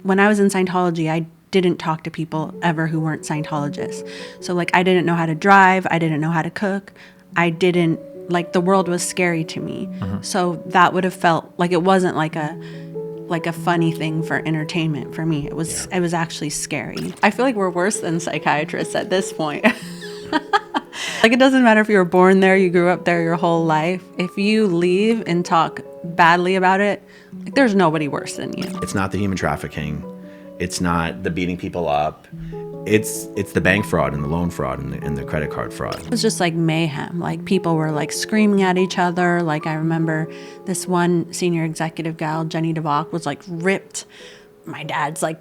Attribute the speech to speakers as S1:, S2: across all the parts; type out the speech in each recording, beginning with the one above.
S1: when I was in Scientology, I didn't talk to people ever who weren't Scientologists. So like, I didn't know how to drive. I didn't know how to cook. I didn't, like, the world was scary to me. So that would have felt like it wasn't like a funny thing for entertainment for me. It was actually scary. I feel like we're worse than psychiatrists at this point. Like, it doesn't matter if you were born there, you grew up there your whole life. If you leave and talk badly about it, like, there's nobody worse than you.
S2: It's not the human trafficking. It's not the beating people up. It's the bank fraud and the loan fraud and the credit card fraud.
S1: It was just like mayhem. Like, people were like screaming at each other. Like, I remember this one senior executive gal, Jenny DeVock, was like ripped my dad's like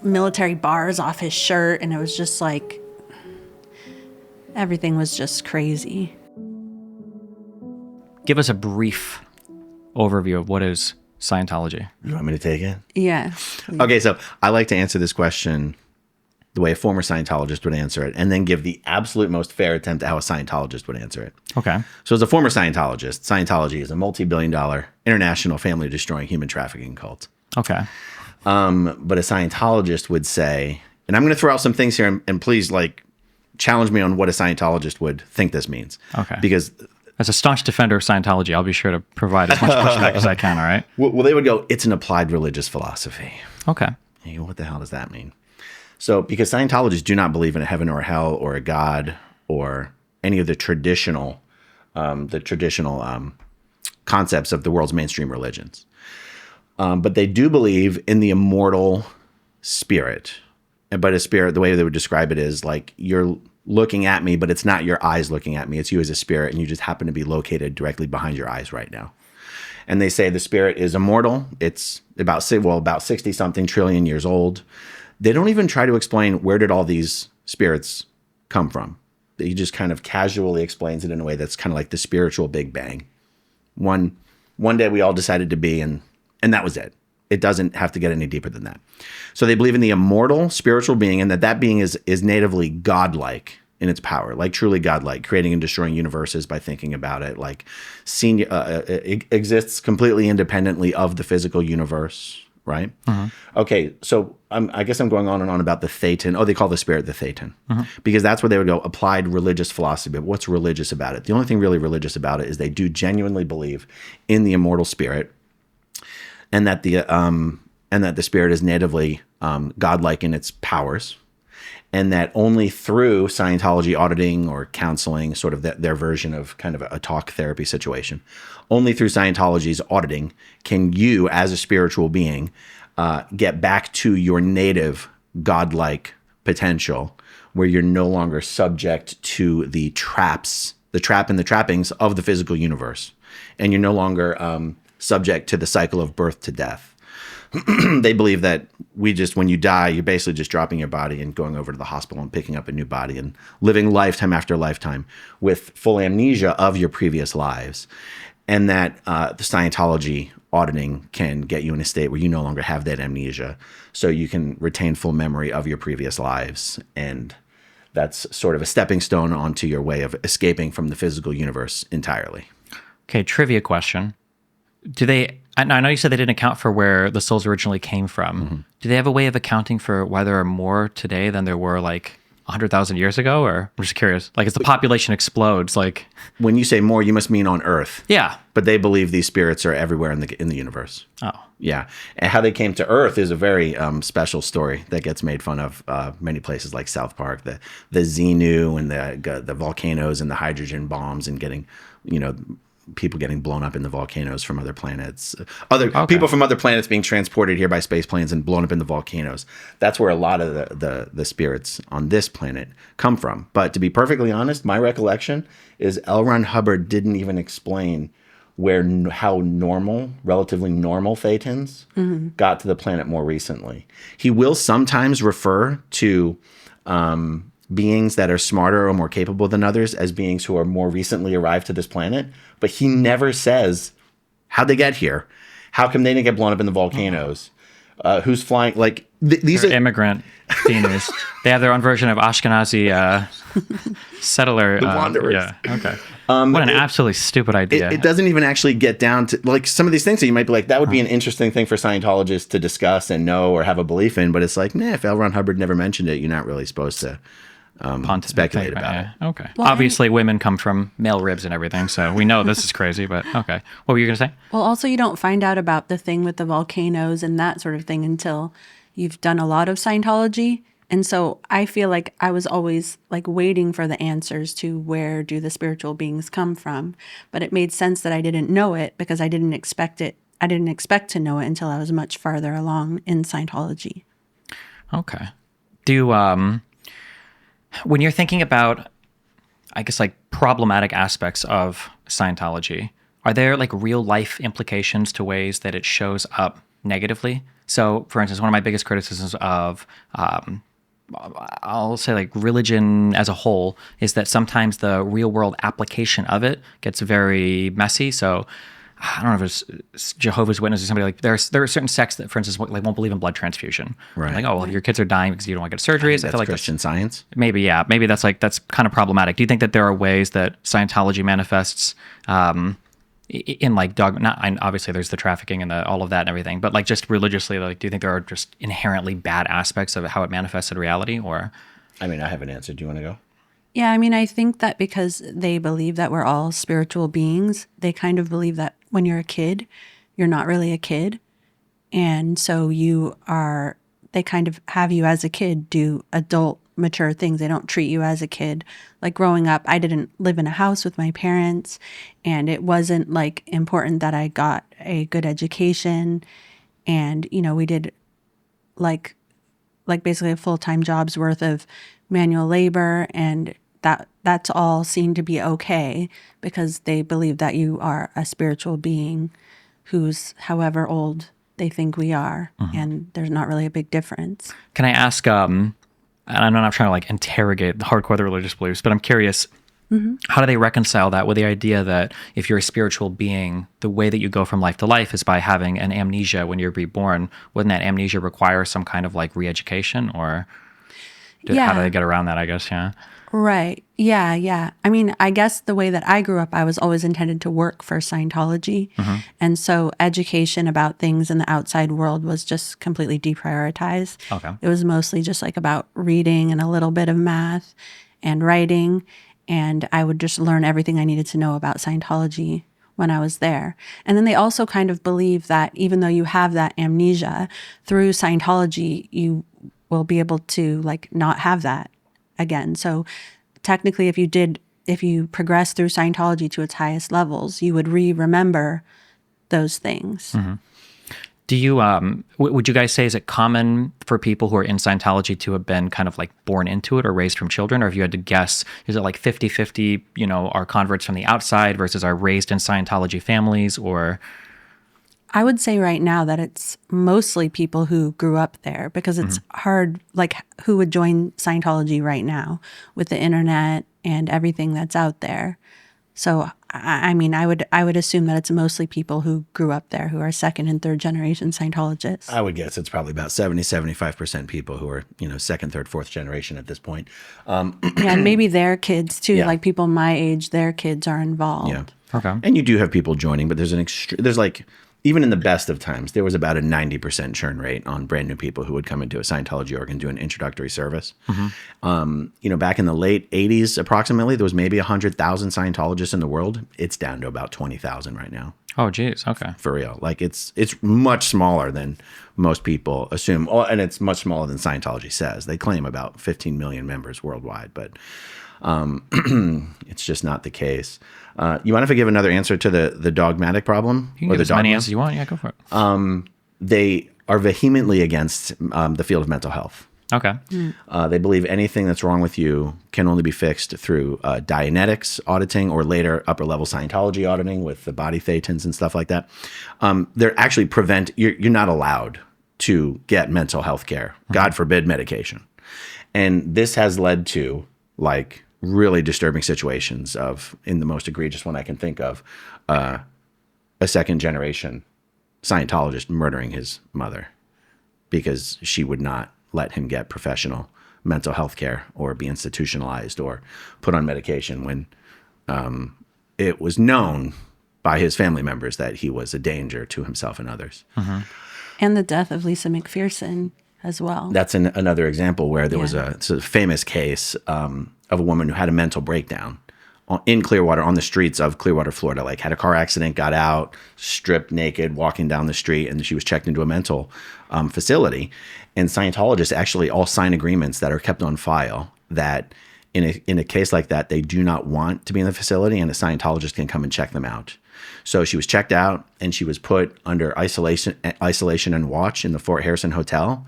S1: military bars off his shirt. And it was just like, everything was just crazy.
S3: Give us a brief overview of what is Scientology.
S2: You want me to take it?
S1: Yeah.
S2: Okay, so I like to answer this question the way a former Scientologist would answer it, and then give the absolute most fair attempt at how a Scientologist would answer it.
S3: Okay.
S2: So as a former Scientologist, Scientology is a multi-billion-dollar international family-destroying human trafficking cult.
S3: Okay.
S2: But a Scientologist would say, and I'm going to throw out some things here, and please, like, challenge me on what a Scientologist would think this means.
S3: Okay.
S2: Because
S3: as a staunch defender of Scientology, I'll be sure to provide as much pushback as I can, all right?
S2: well, they would go, it's an applied religious philosophy.
S3: Okay.
S2: And you go, what the hell does that mean? So, because Scientologists do not believe in a heaven or a hell or a God or any of the traditional concepts of the world's mainstream religions. But they do believe in the immortal spirit. But a spirit, the way they would describe it is like, you're looking at me, but it's not your eyes looking at me. It's you as a spirit, and you just happen to be located directly behind your eyes right now. And they say the spirit is immortal. It's about 60-something trillion years old. They don't even try to explain where did all these spirits come from. He just kind of casually explains it in a way that's kind of like the spiritual Big Bang. One day we all decided to be, and that was it. It doesn't have to get any deeper than that. So they believe in the immortal spiritual being, and that being is natively godlike in its power, like truly godlike, creating and destroying universes by thinking about it, like it exists completely independently of the physical universe, right? Okay, so I guess I'm going on and on about the Thetan. Oh, they call the spirit the Thetan, because that's where they would go, applied religious philosophy. But what's religious about it? The only thing really religious about it is they do genuinely believe in the immortal spirit, and that the spirit is natively godlike in its powers, and that only through Scientology auditing or counseling, sort of their version of kind of a talk therapy situation, only through Scientology's auditing can you, as a spiritual being, get back to your native godlike potential, where you're no longer subject to the trap and the trappings of the physical universe, and you're no longer subject to the cycle of birth to death. They believe that when you die, you're basically just dropping your body and going over to the hospital and picking up a new body and living lifetime after lifetime with full amnesia of your previous lives. And that the Scientology auditing can get you in a state where you no longer have that amnesia, so you can retain full memory of your previous lives. And that's sort of a stepping stone onto your way of escaping from the physical universe entirely.
S3: Okay, trivia question. I know you said they didn't account for where the souls originally came from. Do they have a way of accounting for why there are more today than there were like 100,000 years ago? Or I'm just curious, like, as the population explodes, like,
S2: when you say more, you must mean on Earth.
S3: Yeah.
S2: But they believe these spirits are everywhere in the universe.
S3: Oh.
S2: Yeah. And how they came to Earth is a very special story that gets made fun of many places like South Park. The Xenu and the volcanoes and the hydrogen bombs and getting, people getting blown up in the volcanoes from other planets, people from other planets being transported here by space planes and blown up in the volcanoes. That's where a lot of the spirits on this planet come from. But to be perfectly honest, my recollection is L. Ron Hubbard didn't even explain how relatively normal Thetans got to the planet more recently. He will sometimes refer to beings that are smarter or more capable than others as beings who are more recently arrived to this planet, but he never says how'd they get here, how come they didn't get blown up in the volcanoes, who's flying, like these are
S3: immigrant Thenus. They have their own version of Ashkenazi settler.
S2: The wanderers.
S3: Yeah. Okay. What an absolutely stupid idea.
S2: It doesn't even actually get down to like some of these things that you might be like, that would be an interesting thing for Scientologists to discuss and know or have a belief in. But it's like, nah, if L. Ron Hubbard never mentioned it, you're not really supposed to speculate about it.
S3: Okay. Well, obviously, women come from male ribs and everything, so we know this is crazy, but okay. What were you going to say?
S1: Well, also, you don't find out about the thing with the volcanoes and that sort of thing until you've done a lot of Scientology. And so I feel like I was always like waiting for the answers to where do the spiritual beings come from. But it made sense that I didn't know it because I didn't expect it. I didn't expect to know it until I was much farther along in Scientology.
S3: Okay. Do you, when you're thinking about, I guess, like problematic aspects of Scientology, are there like real life implications to ways that it shows up negatively? So, for instance, one of my biggest criticisms of I'll say like religion as a whole is that sometimes the real world application of it gets very messy. So I don't know if it's Jehovah's Witnesses or somebody like there are certain sects that, for instance, like won't believe in blood transfusion.
S2: Right.
S3: Like, oh, well, your kids are dying because you don't want to get surgeries. I feel like
S2: Christian Science.
S3: Maybe, yeah. Maybe that's kind of problematic. Do you think that there are ways that Scientology manifests in like dogma? Not obviously there's the trafficking and all of that and everything, but like just religiously, like, do you think there are just inherently bad aspects of how it manifests in reality? Or,
S2: I mean, I have an answer. Do you want to go?
S1: Yeah, I mean, I think that because they believe that we're all spiritual beings, they kind of believe that when you're a kid, you're not really a kid. And so they kind of have you as a kid do adult, mature things. They don't treat you as a kid. Like growing up, I didn't live in a house with my parents, and it wasn't like important that I got a good education. And, you know, we did like basically a full-time job's worth of manual labor, and that's all seen to be okay because they believe that you are a spiritual being who's however old they think we are, and there's not really a big difference.
S3: can I ask, and I'm not trying to like interrogate the hardcore the religious beliefs, but I'm curious, how do they reconcile that with the idea that if you're a spiritual being, the way that you go from life to life is by having an amnesia when you're reborn? Wouldn't that amnesia require some kind of like re-education, or how do they get around that, I guess? Yeah.
S1: Right. Yeah. I mean, I guess the way that I grew up, I was always intended to work for Scientology. And so education about things in the outside world was just completely deprioritized.
S3: Okay.
S1: It was mostly just like about reading and a little bit of math and writing. And I would just learn everything I needed to know about Scientology when I was there. And then they also kind of believe that even though you have that amnesia, through Scientology, you will be able to like not have that again. So technically, if you progress through Scientology to its highest levels, you would remember those things.
S3: Do you, would you guys say, is it common for people who are in Scientology to have been kind of like born into it or raised from children? Or if you had to guess, is it like 50-50, you know, are converts from the outside versus are raised in Scientology families? Or
S1: I would say right now that it's mostly people who grew up there because it's hard, like who would join Scientology right now with the internet and everything that's out there. So, I mean, I would assume that it's mostly people who grew up there who are second and third generation Scientologists.
S2: I would guess it's probably about 75% people who are, you know, second, third, fourth generation at this point.
S1: Yeah, and maybe their kids too,
S2: Yeah.
S1: like people my age, their kids are involved.
S2: Yeah.
S3: okay,
S2: And you do have people joining, but there's like, even in the best of times, there was about a 90% churn rate on brand new people who would come into a Scientology org and do an introductory service. You know, back in the late 80s, approximately, there was maybe 100,000 Scientologists in the world. It's down to about 20,000 right now.
S3: oh geez, okay,
S2: For real. Like it's much smaller than most people assume. Oh, and it's much smaller than Scientology says. They claim about 15 million members worldwide, but it's just not the case. You mind if I give another answer to the dogmatic problem?
S3: you can give as many answers you want. Yeah, go for it.
S2: They are vehemently against the field of mental health.
S3: Okay,
S2: They believe anything that's wrong with you can only be fixed through Dianetics auditing or later upper-level Scientology auditing with the body thetans and stuff like that. They're actually you're not allowed to get mental health care. God forbid medication. And this has led to like really disturbing situations in the most egregious one I can think of, a second generation Scientologist murdering his mother because she would not let him get professional mental health care or be institutionalized or put on medication when it was known by his family members that he was a danger to himself and others.
S1: And the death of Lisa McPherson as well.
S2: That's another example where there was it's a famous case of a woman who had a mental breakdown in Clearwater, on the streets of Clearwater, Florida. Like, had a car accident, got out, stripped naked, walking down the street, and she was checked into a mental facility. And Scientologists actually all sign agreements that are kept on file that in a case like that, they do not want to be in the facility, and a Scientologist can come and check them out. So she was checked out, and she was put under isolation and watch in the Fort Harrison Hotel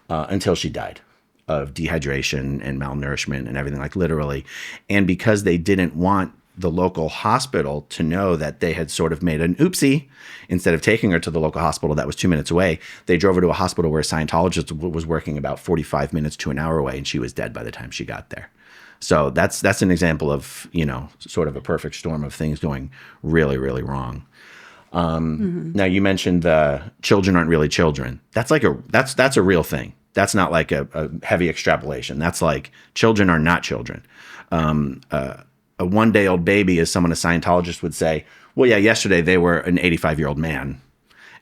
S2: until she died of dehydration and malnourishment and everything, like literally. And because they didn't want the local hospital to know that they had sort of made an oopsie, instead of taking her to the local hospital that was 2 minutes away, they drove her to a hospital where a Scientologist was working about 45 minutes to an hour away, and she was dead by the time she got there. So that's an example of, sort of a perfect storm of things going really, really wrong. Now, you mentioned the children aren't really children. That's like that's a real thing. That's not like a heavy extrapolation. That's like, children are not children. A one-day-old baby is someone a Scientologist would say, well, yeah, yesterday they were an 85-year-old man.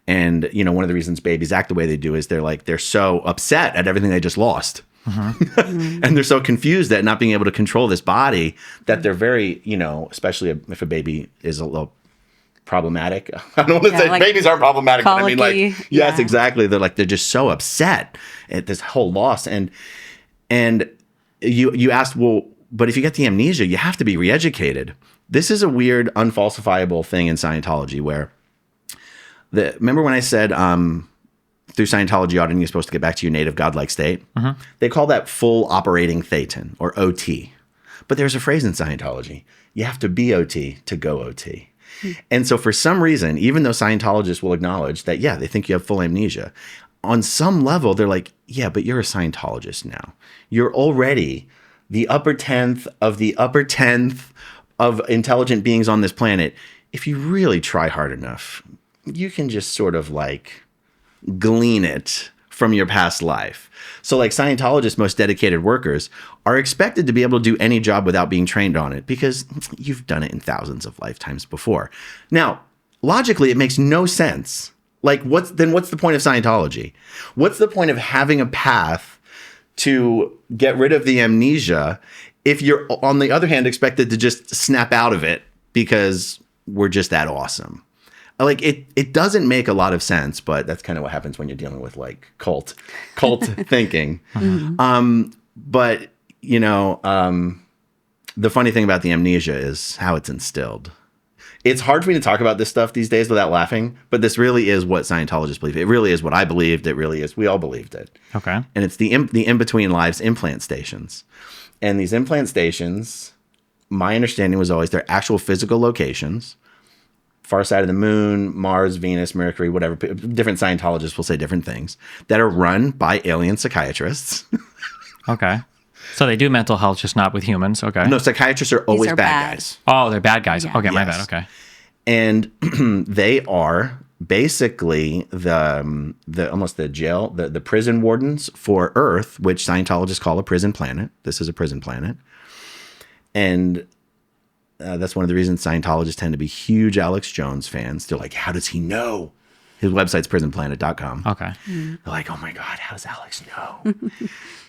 S2: And, one of the reasons babies act the way they do is they're so upset at everything they just lost. And they're so confused at not being able to control this body that they're very, especially if a baby is a little problematic. I don't want to say babies aren't problematic, but I mean, yes, exactly. They're just so upset at this whole loss. And you asked, well, but if you get the amnesia, you have to be re-educated. This is a weird, unfalsifiable thing in Scientology where remember when I said, through Scientology auditing, you're supposed to get back to your native godlike state? They call that full operating thetan, or OT. But there's a phrase in Scientology: you have to be OT to go OT. And so for some reason, even though Scientologists will acknowledge that, yeah, they think you have full amnesia, on some level, they're like, yeah, but you're a Scientologist now. You're already the upper 10th of the upper 10th of intelligent beings on this planet. If you really try hard enough, you can just sort of like glean it from your past life. So like, Scientologists, most dedicated workers, are expected to be able to do any job without being trained on it because you've done it in thousands of lifetimes before. Now, logically, it makes no sense. Like, what's the point of Scientology? What's the point of having a path to get rid of the amnesia if you're, on the other hand, expected to just snap out of it because we're just that awesome? Like, it doesn't make a lot of sense, but that's kind of what happens when you're dealing with like cult thinking. But the funny thing about the amnesia is how it's instilled. It's hard for me to talk about this stuff these days without laughing, but this really is what Scientologists believe. It really is what I believed. It really is. We all believed it.
S3: Okay.
S2: And it's the in-between lives implant stations. And these implant stations, my understanding was always they're actual physical locations. Far side of the moon, Mars, Venus, Mercury, whatever. Different Scientologists will say different things that are run by alien psychiatrists.
S3: Okay. So they do mental health, just not with humans. Okay.
S2: No, psychiatrists are always bad guys.
S3: Oh, they're bad guys.
S1: Yeah.
S3: Okay, my
S2: Yes.
S3: bad. Okay.
S2: And they are basically the almost the jail, the prison wardens for Earth, which Scientologists call a prison planet. This is a prison planet. And that's one of the reasons Scientologists tend to be huge Alex Jones fans. They're like, how does he know? His website's prisonplanet.com.
S3: Okay.
S2: They're like, oh my God, how does Alex know?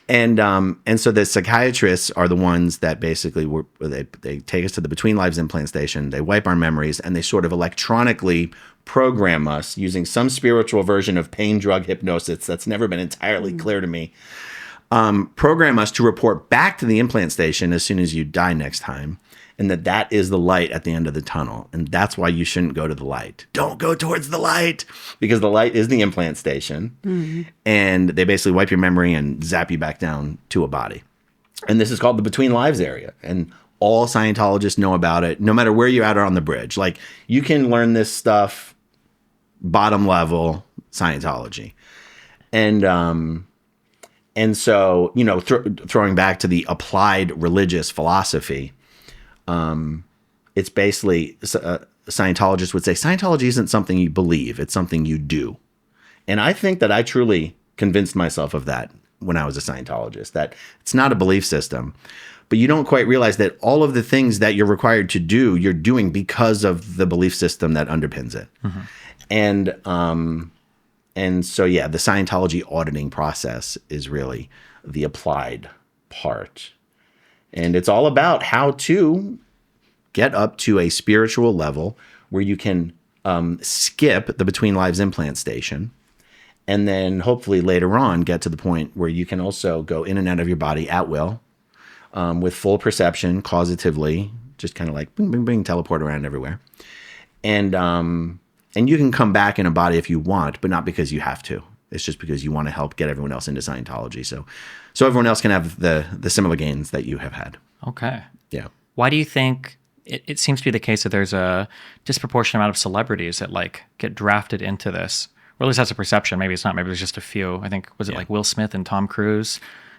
S2: And so the psychiatrists are the ones that basically they take us to the between lives implant station. They wipe our memories and they sort of electronically program us using some spiritual version of pain drug hypnosis that's never been entirely clear to me. Program us to report back to the implant station as soon as you die next time. And that is the light at the end of the tunnel. And that's why you shouldn't go to the light. Don't go towards the light, because the light is the implant station. And they basically wipe your memory and zap you back down to a body. And this is called the Between Lives area. And all Scientologists know about it, no matter where you're at or on the bridge. Like, you can learn this stuff bottom level Scientology. And so, throwing back to the applied religious philosophy, it's basically Scientologists would say Scientology isn't something you believe, it's something you do. And I think that I truly convinced myself of that when I was a Scientologist, that it's not a belief system, but you don't quite realize that all of the things that you're required to do, you're doing because of the belief system that underpins it. And so, yeah, the Scientology auditing process is really the applied part. And it's all about how to get up to a spiritual level where you can skip the between lives implant station, and then hopefully later on get to the point where you can also go in and out of your body at will, with full perception, causatively, just kind of like bing, bing, bing, teleport around everywhere. And you can come back in a body if you want, but not because you have to. It's just because you want to help get everyone else into Scientology. So everyone else can have the similar gains that you have had.
S3: Okay.
S2: Yeah.
S3: Why do you think it seems to be the case that there's a disproportionate amount of celebrities that like get drafted into this? Or at least that's a perception. Maybe it's not. Maybe there's just a few. I think, was it like Will Smith and Tom Cruise?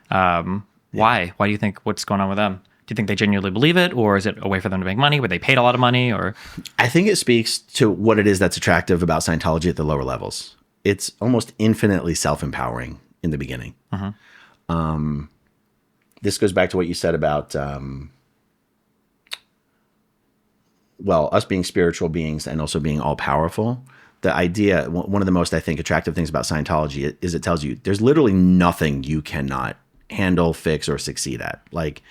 S3: Why? Why do you think, what's going on with them? Do you think they genuinely believe it, or is it a way for them to make money? Were they paid a lot of money, or?
S2: I think it speaks to what it is that's attractive about Scientology at the lower levels. It's almost infinitely self-empowering in the beginning. This goes back to what you said about, us being spiritual beings and also being all-powerful. The idea, one of the most, I think, attractive things about Scientology is it tells you there's literally nothing you cannot handle, fix, or succeed at. Like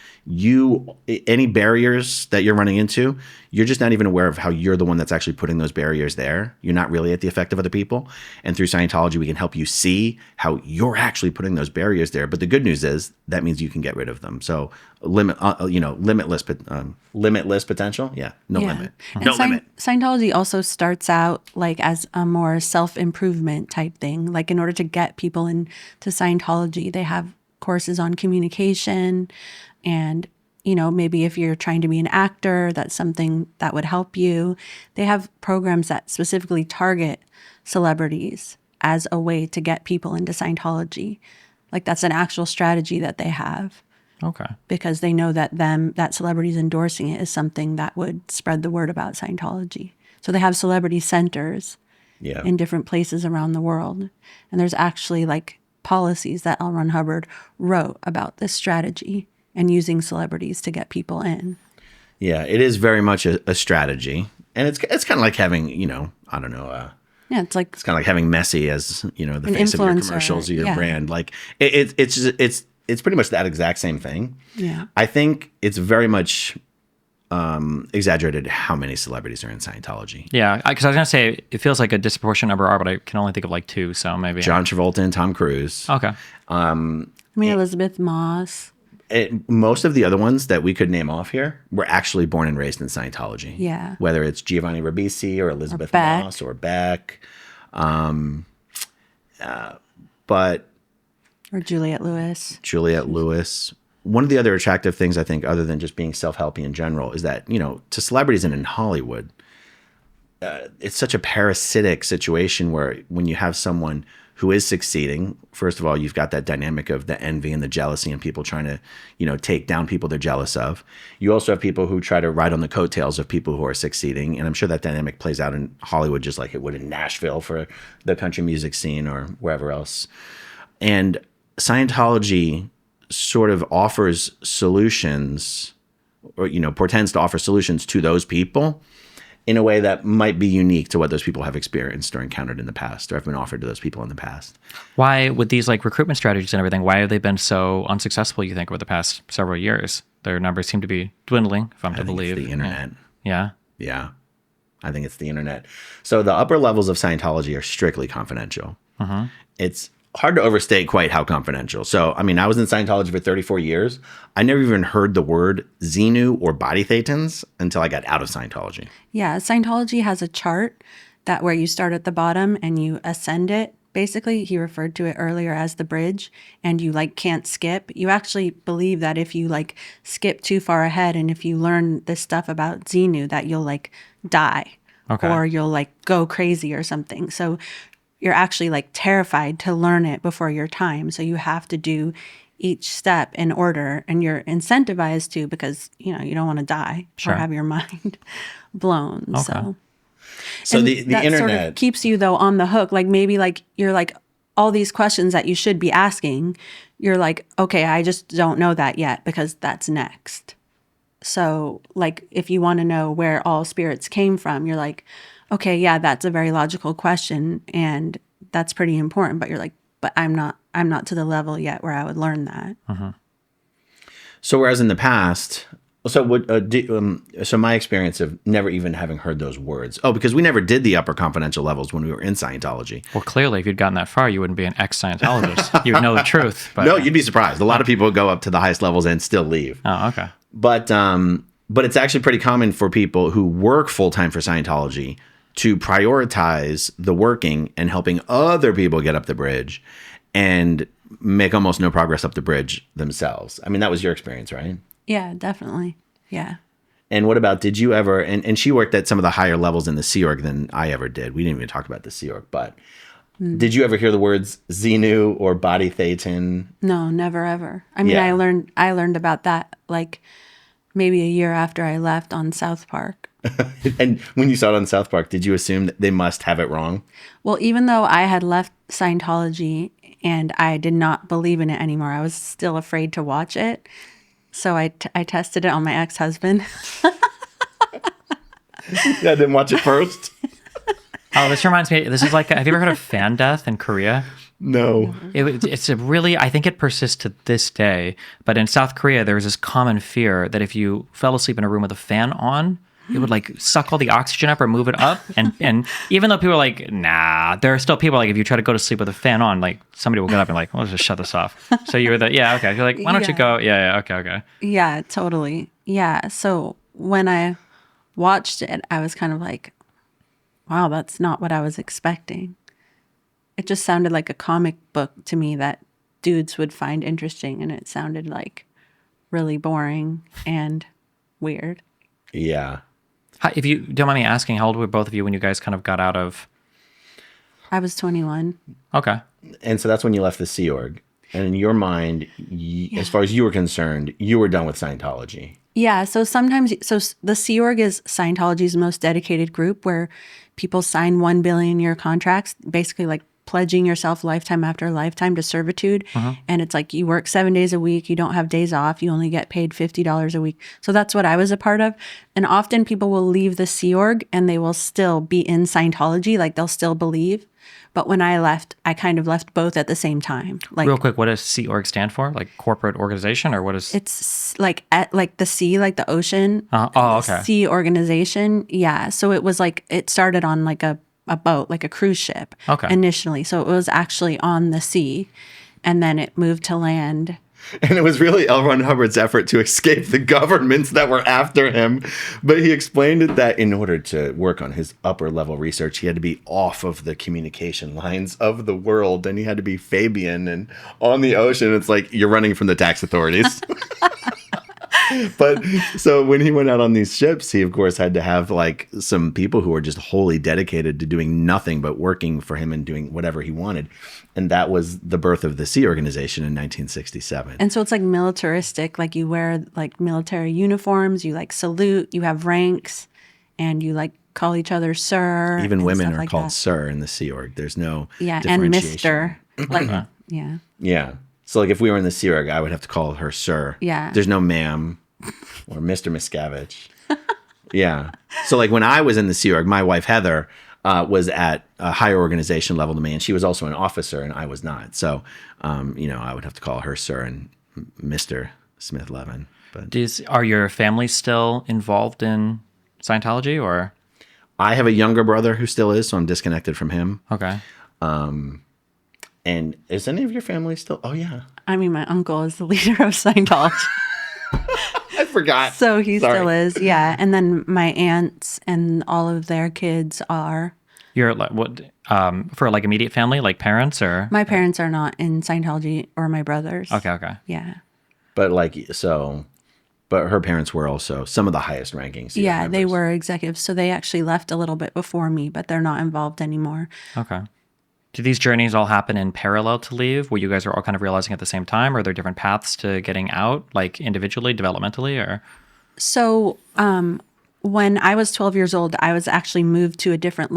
S2: any barriers that you're running into, you're just not even aware of how you're the one that's actually putting those barriers there. You're not really at the effect of other people. And through Scientology, we can help you see how you're actually putting those barriers there. But the good news is that means you can get rid of them. So limitless potential. Yeah. No limit.
S1: And
S2: No limit.
S1: Scientology also starts out like as a more self-improvement type thing. Like in order to get people into Scientology, they have courses on communication, and maybe if you're trying to be an actor, that's something that would help you. They have programs that specifically target celebrities as a way to get people into Scientology. Like that's an actual strategy that they have.
S3: Okay.
S1: Because they know that celebrities endorsing it is something that would spread the word about Scientology. So they have celebrity centers in different places around the world. And there's actually like policies that L. Ron Hubbard wrote about this strategy and using celebrities to get people in.
S2: Yeah, it is very much a strategy. And it's kind of like having, I don't know.
S1: It's
S2: kind of like having Messi as, the face of your commercials or your brand. Like it's pretty much that exact same thing.
S1: Yeah.
S2: I think it's very much exaggerated how many celebrities are in Scientology.
S3: Yeah, because I was going to say, it feels like a disproportionate number are, but I can only think of like two, so maybe.
S2: John Travolta and Tom Cruise.
S3: Okay.
S1: Elizabeth Moss.
S2: Most of the other ones that we could name off here were actually born and raised in Scientology.
S1: Yeah.
S2: Whether it's Giovanni Ribisi or Elizabeth Moss or Beck. Or
S1: Juliette Lewis.
S2: One of the other attractive things, I think, other than just being self-helpy in general, is that, to celebrities and in Hollywood, it's such a parasitic situation where when you have someone who is succeeding, first of all, you've got that dynamic of the envy and the jealousy and people trying to, take down people they're jealous of. You also have people who try to ride on the coattails of people who are succeeding. And I'm sure that dynamic plays out in Hollywood just like it would in Nashville for the country music scene or wherever else. And Scientology sort of offers solutions or, pretends to offer solutions to those people in a way that might be unique to what those people have experienced or encountered in the past or have been offered to those people in the past.
S3: Why, with these like recruitment strategies and everything, why have they been so unsuccessful, you think, over the past several years? Their numbers seem to be dwindling, if I'm to believe.
S2: It's the internet.
S3: Yeah.
S2: Yeah. I think it's the internet. So the upper levels of Scientology are strictly confidential. It's hard to overstate quite how confidential. So, I was in Scientology for 34 years. I never even heard the word Xenu or body thetans until I got out of Scientology.
S1: Yeah, Scientology has a chart that where you start at the bottom and you ascend it. Basically, he referred to it earlier as the bridge, and you can't skip. You actually believe that if you skip too far ahead and if you learn this stuff about Xenu, that you'll die.
S3: Okay.
S1: Or you'll go crazy or something. So you're actually terrified to learn it before your time. So you have to do each step in order, and you're incentivized to because, you don't want to die or have your mind blown.
S2: Okay. So the
S1: that
S2: internet
S1: sort of keeps you though on the hook. Maybe you're all these questions that you should be asking, you're like, okay, I just don't know that yet because that's next. So like, if you want to know where all spirits came from, you're like, okay, yeah, that's a very logical question and that's pretty important. But you're like, but I'm not to the level yet where I would learn that.
S2: So whereas in the past, so so my experience of never even having heard those words. Oh, because we never did the upper confidential levels when we were in Scientology.
S3: Well, clearly, if you'd gotten that far, you wouldn't be an ex-Scientologist. You'd know the truth. But...
S2: No, you'd be surprised. A lot of people go up to the highest levels and still leave.
S3: Oh, okay.
S2: But it's actually pretty common for people who work full-time for Scientology to prioritize the working and helping other people get up the bridge and make almost no progress up the bridge themselves. I mean, that was your experience, right?
S1: Yeah, definitely. Yeah.
S2: And what about, did you ever, and she worked at some of the higher levels in the Sea Org than I ever did. We didn't even talk about the Sea Org, but did you ever hear the words Xenu or Body Thetan?
S1: No, never ever. I mean, I learned about that like maybe a year after I left on South Park.
S2: And when you saw it on South Park, did you assume that they must have it wrong?
S1: Well, even though I had left Scientology and I did not believe in it anymore, I was still afraid to watch it. So I tested it on my ex-husband.
S2: Yeah, I didn't watch it first.
S3: Oh, this reminds me. This is like, have you ever heard of fan death in Korea?
S2: No.
S3: It's a really, I think it persists to this day. But in South Korea, there was this common fear that if you fell asleep in a room with a fan on, it would like suck all the oxygen up or move it up. And even though people are like, nah, there are still people like, if you try to go to sleep with a fan on, like somebody will get up and like, well, let's just shut this off. So you were the, yeah, okay. You're like, why don't you go? Yeah, okay.
S1: Yeah, totally. Yeah. So when I watched it, I was kind of like, wow, that's not what I was expecting. It just sounded like a comic book to me that dudes would find interesting. And it sounded like really boring and weird.
S2: Yeah.
S3: If you don't mind me asking, how old were both of you when you guys kind of got out of?
S1: I was 21.
S3: Okay.
S2: And so that's when you left the Sea Org. And in your mind, as far as you were concerned, you were done with Scientology.
S1: Yeah. So the Sea Org is Scientology's most dedicated group where people sign 1 billion year contracts, basically like pledging yourself lifetime after lifetime to servitude. And it's like you work 7 days a week, you don't have days off, you only get paid $50 a week. So that's what I was a part of. And often people will leave the Sea Org and they will still be in Scientology, like they'll still believe. But when I left, I kind of left both at the same time. Like,
S3: real quick, what does Sea Org stand for? Like corporate organization, or what is?
S1: It's like like the sea, like the ocean.
S3: Oh, okay.
S1: Sea organization. Yeah. So it was like, it started on like a boat, like a cruise ship initially. So it was actually on the sea and then it moved to land.
S2: And it was really L. Ron Hubbard's effort to escape the governments that were after him. But he explained it that in order to work on his upper level research, he had to be off of the communication lines of the world. And he had to be Fabian and on the ocean. It's like you're running from the tax authorities. But so when he went out on these ships, he, of course, had to have like some people who were just wholly dedicated to doing nothing but working for him and doing whatever he wanted. And that was the birth of the Sea Organization in 1967.
S1: And so it's like militaristic, like you wear like military uniforms, you like salute, you have ranks, and you like call each other sir.
S2: Even women are
S1: like
S2: called
S1: that.
S2: sir in the Sea Org. There's no
S1: and
S2: differentiation.
S1: Mr. Like, yeah.
S2: Yeah. So like if we were in the Sea Org, I would have to call her sir.
S1: Yeah.
S2: There's no ma'am or Mr. Miscavige. Yeah. So like when I was in the Sea Org, my wife Heather was at a higher organization level than me, and she was also an officer, and I was not. So, I would have to call her sir and Mr. Smith-Levin. But
S3: Are your families still involved in Scientology, or?
S2: I have a younger brother who still is, so I'm disconnected from him.
S3: Okay.
S2: And is any of your family still? Oh yeah.
S1: I mean, my uncle is the leader of Scientology.
S2: I forgot.
S1: So he
S2: Sorry.
S1: still is, yeah. And then my aunts and all of their kids are.
S3: You're like what for like immediate family, like parents, or?
S1: My parents are not in Scientology, or my brothers.
S3: Okay.
S1: Yeah.
S2: But but her parents were also some of the highest ranking. Sea Org
S1: Yeah, they
S2: members.
S1: were executives. So they actually left a little bit before me, but they're not involved anymore.
S3: Okay. Do these journeys all happen in parallel to leave, where you guys are all kind of realizing at the same time, or are there different paths to getting out, like individually, developmentally, or?
S1: So When I was 12 years old, I was actually moved to a different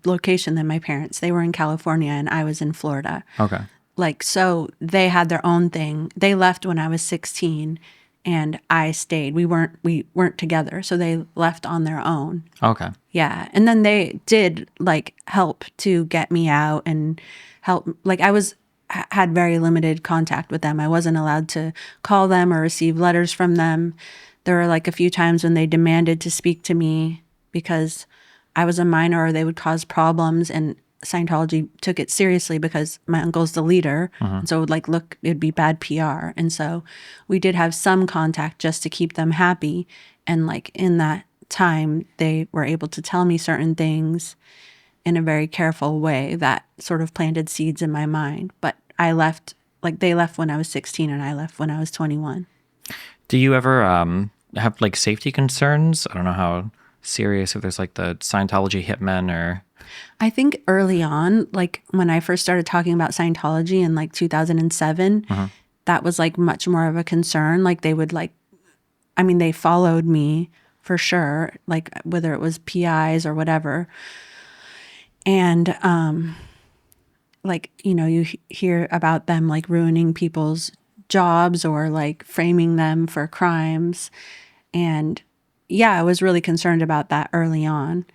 S1: location than my parents. They were in California and I was in Florida.
S3: Okay.
S1: Like, so they had their own thing. They left when I was 16 and I stayed. We weren't together. So they left on their own.
S3: Okay.
S1: Yeah. And then they did like help to get me out and help. Like had very limited contact with them. I wasn't allowed to call them or receive letters from them. There were like a few times when they demanded to speak to me because I was a minor or they would cause problems, and Scientology took it seriously because my uncle's the leader. And so it would like, look, it'd be bad PR. And so we did have some contact just to keep them happy. And like in that time, they were able to tell me certain things in a very careful way that sort of planted seeds in my mind. But I left, like they left when I was 16 and I left when I was 21.
S3: Do you ever have like safety concerns? I don't know how serious, if there's like the Scientology hitmen or...
S1: I think early on, like when I first started talking about Scientology in like 2007, that was like much more of a concern. Like they would like, I mean, they followed me for sure, like whether it was PIs or whatever. And like, you know, you hear about them like ruining people's jobs or like framing them for crimes. And yeah, I was really concerned about that early on.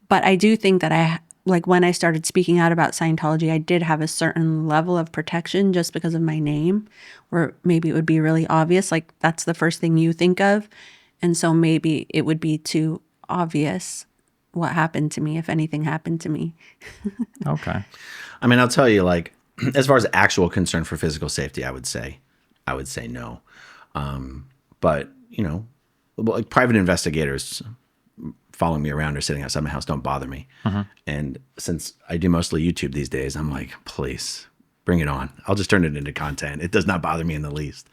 S1: But I do think that like when I started speaking out about Scientology, I did have a certain level of protection just because of my name, where maybe it would be really obvious. Like that's the first thing you think of. And so maybe it would be too obvious what happened to me if anything happened to me.
S3: Okay.
S2: I mean, I'll tell you, like, as far as actual concern for physical safety, I would say no. But, you know, like private investigators following me around or sitting outside my house don't bother me. And since I do mostly YouTube these days, I'm like, please bring it on. I'll just turn it into content. It does not bother me in the least.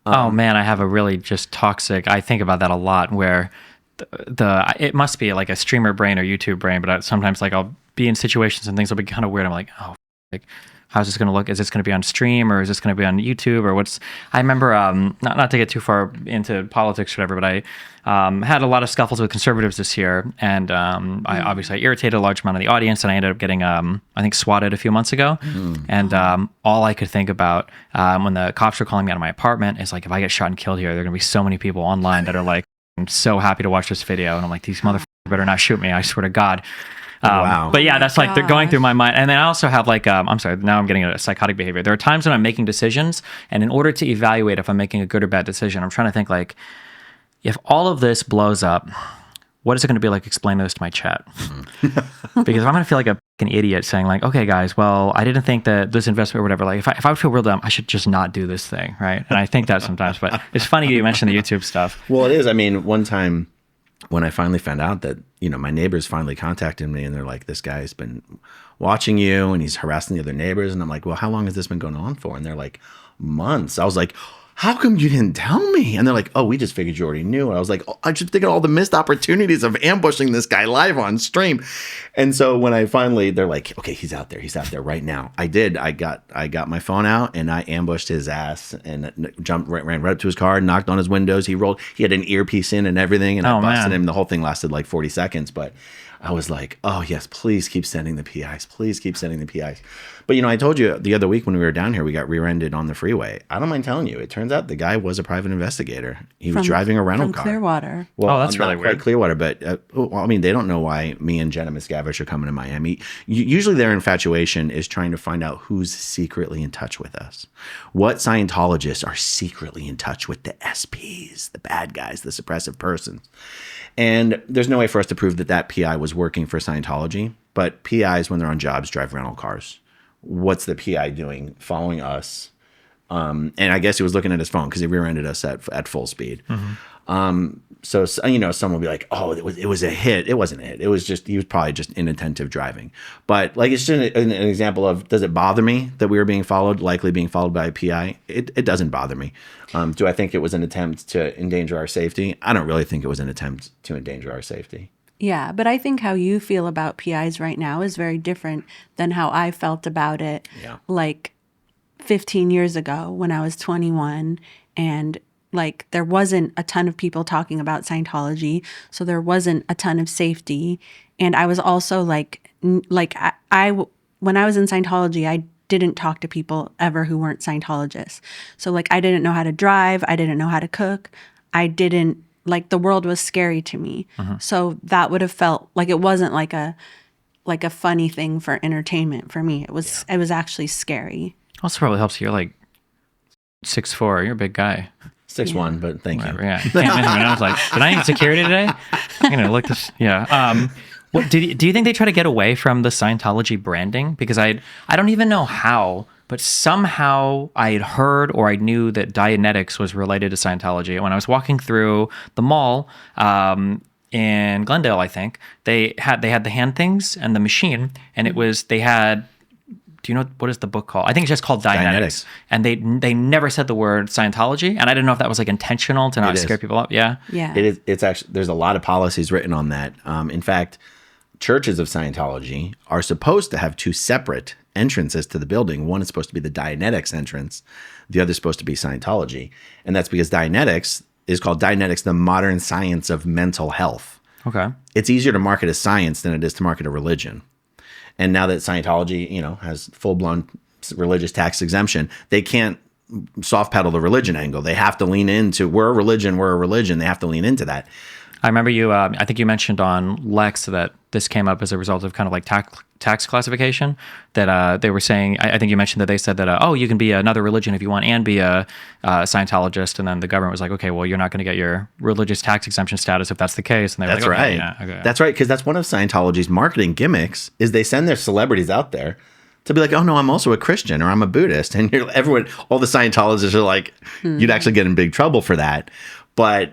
S3: Oh man, I have a really just toxic, I think about that a lot, where it must be like a streamer brain or YouTube brain, but sometimes like I'll be in situations and things will be kind of weird. I'm like, oh, like, how's this going to look? Is this going to be on stream or is this going to be on YouTube or what's? I remember, not to get too far into politics or whatever, but I had a lot of scuffles with conservatives this year, and I obviously irritated a large amount of the audience, and I ended up getting, I think, swatted a few months ago. And all I could think about when the cops were calling me out of my apartment is like, if I get shot and killed here, there are going to be so many people online that are like, I'm so happy to watch this video, and I'm like, these motherfuckers better not shoot me, I swear to God.
S2: Wow.
S3: But yeah, that's like they're going through my mind. And then I also have like, I'm sorry, now I'm getting a psychotic behavior. There are times when I'm making decisions, and in order to evaluate if I'm making a good or bad decision, I'm trying to think like, if all of this blows up, what is it going to be like explaining this to my chat? Because I'm going to feel like a fucking idiot saying like, okay guys, well, I didn't think that this investment or whatever, like if I would feel real dumb, I should just not do this thing, right? And I think that sometimes, but it's funny you mentioned the YouTube stuff.
S2: Well, it is. I mean, one time when I finally found out that, you know, my neighbors finally contacted me and they're like, this guy's been watching you and he's harassing the other neighbors. And I'm like, well, how long has this been going on for? And they're like, months. I was like, how come you didn't tell me? And they're like, oh, we just figured you already knew. And I was like, oh, I just think of all the missed opportunities of ambushing this guy live on stream. And so when I finally, they're like, okay, he's out there right now. I did. I got my phone out and I ambushed his ass and ran right up to his car, knocked on his windows. He had an earpiece in and everything. And I busted him. The whole thing lasted like 40 seconds. But I was like, oh yes, please keep sending the PIs. Please keep sending the PIs. But, you know, I told you the other week when we were down here, we got rear-ended on the freeway. I don't mind telling you, it turns out the guy was a private investigator. He was driving a rental car.
S1: Clearwater.
S2: Well,
S3: that's really weird.
S2: Clearwater, but well, I mean, they don't know why me and Jenna Miscavige are coming to Miami. Usually their infatuation is trying to find out who's secretly in touch with us. What Scientologists are secretly in touch with the SPs, the bad guys, the suppressive persons. And there's no way for us to prove that that PI was working for Scientology. But PIs, when they're on jobs, drive rental cars. What's the PI doing? Following us. And I guess he was looking at his phone because he rear-ended us at full speed. So, you know, someone will be like, oh, it was a hit. It wasn't a hit. It was just, he was probably just inattentive driving. But like, it's just an example of, does it bother me that we were being followed, likely being followed by a PI? It doesn't bother me. Do I think it was an attempt to endanger our safety? I don't really think it was an attempt to endanger our safety.
S1: Yeah, but I think how you feel about PIs right now is very different than how I felt about it like 15 years ago when I was 21 and like there wasn't a ton of people talking about Scientology, so there wasn't a ton of safety. And I was also when I was in Scientology, I didn't talk to people ever who weren't Scientologists. So like I didn't know how to drive, I didn't know how to cook. I didn't like the world was scary to me. So that would have felt like it wasn't like a funny thing for entertainment for me. It was actually scary.
S3: Also probably helps you're like 6'4", you're a big guy.
S2: 6'1", but thank you.
S3: Yeah. Can't imagine when I was like, did I need security today? I'm going to look this. Yeah. What, do you think they try to get away from the Scientology branding? Because I don't even know how, but somehow I had heard or I knew that Dianetics was related to Scientology. When I was walking through the mall in Glendale, I think, they had the hand things and the machine, and it was, they had, do you know, what is the book called? I think it's just called Dianetics. And they never said the word Scientology. And I didn't know if that was like intentional to not scare people up. Yeah.
S1: Yeah.
S2: It is. It's actually, there's a lot of policies written on that. In fact, churches of Scientology are supposed to have two separate entrances to the building. One is supposed to be the Dianetics entrance. The other is supposed to be Scientology. And that's because Dianetics is called Dianetics, the modern science of mental health.
S3: Okay.
S2: It's easier to market a science than it is to market a religion. And now that Scientology, has full-blown religious tax exemption, they can't soft pedal the religion angle. They have to lean into, we're a religion. They have to lean into that.
S3: I remember you, I think you mentioned on Lex that this came up as a result of kind of like tax classification, that they were saying, I think you mentioned that they said that, you can be another religion if you want and be a Scientologist. And then the government was like, okay, well, you're not going to get your religious tax exemption status if that's the case. And they were
S2: That's
S3: like, okay,
S2: right.
S3: yeah, okay.
S2: That's right. Because that's one of Scientology's marketing gimmicks is they send their celebrities out there to be like, oh no, I'm also a Christian or I'm a Buddhist. And all the Scientologists are like, you'd actually get in big trouble for that. But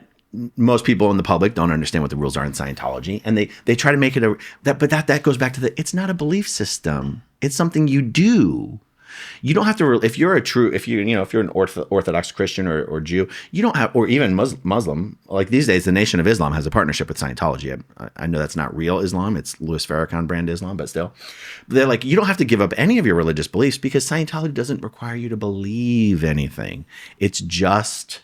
S2: most people in the public don't understand what the rules are in Scientology, and they try to make it that goes back to it's not a belief system. It's something you do. You don't have to, if you're an Orthodox Christian or Jew, you don't have, or even Muslim, like these days, the Nation of Islam has a partnership with Scientology. I know that's not real Islam. It's Louis Farrakhan brand Islam, but still, they're like, you don't have to give up any of your religious beliefs because Scientology doesn't require you to believe anything. It's just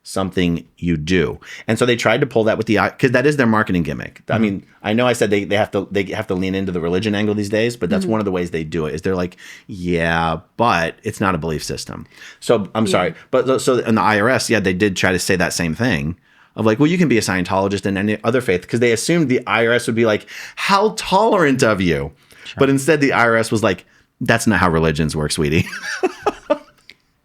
S2: something you do. And so they tried to pull that with because that is their marketing gimmick. I mean, I know I said they have to lean into the religion angle these days, but that's one of the ways they do it is they're like, yeah, but it's not a belief system. So I'm sorry. But so in the IRS, they did try to say that same thing of like, well, you can be a Scientologist in any other faith because they assumed the IRS would be like, how tolerant of you. Sure. But instead the IRS was like, that's not how religions work, sweetie.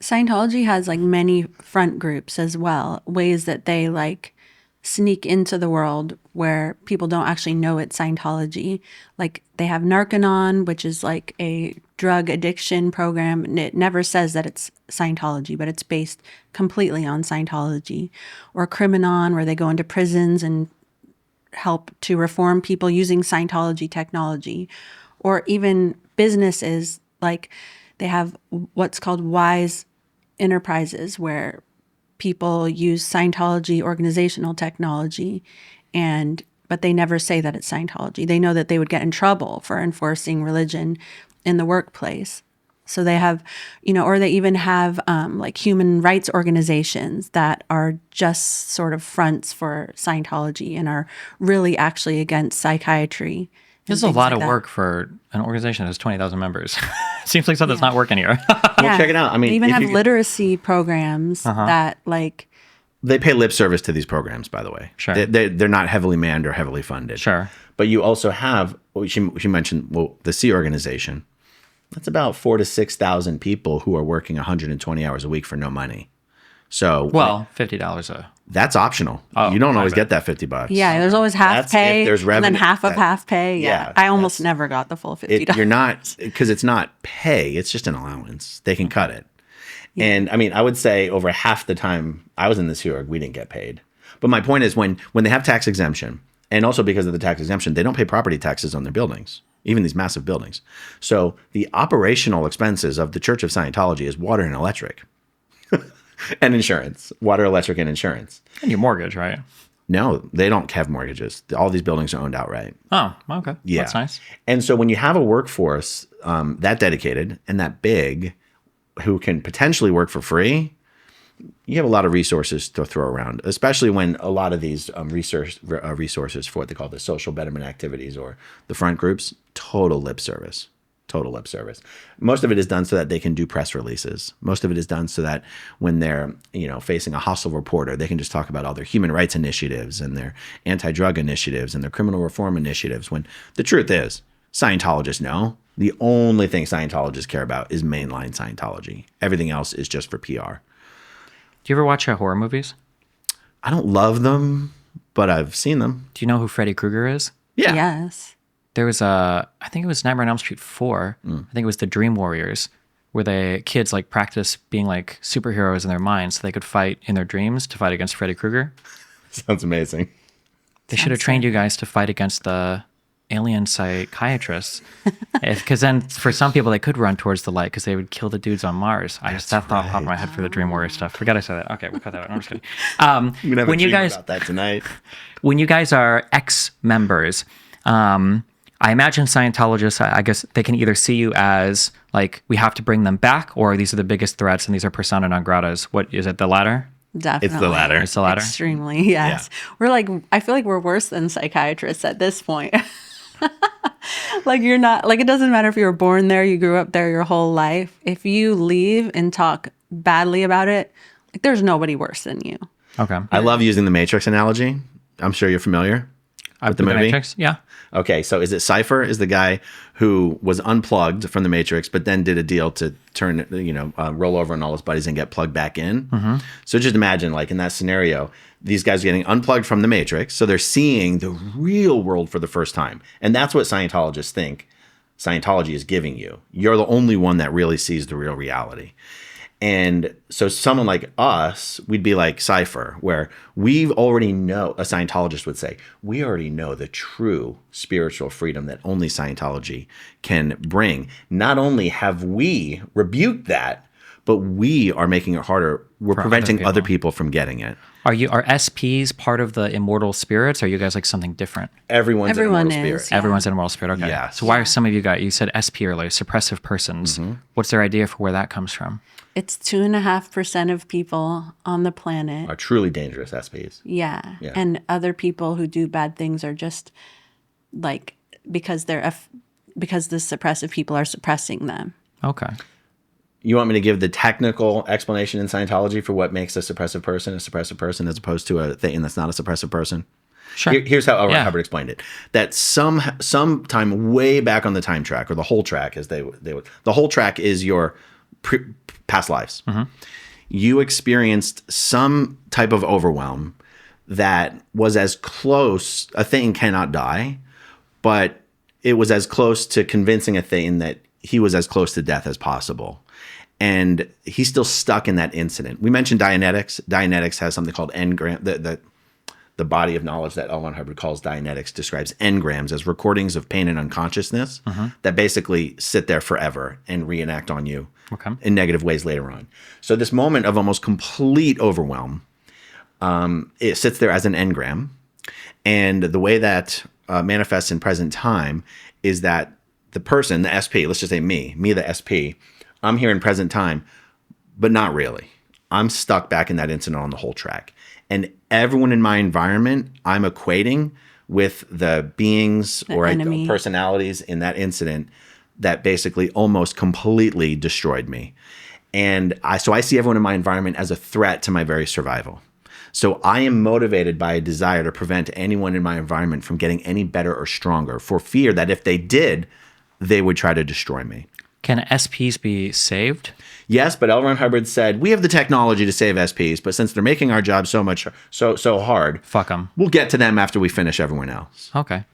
S1: Scientology has like many front groups as well, ways that they like sneak into the world where people don't actually know it's Scientology. Like they have Narcanon, which is like a drug addiction program. And it never says that it's Scientology, but it's based completely on Scientology. Or Criminon, where they go into prisons and help to reform people using Scientology technology. Or even businesses, like they have what's called Wise Enterprises, where people use Scientology organizational technology, but they never say that it's Scientology. They know that they would get in trouble for enforcing religion in the workplace. So they have, or they even have like human rights organizations that are just sort of fronts for Scientology and are really actually against psychiatry.
S3: This is a lot of work for an organization that has 20,000 members. Seems like something's not working here.
S2: Well, check it out. I mean,
S1: they even have literacy programs that like.
S2: They pay lip service to these programs, by the way.
S3: Sure.
S2: They're not heavily manned or heavily funded.
S3: Sure.
S2: But you also have, she mentioned, the Sea Organization. That's about 4,000 to 6,000 people who are working 120 hours a week for no money. So,
S3: $50 a.
S2: That's optional. You don't always get that $50.
S1: Yeah, there's always half pay,
S2: there's revenue,
S1: and then half of half pay. Yeah, I almost never got the full $50.
S2: You're not, because it's not pay. It's just an allowance. They can cut it. Yeah. And I mean, I would say over half the time I was in the Sea Org, we didn't get paid. But my point is when they have tax exemption, and also because of the tax exemption, they don't pay property taxes on their buildings, even these massive buildings. So the operational expenses of the Church of Scientology is water and electric. And insurance, water, electric, and insurance.
S3: And your mortgage, right?
S2: No, they don't have mortgages. All these buildings are owned outright.
S3: Oh, okay.
S2: Yeah.
S3: That's nice.
S2: And so when you have a workforce that dedicated and that big who can potentially work for free, you have a lot of resources to throw around, especially when a lot of these resources for what they call the social betterment activities or the front groups, total lip service. Total lip service. Most of it is done so that they can do press releases. Most of it is done so that when they're, facing a hostile reporter, they can just talk about all their human rights initiatives and their anti-drug initiatives and their criminal reform initiatives. When the truth is, Scientologists know the only thing Scientologists care about is mainline Scientology. Everything else is just for PR.
S3: Do you ever watch horror movies?
S2: I don't love them, but I've seen them.
S3: Do you know who Freddy Krueger is?
S2: Yeah.
S1: Yes.
S3: There was I think it was Nightmare on Elm Street 4. I think it was the Dream Warriors, where the kids like practice being like superheroes in their minds so they could fight in their dreams to fight against Freddy Krueger.
S2: Sounds amazing.
S3: They should have trained you guys to fight against the alien psychiatrists. Because then for some people, they could run towards the light because they would kill the dudes on Mars. That thought popped in my head for the Dream Warrior stuff. Forgot I said that. Okay, we'll cut that out. I'm just kidding.
S2: I'm going to have a dream about that tonight.
S3: When you guys are ex-members, I imagine Scientologists, I guess they can either see you as like, we have to bring them back, or these are the biggest threats and these are persona non gratas. What is it, the latter?
S1: Definitely.
S2: It's the latter.
S3: It's the latter?
S1: Extremely, yes. Yeah. We're like, I feel like we're worse than psychiatrists at this point. Like you're not, like it doesn't matter if you were born there, you grew up there your whole life. If you leave and talk badly about it, like there's nobody worse than you.
S3: Okay.
S2: I love using the Matrix analogy. I'm sure you're familiar with the movie.
S3: Matrix? Yeah.
S2: Okay, so is it Cypher is the guy who was unplugged from the Matrix, but then did a deal to turn, roll over on all his buddies and get plugged back in? Mm-hmm. So just imagine, like in that scenario, these guys are getting unplugged from the Matrix, so they're seeing the real world for the first time. And that's what Scientologists think Scientology is giving you. You're the only one that really sees the real reality. And so someone like us, we'd be like Cypher, where we already know, a Scientologist would say, we already know the true spiritual freedom that only Scientology can bring. Not only have we rebuked that, but we are making it harder. We're preventing other people from getting it.
S3: Are SPs part of the immortal spirits? Or are you guys like something different?
S2: Everyone an immortal spirit.
S1: Yeah.
S3: Everyone's an immortal spirit. Okay.
S2: Yeah.
S3: So why are some of you guys, you said SP earlier, suppressive persons. Mm-hmm. What's their idea for where that comes from?
S1: It's 2.5% of people on the planet
S2: are truly dangerous SPs.
S1: Yeah. And other people who do bad things are just like, because the suppressive people are suppressing them.
S3: Okay.
S2: You want me to give the technical explanation in Scientology for what makes a suppressive person as opposed to a thing that's not a suppressive person?
S3: Sure.
S2: Here's how L. Ron Hubbard explained it. That sometime way back on the time track, or the whole track, as they would, the whole track is your past lives. Mm-hmm. You experienced some type of overwhelm that was as close, a thing cannot die, but it was as close to convincing a thing that he was as close to death as possible. And he's still stuck in that incident. We mentioned Dianetics. Dianetics has something called engram. The body of knowledge that L. Ron Hubbard calls Dianetics describes engrams as recordings of pain and unconsciousness that basically sit there forever and reenact on you in negative ways later on. So this moment of almost complete overwhelm, it sits there as an engram. And the way that manifests in present time is that the person, the SP, let's just say me the SP, I'm here in present time, but not really. I'm stuck back in that incident on the whole track. And everyone in my environment, I'm equating with the beings or personalities in that incident that basically almost completely destroyed me. And so I see everyone in my environment as a threat to my very survival. So I am motivated by a desire to prevent anyone in my environment from getting any better or stronger, for fear that if they did, they would try to destroy me.
S3: Can SPs be saved?
S2: Yes, but L. Ron Hubbard said, we have the technology to save SPs, but since they're making our job so hard,
S3: fuck them.
S2: We'll get to them after we finish everyone else.
S3: Okay.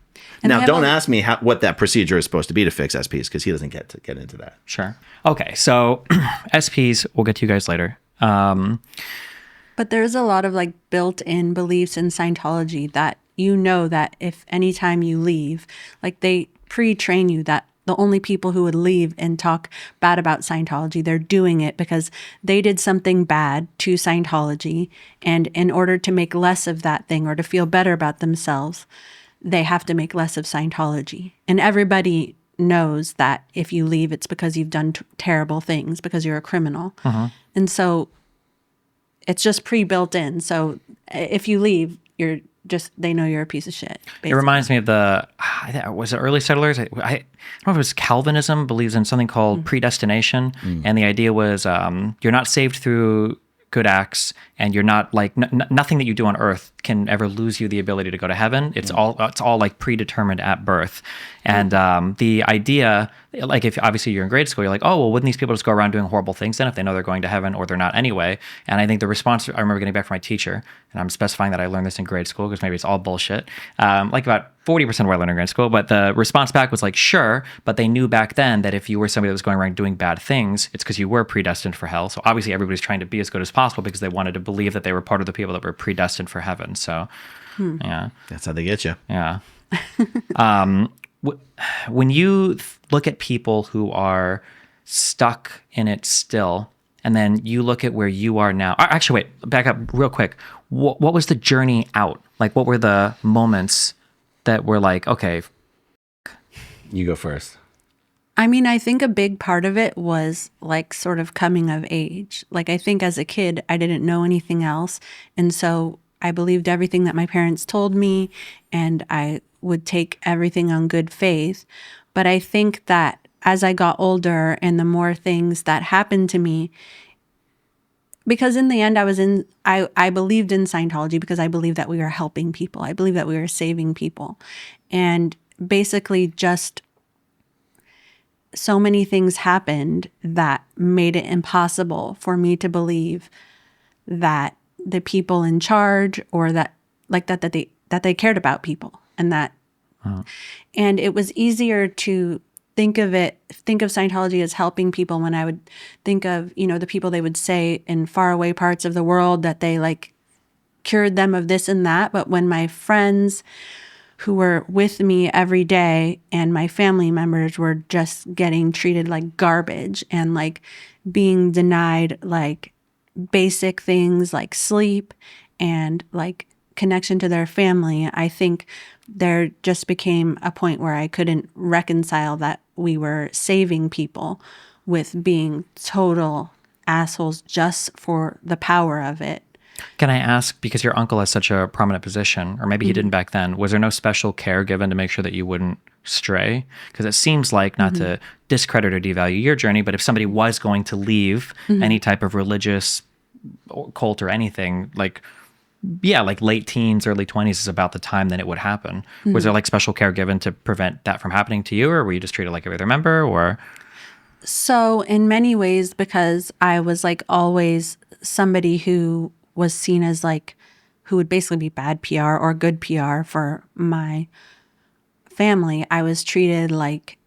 S1: And
S2: now, don't ask me what that procedure is supposed to be to fix SPs, because he doesn't get into that.
S3: Sure. Okay, so SPs, we'll get to you guys later.
S1: But there's a lot of like built-in beliefs in Scientology that that if anytime you leave, like they pre-train you that the only people who would leave and talk bad about Scientology, they're doing it because they did something bad to Scientology. And in order to make less of that thing or to feel better about themselves, they have to make less of Scientology. And everybody knows that if you leave, it's because you've done terrible things, because you're a criminal. And so it's just pre-built in. So if you leave, they know you're a piece of shit. Basically.
S3: It reminds me of was it early settlers? I don't know if it was Calvinism, believes in something called predestination. And the idea was you're not saved through good acts, and you're not like nothing that you do on earth can ever lose you the ability to go to heaven. It's all like predetermined at birth. And the idea, like if obviously you're in grade school, you're like, oh, well, wouldn't these people just go around doing horrible things then if they know they're going to heaven or they're not anyway? And I think the response I remember getting back from my teacher, and I'm specifying that I learned this in grade school because maybe it's all bullshit, like about 40% of what I learned in grade school, but the response back was like, sure, but they knew back then that if you were somebody that was going around doing bad things, it's because you were predestined for hell. So obviously everybody's trying to be as good as possible because they wanted to believe that they were part of the people that were predestined for heaven. So, yeah.
S2: That's how they get you.
S3: Yeah. When you look at people who are stuck in it still, and then you look at where you are now. Actually, wait, back up real quick. What was the journey out? Like, what were the moments that were like, okay.
S2: You go first.
S1: I mean, I think a big part of it was like sort of coming of age. Like, I think as a kid, I didn't know anything else. And so I believed everything that my parents told me, and I would take everything on good faith. But I think that as I got older and the more things that happened to me, because in the end I believed in Scientology because I believed that we were helping people. I believed that we were saving people. And basically just so many things happened that made it impossible for me to believe that the people in charge or that they cared about people, and that and it was easier to think of Scientology as helping people when I would think of, the people they would say in faraway parts of the world that they like cured them of this and that. But when my friends who were with me every day and my family members were just getting treated like garbage and like being denied like basic things like sleep and like connection to their family, I think there just became a point where I couldn't reconcile that we were saving people with being total assholes just for the power of it.
S3: Can I ask, because your uncle has such a prominent position, or maybe he didn't back then, was there no special care given to make sure that you wouldn't stray? Because it seems like, not to discredit or devalue your journey, but if somebody was going to leave any type of religious cult or anything, like late teens, early 20s is about the time that it would happen. Was there like special care given to prevent that from happening to you, or were you just treated like every other member, or?
S1: So in many ways, because I was like always somebody who was seen as like, who would basically be bad PR or good PR for my family, I was treated like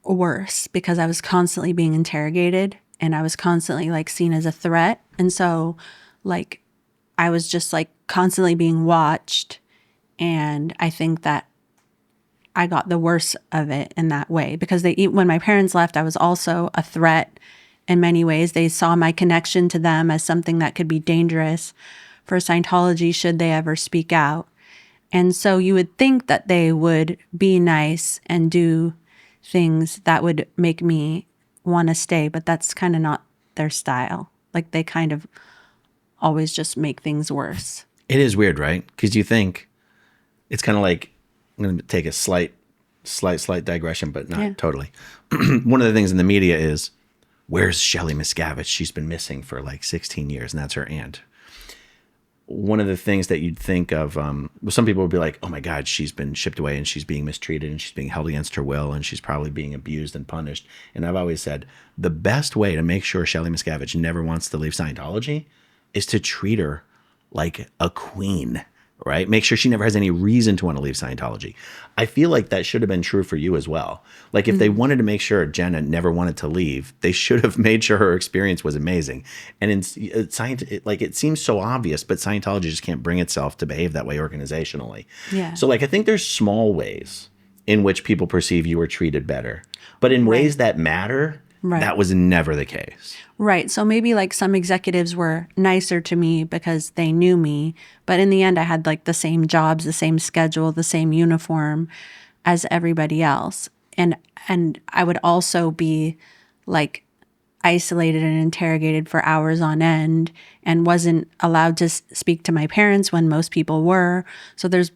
S1: worse because I was constantly being interrogated and I was constantly like seen as a threat. And so like I was just like constantly being watched, and I think that I got the worst of it in that way because when my parents left, I was also a threat in many ways. They saw my connection to them as something that could be dangerous for Scientology should they ever speak out. And so you would think that they would be nice and do things that would make me want to stay, but that's kind of not their style. Like they kind of always just make things worse.
S2: It is weird, right? Because you think it's kind of like, I'm going to take a slight digression, but not totally. One of the things in the media is, where's Shelley Miscavige? She's been missing for like 16 years, and that's her aunt. One of the things that you'd think of, some people would be like, oh my God, she's been shipped away and she's being mistreated and she's being held against her will and she's probably being abused and punished. And I've always said, the best way to make sure Shelley Miscavige never wants to leave Scientology is to treat her like a queen, right? Make sure she never has any reason to want to leave Scientology. I feel like that should have been true for you as well. Like if they wanted to make sure Jenna never wanted to leave, they should have made sure her experience was amazing. And in it seems so obvious, but Scientology just can't bring itself to behave that way organizationally.
S1: Yeah.
S2: So like I think there's small ways in which people perceive you were treated better, but in ways that matter, that was never the case.
S1: Right. So maybe like some executives were nicer to me because they knew me. But in the end, I had like the same jobs, the same schedule, the same uniform as everybody else. And I would also be like, isolated and interrogated for hours on end and wasn't allowed to speak to my parents when most people were. So there's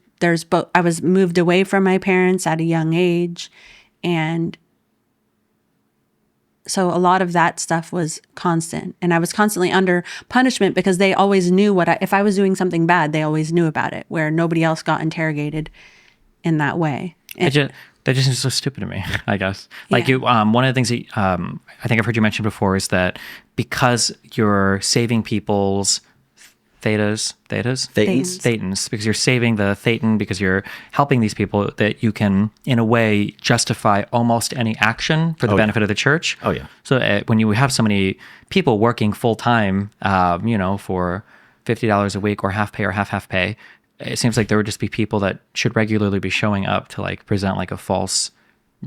S1: both. I was moved away from my parents at a young age, and so a lot of that stuff was constant, and I was constantly under punishment because they always knew if I was doing something bad, they always knew about it, where nobody else got interrogated in that way.
S3: That just seems so stupid to me, I guess. Like
S1: Yeah.
S3: one of the things that I think I've heard you mention before is that because you're saving people's thetans, because you're saving the thetan, because you're helping these people, that you can, in a way, justify almost any action for the benefit of the church.
S2: Oh, yeah.
S3: So when you have so many people working full time, for $50 a week or half pay or half pay, it seems like there would just be people that should regularly be showing up to like present like a false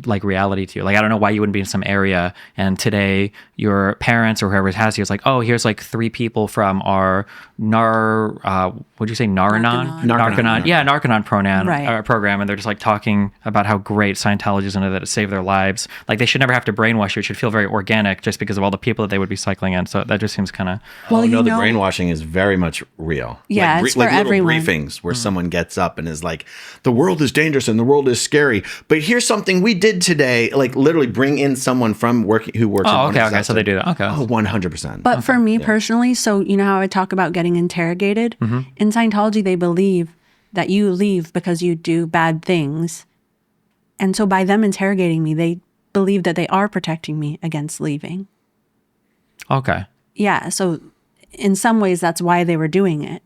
S3: like reality to you. Like, I don't know why you wouldn't be in some area and today your parents or whoever has you is like, oh, here's like 3 people from our what'd you say, Narcanon? Yeah, Narcanon program, and they're just like talking about how great Scientology is and that it saved their lives. Like, they should never have to brainwash you. It should feel very organic just because of all the people that they would be cycling in. So that just seems kind of...
S1: Well,
S2: the brainwashing is very much real.
S1: Yeah,
S2: like,
S1: it's for everyone.
S2: Briefings where someone gets up and is like, the world is dangerous and the world is scary, but here's something we did today. Like, literally bring in someone from who works.
S3: Oh, okay. So they do that. Okay.
S2: Oh, 100%.
S1: But for me personally, so you know how I talk about getting interrogated? In Scientology, they believe that you leave because you do bad things. And so by them interrogating me, they believe that they are protecting me against leaving.
S3: Okay.
S1: Yeah. So in some ways, that's why they were doing it.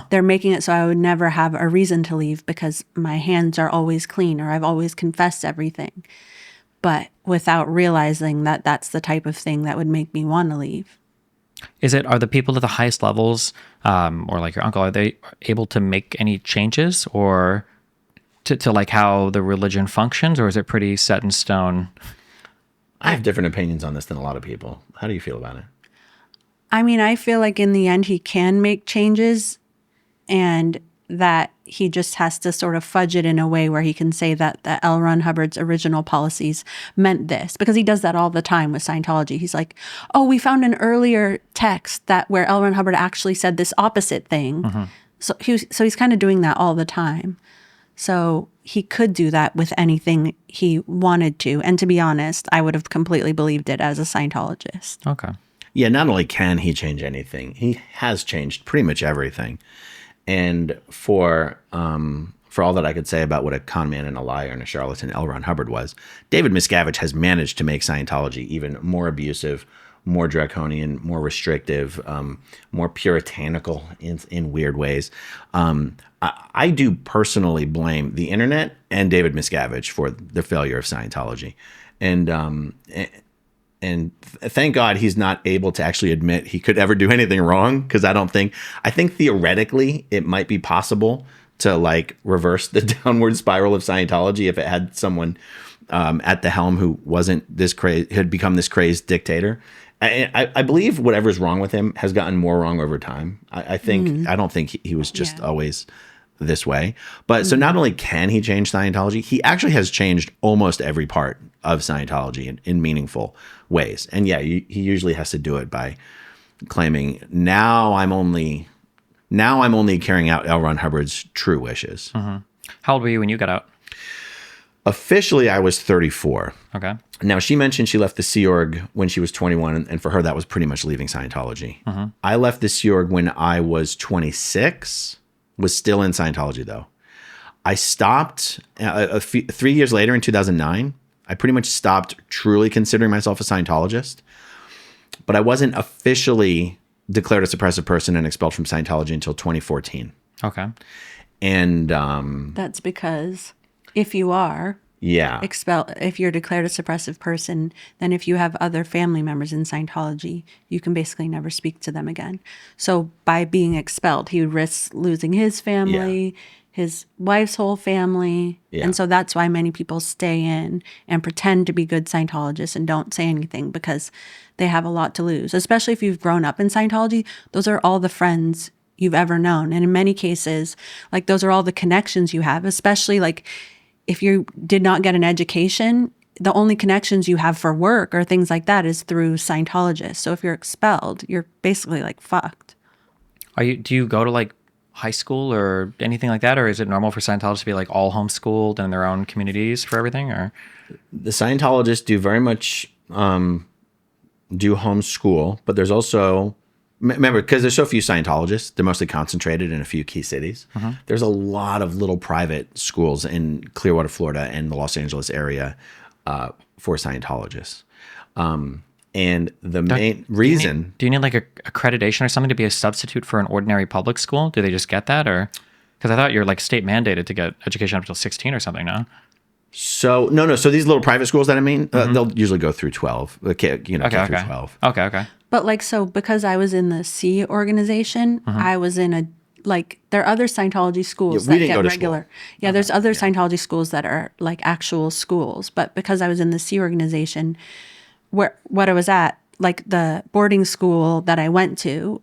S1: They're making it so I would never have a reason to leave because my hands are always clean or I've always confessed everything. But without realizing that that's the type of thing that would make me want to leave.
S3: Are the people at the highest levels, or like your uncle, are they able to make any changes or to like how the religion functions, or is it pretty set in stone?
S2: I have different opinions on this than a lot of people. How do you feel about it?
S1: I mean, I feel like in the end he can make changes and that he just has to sort of fudge it in a way where he can say that L. Ron Hubbard's original policies meant this, because he does that all the time with Scientology. He's like, oh, we found an earlier text where L. Ron Hubbard actually said this opposite thing. So he's kind of doing that all the time. So he could do that with anything he wanted to. And to be honest, I would have completely believed it as a Scientologist.
S3: Okay.
S2: Yeah, not only can he change anything, he has changed pretty much everything. And for all that I could say about what a con man and a liar and a charlatan L. Ron Hubbard was, David Miscavige has managed to make Scientology even more abusive, more draconian, more restrictive, more puritanical in weird ways. I do personally blame the internet and David Miscavige for the failure of Scientology. And thank God he's not able to actually admit he could ever do anything wrong, because I think theoretically it might be possible to like reverse the downward spiral of Scientology if it had someone at the helm who wasn't this crazy, had become this crazed dictator. I believe whatever's wrong with him has gotten more wrong over time. I don't think he was just always this way. But so not only can he change Scientology, he actually has changed almost every part of Scientology in meaningful ways. And yeah, he usually has to do it by claiming, now I'm only carrying out L. Ron Hubbard's true wishes.
S3: How old were you when you got out?
S2: Officially, I was 34.
S3: Okay.
S2: Now, she mentioned she left the Sea Org when she was 21, and for her, that was pretty much leaving Scientology. I left the Sea Org when I was 26, was still in Scientology, though. I stopped 3 years later in 2009. I pretty much stopped truly considering myself a Scientologist, but I wasn't officially declared a suppressive person and expelled from Scientology until 2014.
S3: Okay.
S2: And
S1: That's because if you are if you're declared a suppressive person, then if you have other family members in Scientology, you can basically never speak to them again. So by being expelled, he would risk losing his family, his wife's whole family.
S2: Yeah.
S1: And so that's why many people stay in and pretend to be good Scientologists and don't say anything, because they have a lot to lose, especially if you've grown up in Scientology. Those are all the friends you've ever known. And in many cases, like, those are all the connections you have, especially like if you did not get an education, the only connections you have for work or things like that is through Scientologists. So if you're expelled, you're basically like fucked.
S3: Do you go to like high school or anything like that, or is it normal for Scientologists to be like all homeschooled and in their own communities for everything? Or
S2: The Scientologists do very much do homeschool, but there's also, remember, because there's so few Scientologists, they're mostly concentrated in a few key cities. There's a lot of little private schools in Clearwater, Florida, and the Los Angeles area for Scientologists. And the main reason...
S3: Do you need like a accreditation or something to be a substitute for an ordinary public school? Do they just get that? Or because I thought you're like state mandated to get education up until 16 or something, no?
S2: So no. So these little private schools that I mean, they'll usually go through 12. K through 12.
S3: Okay.
S1: But like, so because I was in the C organization, I was in a, like, there are other Scientology schools
S2: Yeah, we
S1: that
S2: didn't
S1: get
S2: go to
S1: regular.
S2: school.
S1: Yeah, there's other Scientology schools that are like actual schools. But because I was in the C organization, what I was at, like the boarding school that I went to,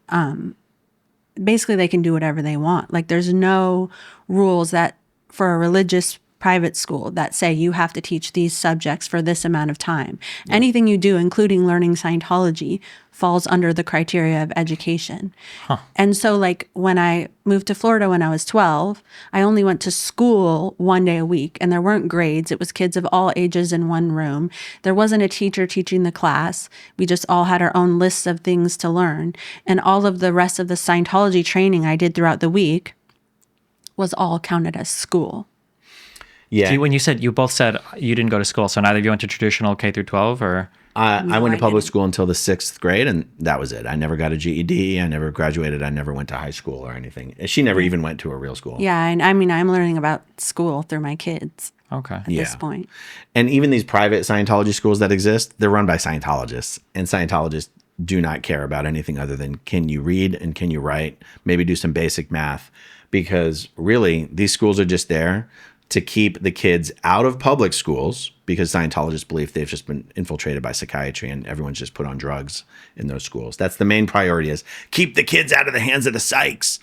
S1: basically they can do whatever they want. Like there's no rules that for a religious private school that say you have to teach these subjects for this amount of time. Yeah. Anything you do, including learning Scientology, falls under the criteria of education. And so like when I moved to Florida when I was 12, I only went to school 1 day a week and there weren't grades. It was kids of all ages in one room. There wasn't a teacher teaching the class. We just all had our own lists of things to learn. And all of the rest of the Scientology training I did throughout the week was all counted as school.
S2: Yeah.
S3: So when you both said you didn't go to school, so neither of you went to traditional K through 12, or?
S2: I went to public school until the 6th grade, and that was it. I never got a GED. I never graduated. I never went to high school or anything. She never even went to a real school.
S1: Yeah, and I mean, I'm learning about school through my kids.
S3: Okay.
S1: At this point.
S2: And even these private Scientology schools that exist, they're run by Scientologists, and Scientologists do not care about anything other than can you read and can you write, maybe do some basic math, because really these schools are just there to keep the kids out of public schools, because Scientologists believe they've just been infiltrated by psychiatry and everyone's just put on drugs in those schools. That's the main priority, is keep the kids out of the hands of the psychs.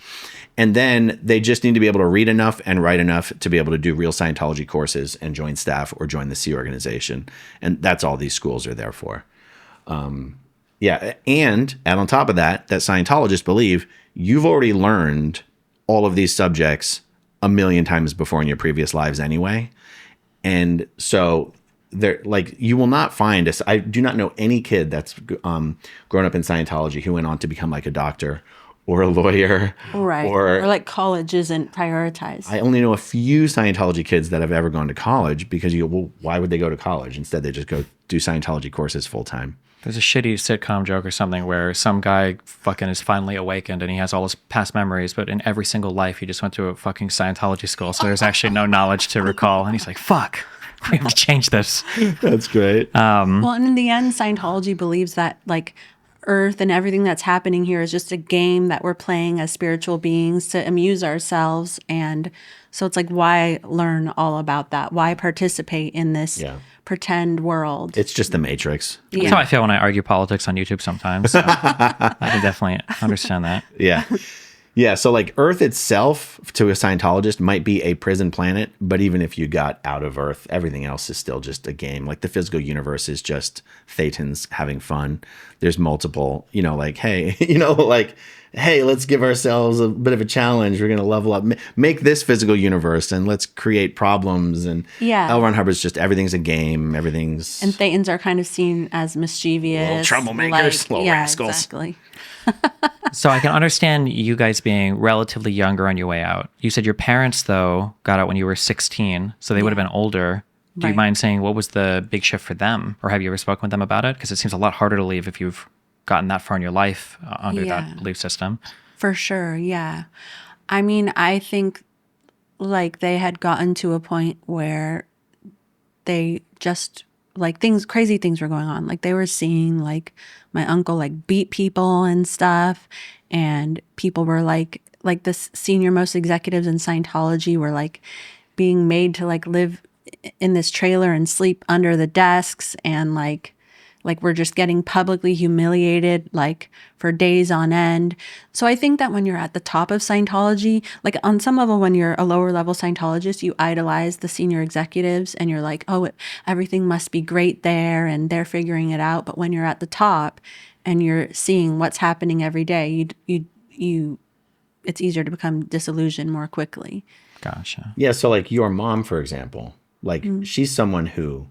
S2: And then they just need to be able to read enough and write enough to be able to do real Scientology courses and join staff or join the C organization. And that's all these schools are there for. Yeah. And on top of that, Scientologists believe you've already learned all of these subjects a million times before in your previous lives anyway. And so they're like, you will not find I do not know any kid that's grown up in Scientology who went on to become like a doctor or a lawyer.
S1: Right. Or like college isn't prioritized.
S2: I only know a few Scientology kids that have ever gone to college, because you go, well, why would they go to college? Instead, they just go do Scientology courses full time.
S3: There's a shitty sitcom joke or something where some guy fucking is finally awakened and he has all his past memories, but in every single life he just went to a fucking Scientology school, so there's actually no knowledge to recall. And he's like, fuck, we have to change this.
S2: That's great.
S1: Well, and in the end, Scientology believes that like Earth and everything that's happening here is just a game that we're playing as spiritual beings to amuse ourselves. And so it's like, why learn all about that? Why participate in this pretend world?
S2: It's just the Matrix.
S3: That's how I feel when I argue politics on YouTube sometimes. So I can definitely understand that.
S2: Yeah. Yeah. So like Earth itself to a Scientologist might be a prison planet, but even if you got out of Earth, everything else is still just a game. Like the physical universe is just Thetans having fun. There's multiple, like, hey, hey, let's give ourselves a bit of a challenge. We're going to level up, make this physical universe, and let's create problems. And L. Ron Hubbard's just, everything's a game. Everything's...
S1: And Thetans are kind of seen as mischievous.
S2: Little troublemakers, little rascals.
S1: Exactly.
S3: So I can understand you guys being relatively younger on your way out. You said your parents, though, got out when you were 16, so they would have been older. Do you mind saying what was the big shift for them? Or have you ever spoken with them about it? Because it seems a lot harder to leave if you've gotten that far in your life under that belief system. For
S1: sure, yeah. I mean, I think like they had gotten to a point where they just like crazy things were going on. Like they were seeing like my uncle like beat people and stuff, and people were like the senior most executives in Scientology were like being made to like live in this trailer and sleep under the desks, and like Like we're just getting publicly humiliated like for days on end. So I think that when you're at the top of Scientology, like on some level, when you're a lower level Scientologist, you idolize the senior executives and you're like, oh, everything must be great there and they're figuring it out. But when you're at the top and you're seeing what's happening every day, it's easier to become disillusioned more quickly.
S3: Gotcha.
S2: Yeah. So like your mom, for example, like she's someone who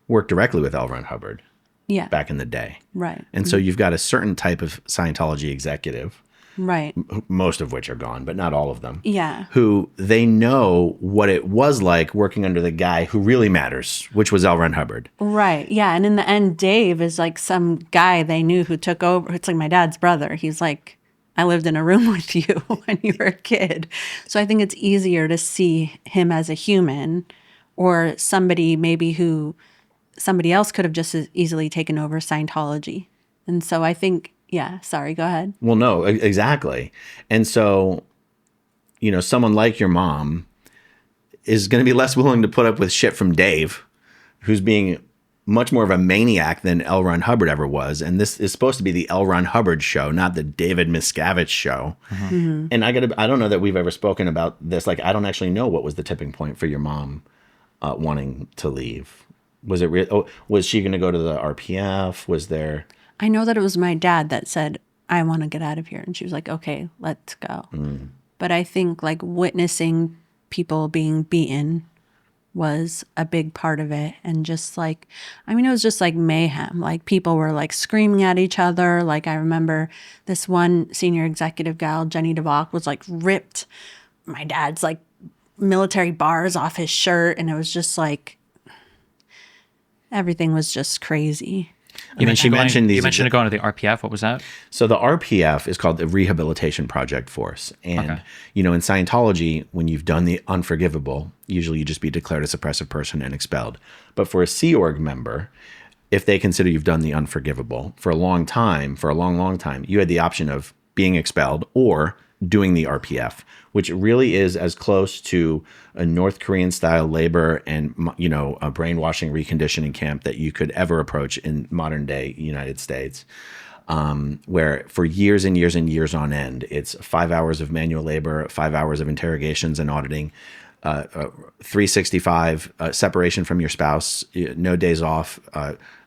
S2: worked directly with L. Ron Hubbard.
S1: Yeah.
S2: Back in the day.
S1: Right.
S2: And so you've got a certain type of Scientology executive,
S1: right,
S2: most of which are gone, but not all of them.
S1: Yeah.
S2: Who they know what it was like working under the guy who really matters, which was L. Ron Hubbard.
S1: Right. Yeah. And in the end, Dave is like some guy they knew who took over. It's like my dad's brother. He's like, I lived in a room with you when you were a kid. So I think it's easier to see him as a human or somebody maybe who somebody else could have just as easily taken over Scientology. And so I think, yeah, sorry, go ahead.
S2: Well, no, exactly. And so, you know, someone like your mom is going to be less willing to put up with shit from Dave, who's being much more of a maniac than L. Ron Hubbard ever was. And this is supposed to be the L. Ron Hubbard show, not the David Miscavige show. Mm-hmm. And I don't know that we've ever spoken about this. Like, I don't actually know what was the tipping point for your mom wanting to leave. Was it real? Oh, was she going to go to the RPF? Was there?
S1: I know that it was my dad that said, I want to get out of here. And she was like, okay, let's go. Mm. But I think like witnessing people being beaten was a big part of it. And just like, I mean, it was just like mayhem. Like people were like screaming at each other. Like I remember this one senior executive gal, Jenny DeVock, was like ripped my dad's like military bars off his shirt. And it was just like, everything was just crazy.
S3: You mentioned going to the RPF. What was that?
S2: So the RPF is called the Rehabilitation Project Force. And, you know, in Scientology, when you've done the unforgivable, usually you just be declared a suppressive person and expelled. But for a Sea Org member, if they consider you've done the unforgivable for a long time, long time, you had the option of being expelled or doing the RPF, which really is as close to a North Korean style labor and, you know, a brainwashing reconditioning camp that you could ever approach in modern day United States, where for years and years and years on end, it's 5 hours of manual labor, 5 hours of interrogations and auditing, 365 separation from your spouse, no days off.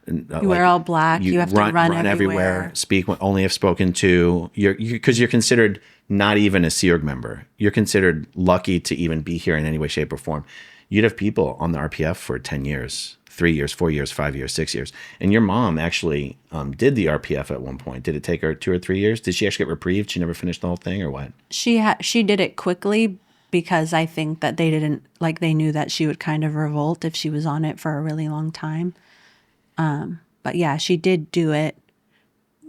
S1: You wear all black. You have to run everywhere.
S2: Speak only if spoken to. Because you're considered not even a Sea Org member. You're considered lucky to even be here in any way, shape, or form. You'd have people on the RPF for 10 years, 3 years, 4 years, 5 years, 6 years. And your mom actually did the RPF at one point. Did it take her 2 or 3 years? Did she actually get reprieved? She never finished the whole thing, or what?
S1: She did it quickly because I think that they knew that she would kind of revolt if she was on it for a really long time. But yeah, she did do it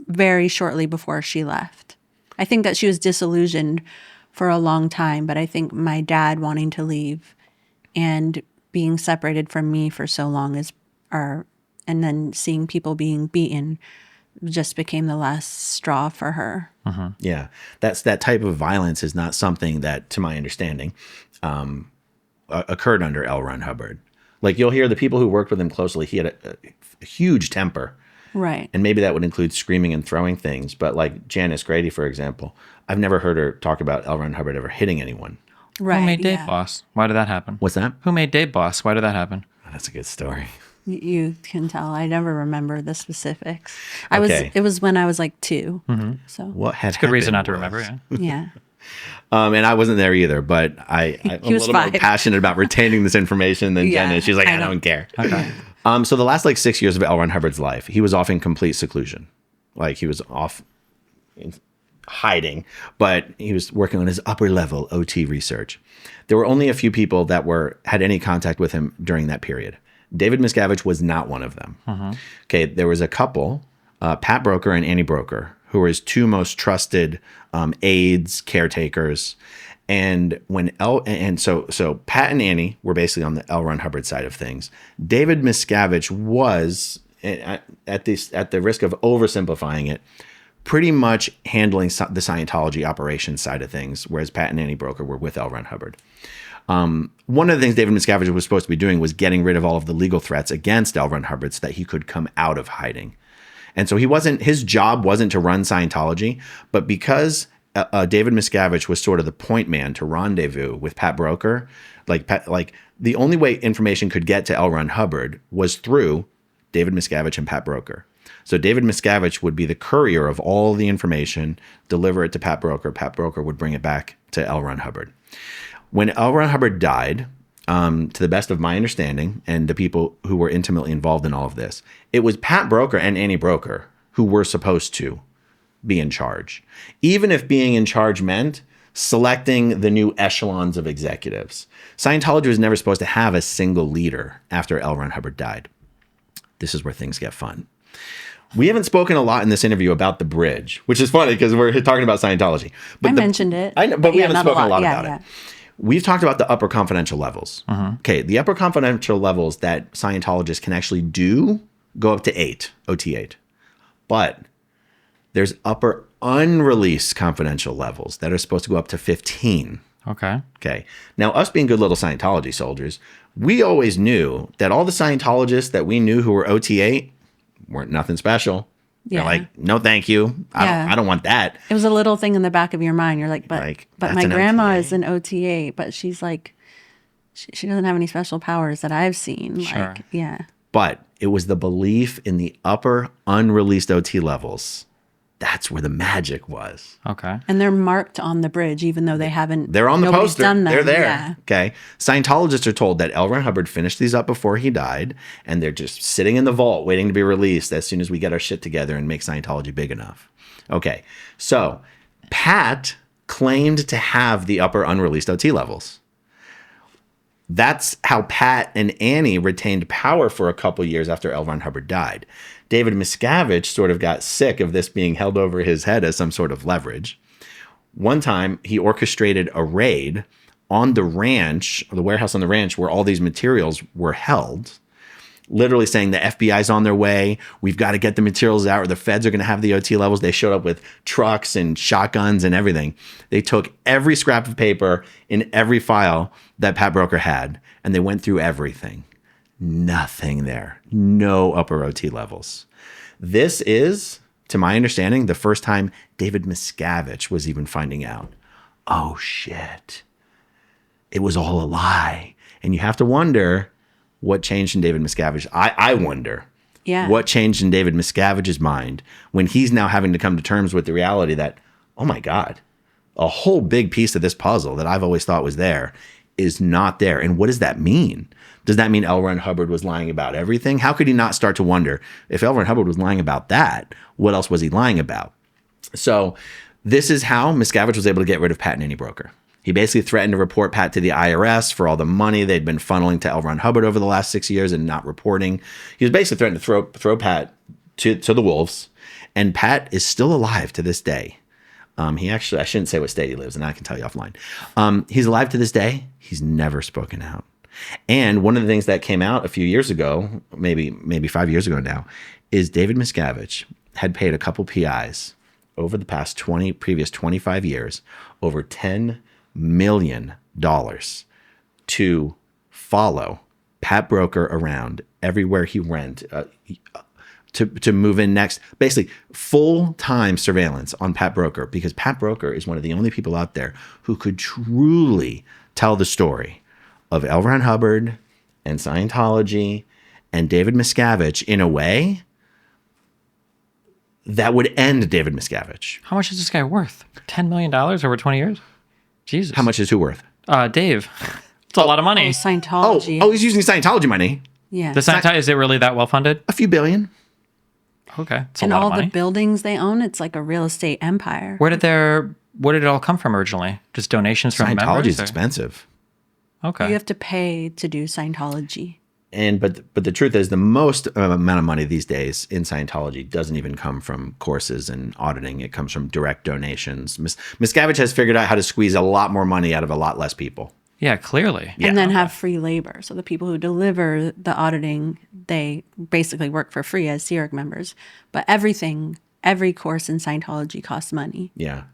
S1: very shortly before she left. I think that she was disillusioned for a long time, but I think my dad wanting to leave and being separated from me for so long and then seeing people being beaten just became the last straw for her.
S2: Uh-huh. Yeah, that type of violence is not something that, to my understanding, occurred under L. Ron Hubbard. Like you'll hear the people who worked with him closely, he had a huge temper.
S1: Right.
S2: And maybe that would include screaming and throwing things. But like Janice Grady, for example, I've never heard her talk about L. Ron Hubbard ever hitting anyone.
S1: Right.
S3: Who made Dave boss? Why did that happen?
S2: What's that?
S3: Who made Dave boss? Why did that happen?
S2: Oh, that's a good story.
S1: You can tell. I never remember the specifics. It was when I was like 2. Mm-hmm. So
S2: what had
S3: good reason not to remember. Yeah.
S1: Yeah.
S2: And I wasn't there either, but I'm a little more passionate about retaining this information than Jenna. She's like, I don't care. Okay. So the last 6 years of L. Ron Hubbard's life, he was off in complete seclusion. Like he was off in hiding, but he was working on his upper level OT research. There were only a few people that had any contact with him during that period. David Miscavige was not one of them. Uh-huh. Okay, there was a couple, Pat Broker and Annie Broker, who were his two most trusted aides, caretakers. And so Pat and Annie were basically on the L. Ron Hubbard side of things. David Miscavige was, at the risk of oversimplifying it, pretty much handling the Scientology operations side of things, whereas Pat and Annie Broker were with L. Ron Hubbard. One of the things David Miscavige was supposed to be doing was getting rid of all of the legal threats against L. Ron Hubbard so that he could come out of hiding. And so his job wasn't to run Scientology, but because David Miscavige was sort of the point man to rendezvous with Pat Broker, like the only way information could get to L. Ron Hubbard was through David Miscavige and Pat Broker. So David Miscavige would be the courier of all the information, deliver it to Pat Broker. Pat Broker would bring it back to L. Ron Hubbard. When L. Ron Hubbard died, to the best of my understanding and the people who were intimately involved in all of this, it was Pat Broker and Annie Broker who were supposed to be in charge. Even if being in charge meant selecting the new echelons of executives. Scientology was never supposed to have a single leader after L. Ron Hubbard died. This is where things get fun. We haven't spoken a lot in this interview about the bridge, which is funny because we're talking about Scientology.
S1: But I mentioned it.
S2: I know, but we haven't spoken a lot about it. We've talked about the upper confidential levels. Okay, the upper confidential levels that Scientologists can actually do go up to 8, OT8. But there's upper unreleased confidential levels that are supposed to go up to 15. Okay. Now, us being good little Scientology soldiers, we always knew that all the Scientologists that we knew who were OT8 weren't nothing special. Yeah. They're like, no, thank you. I don't want that.
S1: It was a little thing in the back of your mind. You're like, but my grandma is an OTA, but she's like, she doesn't have any special powers that I've seen.
S3: Sure.
S1: Like, yeah.
S2: But it was the belief in the upper unreleased OT levels. That's where the magic was.
S3: Okay.
S1: And they're marked on the bridge, even though they haven't.
S2: They're on the poster.
S1: Done them.
S2: They're there.
S1: Yeah.
S2: Okay. Scientologists are told that L. Ron Hubbard finished these up before he died, and they're just sitting in the vault waiting to be released as soon as we get our shit together and make Scientology big enough. Okay. So Pat claimed to have the upper unreleased OT levels. That's how Pat and Annie retained power for a couple years after L. Ron Hubbard died. David Miscavige sort of got sick of this being held over his head as some sort of leverage. One time, he orchestrated a raid on the ranch, or the warehouse on the ranch, where all these materials were held, literally saying the FBI's on their way. We've got to get the materials out, or the feds are going to have the OT levels. They showed up with trucks and shotguns and everything. They took every scrap of paper in every file that Pat Broker had, and they went through everything. Nothing there. No upper OT levels. This is, to my understanding, the first time David Miscavige was even finding out. Oh, shit. It was all a lie. And you have to wonder what changed in David Miscavige. I wonder what changed in David Miscavige's mind when he's now having to come to terms with the reality that, oh, my God, a whole big piece of this puzzle that I've always thought was there is not there. And what does that mean? Does that mean L. Ron Hubbard was lying about everything? How could he not start to wonder, if L. Ron Hubbard was lying about that, what else was he lying about? So this is how Miscavige was able to get rid of Pat and Annie Broker. He basically threatened to report Pat to the IRS for all the money they'd been funneling to L. Ron Hubbard over the last 6 years and not reporting. He was basically threatening to throw Pat to the wolves. And Pat is still alive to this day. I shouldn't say what state he lives in. I can tell you offline. He's alive to this day. He's never spoken out. And one of the things that came out a few years ago, maybe 5 years ago now, is David Miscavige had paid a couple PIs over the past previous 25 years, over $10 million to follow Pat Broker around everywhere he went, to move in next. Basically, full-time surveillance on Pat Broker, because Pat Broker is one of the only people out there who could truly tell the story of L. Ron Hubbard and Scientology and David Miscavige in a way that would end David Miscavige.
S3: How much is this guy worth? $10 million over 20 years? Jesus.
S2: How much is who worth?
S3: Dave. It's a lot of money.
S1: Scientology.
S2: Oh, he's using Scientology money.
S1: Yeah.
S3: Is it really that well funded?
S2: A few billion.
S3: Okay. It's a
S1: and
S3: lot
S1: all
S3: of money.
S1: the buildings they own, it's like a real estate empire.
S3: Where did it all come from originally? Just donations from members?
S2: Scientology is expensive.
S3: Okay.
S1: You have to pay to do Scientology.
S2: But the truth is, the most amount of money these days in Scientology doesn't even come from courses and auditing. It comes from direct donations. Miscavige has figured out how to squeeze a lot more money out of a lot less people.
S3: Yeah, clearly.
S1: And then have free labor. So the people who deliver the auditing, they basically work for free as CERC members. But every course in Scientology costs money.
S2: Yeah.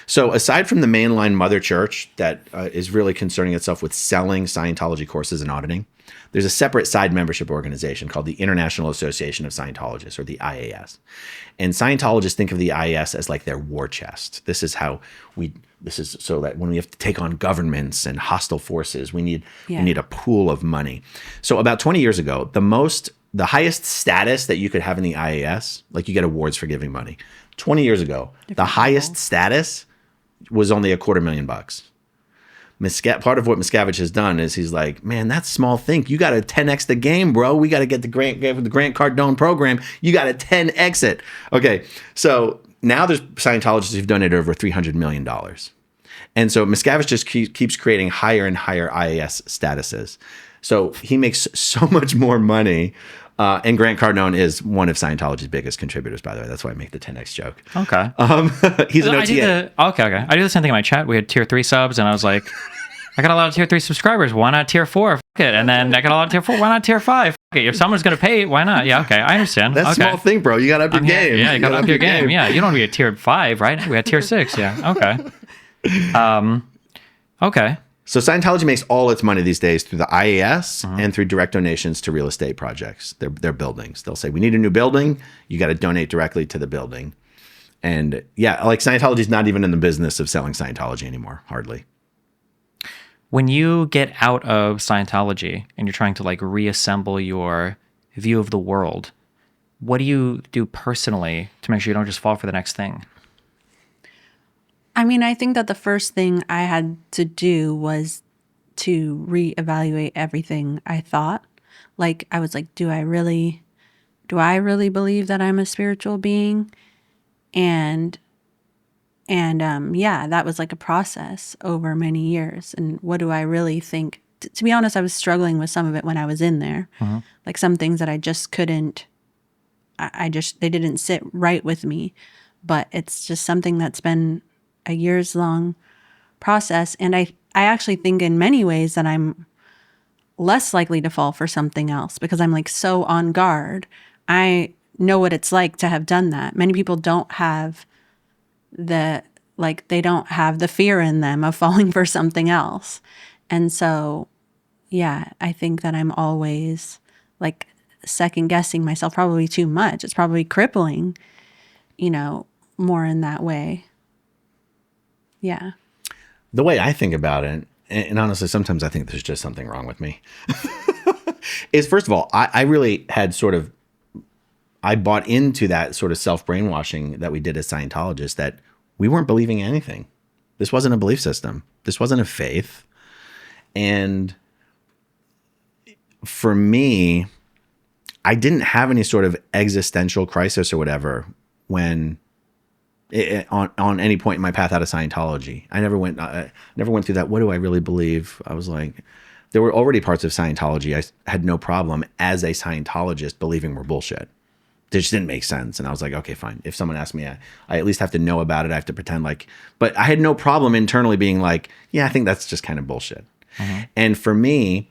S2: So aside from the mainline mother church that is really concerning itself with selling Scientology courses and auditing, there's a separate side membership organization called the International Association of Scientologists, or the IAS. And Scientologists think of the IAS as like their war chest. This is so that when we have to take on governments and hostile forces, we need a pool of money. So about 20 years ago, the highest status that you could have in the IAS, like you get awards for giving money. 20 years ago, the highest status was only $250,000. Part of what Miscavige has done is he's like, man, that's small think. You got to 10x the game, bro. We got to get the Grant Cardone program. You got to 10x it. Okay, so now there's Scientologists who've donated over $300 million. And so Miscavige just keeps creating higher and higher IAS statuses. So he makes so much more money. And Grant Cardone is one of Scientology's biggest contributors, by the way. That's why I make the 10x joke.
S3: Okay.
S2: He's an OTA.
S3: Okay. I do the same thing in my chat. We had tier 3 subs, and I was like, I got a lot of tier 3 subscribers. Why not tier 4? Fuck it. And then I got a lot of tier 4. Why not tier 5? Okay. If someone's going to pay, why not? Yeah, okay. I understand.
S2: That's
S3: okay.
S2: Small thing, bro. You got to up your game.
S3: Yeah, you got to up your game. Yeah, you don't want to be a tier 5, right? We had tier 6. Yeah, okay. Okay.
S2: So Scientology makes all its money these days through the IAS and through direct donations to real estate projects, their buildings. They'll say, we need a new building. You got to donate directly to the building. And yeah, like Scientology's not even in the business of selling Scientology anymore, hardly.
S3: When you get out of Scientology and you're trying to like reassemble your view of the world, what do you do personally to make sure you don't just fall for the next thing?
S1: I mean, I think that the first thing I had to do was to reevaluate everything I thought. Like, I was like, do I really believe that I'm a spiritual being? And yeah, that was like a process over many years. And what do I really think? To be honest, I was struggling with some of it when I was in there. Like some things that I just couldn't, they didn't sit right with me. But it's just something that's been a years long process. And I actually think in many ways that I'm less likely to fall for something else because I'm like so on guard. I know what it's like to have done that. Many people don't have they don't have the fear in them of falling for something else. And so, yeah, I think that I'm always like second guessing myself, probably too much. It's probably crippling, more in that way. Yeah. The
S2: way I think about it, and honestly, sometimes I think there's just something wrong with me, is first of all, I really had I bought into that sort of self-brainwashing that we did as Scientologists, that we weren't believing anything. This wasn't a belief system. This wasn't a faith. And for me, I didn't have any sort of existential crisis or whatever when on any point in my path out of Scientology. I never went through that. What do I really believe? I was like, there were already parts of Scientology I had no problem as a Scientologist believing were bullshit. It just didn't make sense. And I was like, okay, fine. If someone asks me, I at least have to know about it. I have to pretend like, but I had no problem internally being like, yeah, I think that's just kind of bullshit. And for me,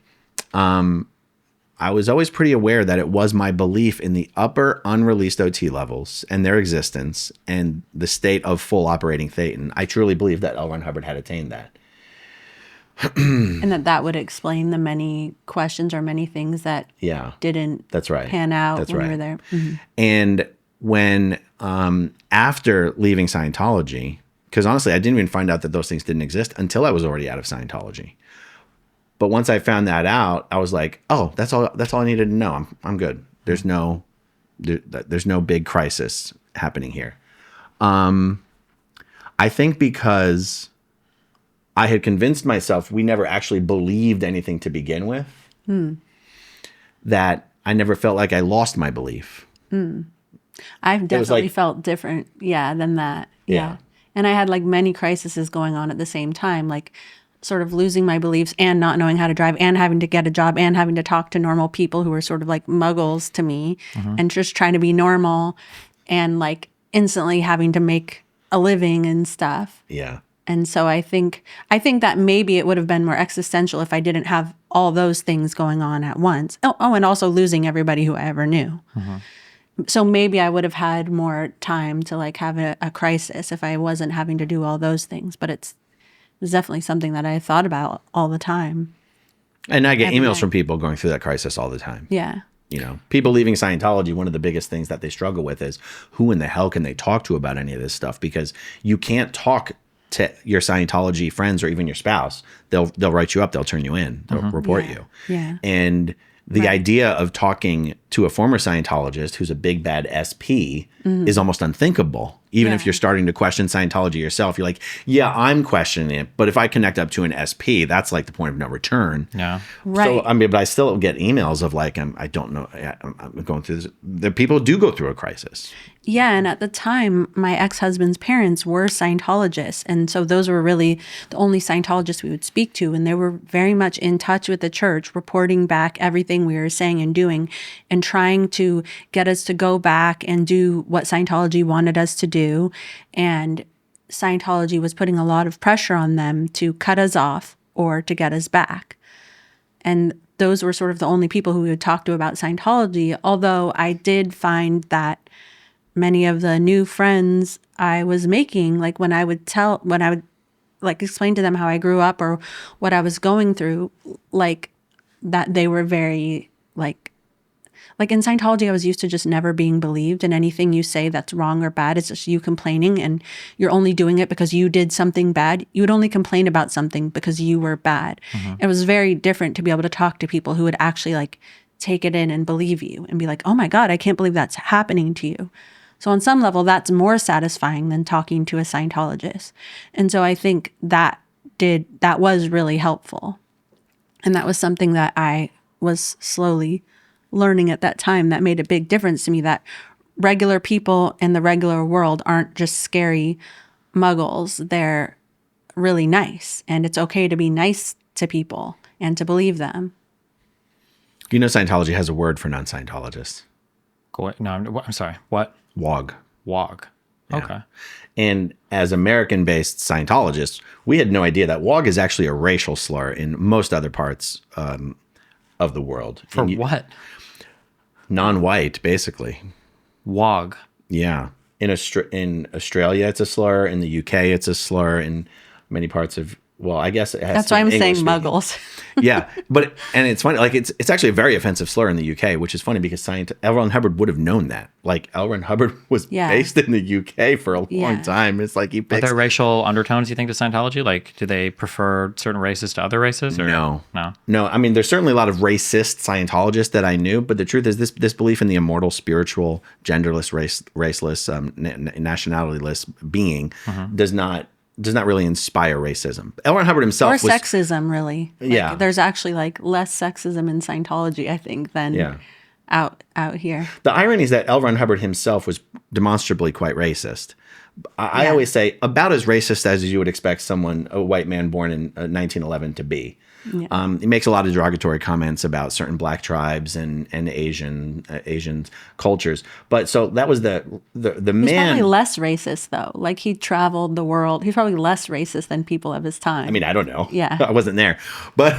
S2: I was always pretty aware that it was my belief in the upper unreleased OT levels and their existence and the state of full operating Thetan. I truly believe that L. Ron Hubbard had attained that.
S1: And that would explain the many questions or many things that didn't pan out when we were there.
S2: And when, after leaving Scientology, because honestly, I didn't even find out that those things didn't exist until I was already out of Scientology. But once I found that out, I was like, oh, that's all I needed to know. I'm good. There's no big crisis happening here. I think because I had convinced myself we never actually believed anything to begin with, that I never felt like I lost my belief.
S1: I've definitely felt different, than that. Yeah. And I had like many crises going on at the same time, like sort of losing my beliefs and not knowing how to drive and having to get a job and having to talk to normal people who were sort of like muggles to me and just trying to be normal and like instantly having to make a living and stuff.
S2: Yeah.
S1: And so I think that maybe it would have been more existential if I didn't have all those things going on at once. Oh, and also losing everybody who I ever knew. So maybe I would have had more time to like have a crisis if I wasn't having to do all those things. But it's definitely something that I thought about all the time.
S2: And I get
S1: Every
S2: emails
S1: night.
S2: from people going through that crisis all the time.
S1: Yeah.
S2: You know, people leaving Scientology, one of the biggest things that they struggle with is who in the hell can they talk to about any of this stuff? Because you can't talk to your Scientology friends or even your spouse. They'll write you up, they'll turn you in, they'll report you.
S1: Yeah.
S2: And the idea of talking to a former Scientologist who's a big bad SP is almost unthinkable. Even if you're starting to question Scientology yourself, you're like, yeah, I'm questioning it. But if I connect up to an SP, that's like the point of no return.
S3: Yeah.
S1: Right.
S2: So, I mean, but I still get emails of like, I don't know, I'm going through this. The people do go through a crisis.
S1: Yeah, and at the time, my ex-husband's parents were Scientologists, and so those were really the only Scientologists we would speak to, and they were very much in touch with the church, reporting back everything we were saying and doing, and trying to get us to go back and do what Scientology wanted us to do, and Scientology was putting a lot of pressure on them to cut us off or to get us back. And those were sort of the only people who we would talk to about Scientology, although I did find that many of the new friends I was making, like when I would like explain to them how I grew up or what I was going through, like that they were very like in Scientology, I was used to just never being believed, and anything you say that's wrong or bad is just you complaining, and you're only doing it because you did something bad. You would only complain about something because you were bad. It was very different to be able to talk to people who would actually like take it in and believe you and be like, oh my God, I can't believe that's happening to you. So on some level, that's more satisfying than talking to a Scientologist. And so I think that was really helpful. And that was something that I was slowly learning at that time that made a big difference to me, that regular people in the regular world aren't just scary muggles. They're really nice. And it's okay to be nice to people and to believe them.
S2: You know, Scientology has a word for non-Scientologists.
S3: No, I'm sorry. What?
S2: WOG.
S3: WOG. Okay.
S2: And as American-based Scientologists, we had no idea that WOG is actually a racial slur in most other parts of the world.
S3: For what?
S2: Non-white, basically.
S3: WOG.
S2: Yeah. In Australia, it's a slur. In the UK, it's a slur. In many parts of, well, I guess it has
S1: That's
S2: to
S1: why I'm
S2: English
S1: saying
S2: speaking.
S1: muggles.
S2: Yeah, and it's funny, like it's actually a very offensive slur in the UK, which is funny because L. Ron Hubbard would have known that. Like L. Ron Hubbard was based in the UK for a long time. It's like he picks.
S3: Are there racial undertones, you think, to Scientology? Like, do they prefer certain races to other races? Or?
S2: No.
S3: No.
S2: I mean, there's certainly a lot of racist Scientologists that I knew, but the truth is this belief in the immortal, spiritual, genderless, raceless, nationalityless being does not really inspire racism. L. Ron Hubbard himself
S1: or sexism, really.
S2: Yeah.
S1: There's actually like less sexism in Scientology, I think, than out here.
S2: The irony is that L. Ron Hubbard himself was demonstrably quite racist. I always say about as racist as you would expect a white man born in 1911 to be. Yeah. He makes a lot of derogatory comments about certain black tribes and Asian cultures. But so that was the man.
S1: He's probably less racist though. Like he traveled the world. He's probably less racist than people of his time.
S2: I mean, I don't know.
S1: Yeah.
S2: I wasn't there. But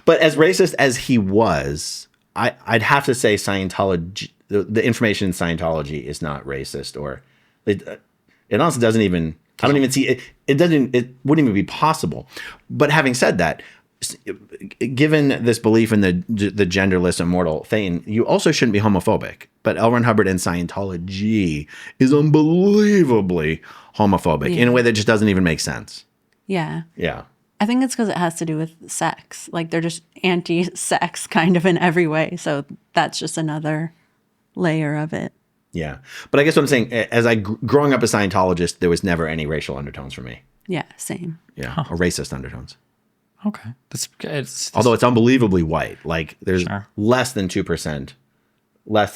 S2: but as racist as he was, I'd have to say Scientology, the information in Scientology is not racist, or it honestly doesn't even. I don't even see it. It wouldn't even be possible. But having said that, given this belief in the genderless immortal thing, you also shouldn't be homophobic. But L. Ron Hubbard and Scientology is unbelievably homophobic in a way that just doesn't even make sense.
S1: Yeah.
S2: Yeah.
S1: I think it's because it has to do with sex. Like they're just anti-sex kind of in every way. So that's just another layer of it.
S2: Yeah. But I guess what I'm saying, as growing up a Scientologist, there was never any racial undertones for me.
S1: Yeah, same.
S2: Yeah. Or racist undertones.
S3: Okay.
S2: Although it's unbelievably white. Like there's
S3: Sure. less
S2: than 2% black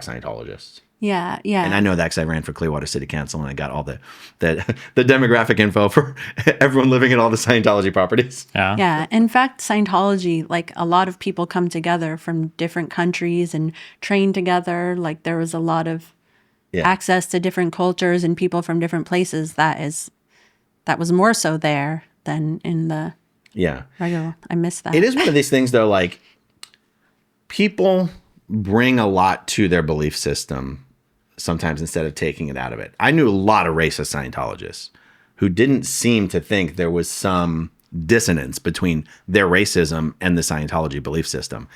S2: Scientologists.
S1: Yeah, yeah.
S2: And I know that because I ran for Clearwater City Council and I got all the demographic info for everyone living in all the Scientology properties.
S3: Yeah.
S1: Yeah. In fact, Scientology, like a lot of people come together from different countries and train together. Like there was a lot of access to different cultures and people from different places. That was more so there than in the regular. I miss that.
S2: It is one of these things though, like people bring a lot to their belief system sometimes instead of taking it out of it. I knew a lot of racist Scientologists who didn't seem to think there was some dissonance between their racism and the Scientology belief system.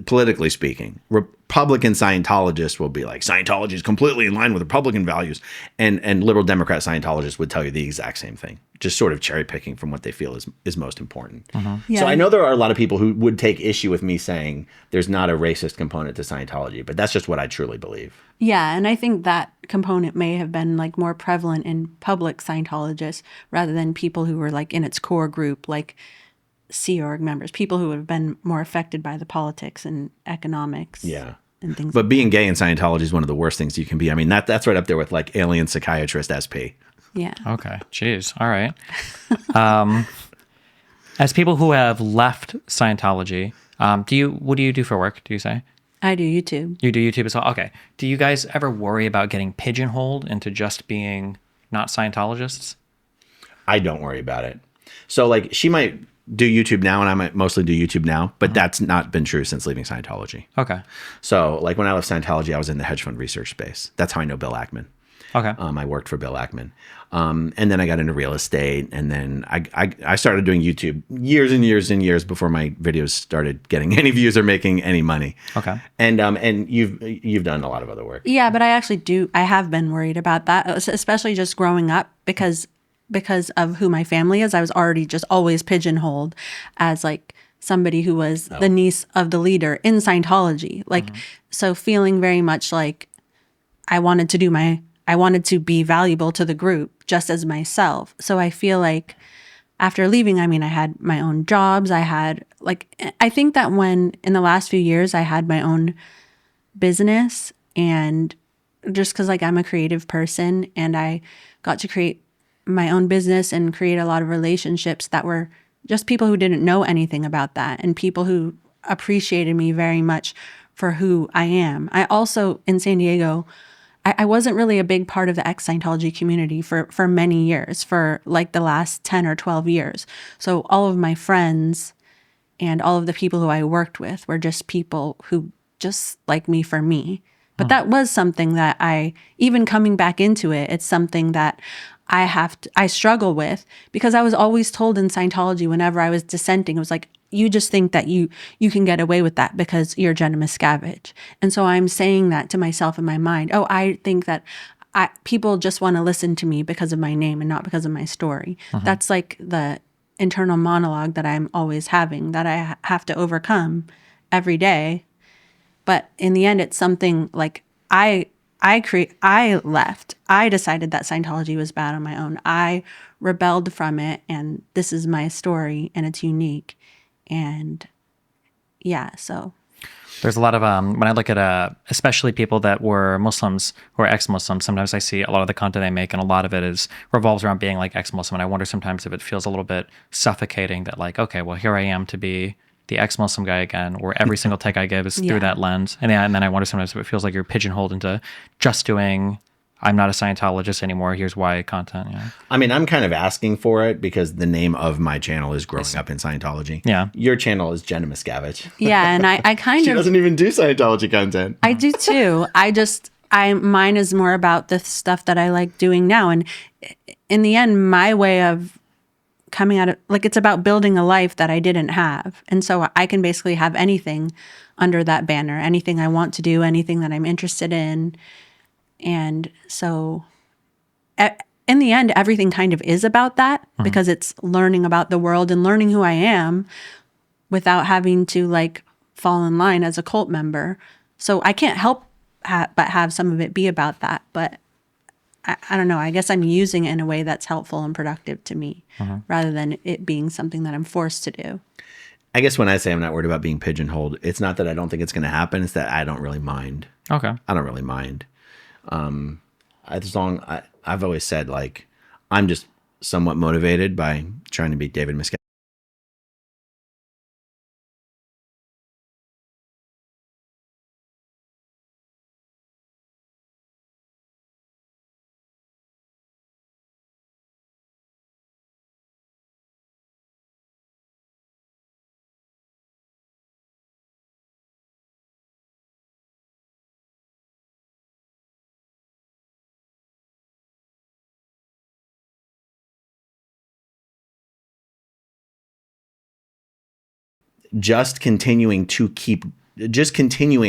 S2: Politically speaking, Republican Scientologists will be like, Scientology is completely in line with Republican values. And liberal Democrat Scientologists would tell you the exact same thing, just sort of cherry picking from what they feel is most important.
S1: Yeah.
S2: So I know there are a lot of people who would take issue with me saying there's not a racist component to Scientology, but that's just what I truly believe.
S1: Yeah, and I think that component may have been like more prevalent in public Scientologists rather than people who were like in its core group, like Sea Org members, people who have been more affected by the politics and economics.
S2: Yeah.
S1: And things.
S2: But being gay in Scientology is one of the worst things you can be. I mean, that's right up there with like alien psychiatrist SP.
S1: Yeah.
S3: Okay. Jeez. All right. As people who have left Scientology, what do you do for work? Do you say?
S1: I do YouTube.
S3: You do YouTube as well? Okay. Do you guys ever worry about getting pigeonholed into just being not Scientologists?
S2: I don't worry about it. So like she might do YouTube now and I might mostly do YouTube now, but that's not been true since leaving Scientology.
S3: Okay.
S2: So like when I left Scientology, I was in the hedge fund research space. That's how I know Bill Ackman.
S3: Okay.
S2: I worked for Bill Ackman. And then I got into real estate. And then I started doing YouTube years and years and years before my videos started getting any views or making any money.
S3: Okay.
S2: And you've done a lot of other work.
S1: Yeah, but I have been worried about that, especially just growing up because of who my family is. I was already just always pigeonholed as like somebody who was the niece of the leader in Scientology. Like, so feeling very much like I wanted to be valuable to the group just as myself. So I feel like after leaving, I mean, I had my own jobs. I think that when in the last few years I had my own business, and just because like I'm a creative person and I got to create my own business and create a lot of relationships that were just people who didn't know anything about that and people who appreciated me very much for who I am. I also, in San Diego, I wasn't really a big part of the ex-Scientology community for many years, for like the last 10 or 12 years. So all of my friends and all of the people who I worked with were just people who just like me for me. But that was something that even coming back into it, it's something that I struggle with because I was always told in Scientology whenever I was dissenting, it was like, you just think that you can get away with that because you're Jenna Miscavige. And so I'm saying that to myself in my mind. Oh, I think that people just want to listen to me because of my name and not because of my story. That's like the internal monologue that I'm always having that I have to overcome every day. But in the end, it's something like I left. I decided that Scientology was bad on my own. I rebelled from it, and this is my story, and it's unique. And yeah, so
S3: There's a lot of when I look at especially people that were Muslims or ex-Muslims, sometimes I see a lot of the content they make, and a lot of it revolves around being like ex-Muslim. And I wonder sometimes if it feels a little bit suffocating that like, okay, well here I am to be the ex-Muslim guy again, where every single take I give is through that lens. And then I wonder sometimes if it feels like you're pigeonholed into just doing, I'm not a Scientologist anymore, here's why content. Yeah.
S2: I mean, I'm kind of asking for it because the name of my channel is Growing Up in Scientology.
S3: Yeah.
S2: Your channel is Jenna Miscavige.
S1: yeah, and I kind
S2: She
S1: of
S2: doesn't even do Scientology content.
S1: I do too. Mine is more about the stuff that I like doing now. And in the end, my way of coming out of, like, it's about building a life that I didn't have. And so I can basically have anything under that banner, anything I want to do, anything that I'm interested in. And so in the end, everything kind of is about that because it's learning about the world and learning who I am without having to like fall in line as a cult member. So I can't help but have some of it be about that. But I don't know. I guess I'm using it in a way that's helpful and productive to me rather than it being something that I'm forced to do.
S2: I guess when I say I'm not worried about being pigeonholed, it's not that I don't think it's going to happen. It's that I don't really mind.
S3: Okay.
S2: I don't really mind. I've always said, like, I'm just somewhat motivated by trying to beat David Miscavige. just continuing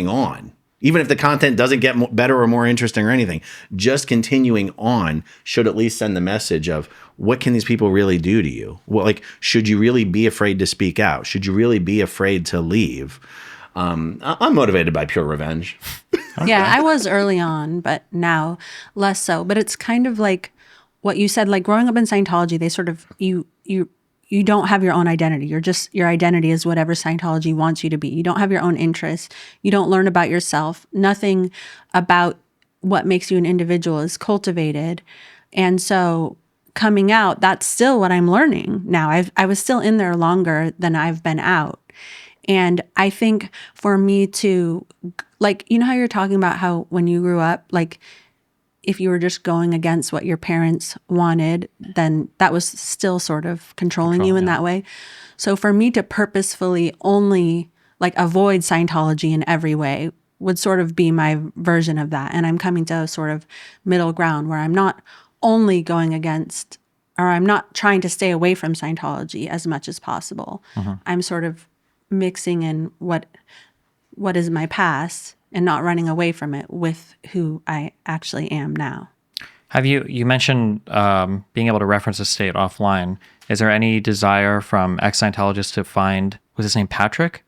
S2: on, even if the content doesn't get better or more interesting or anything, just continuing on should at least send the message of what can these people really do to you? Well, like, should you really be afraid to speak out? Should you really be afraid to leave? I'm motivated by pure revenge.
S1: Yeah, I was early on, but now less so. But it's kind of like what you said, like growing up in Scientology, they sort of, you don't have your own identity. Your identity is whatever Scientology wants you to be. You don't have your own interests. You don't learn about yourself. Nothing about what makes you an individual is cultivated. And so coming out, that's still what I'm learning now. I was still in there longer than I've been out. And I think for me to, like, you know how you're talking about how when you grew up, like, if you were just going against what your parents wanted, then that was still sort of controlling you in that way. So for me to purposefully only like avoid Scientology in every way would sort of be my version of that. And I'm coming to a sort of middle ground where I'm not only going against, or I'm not trying to stay away from Scientology as much as possible. I'm sort of mixing in what is my past and not running away from it with who I actually am now.
S3: Have you mentioned being able to reference a state offline? Is there any desire from ex-Scientologists to find, was his name Patrick?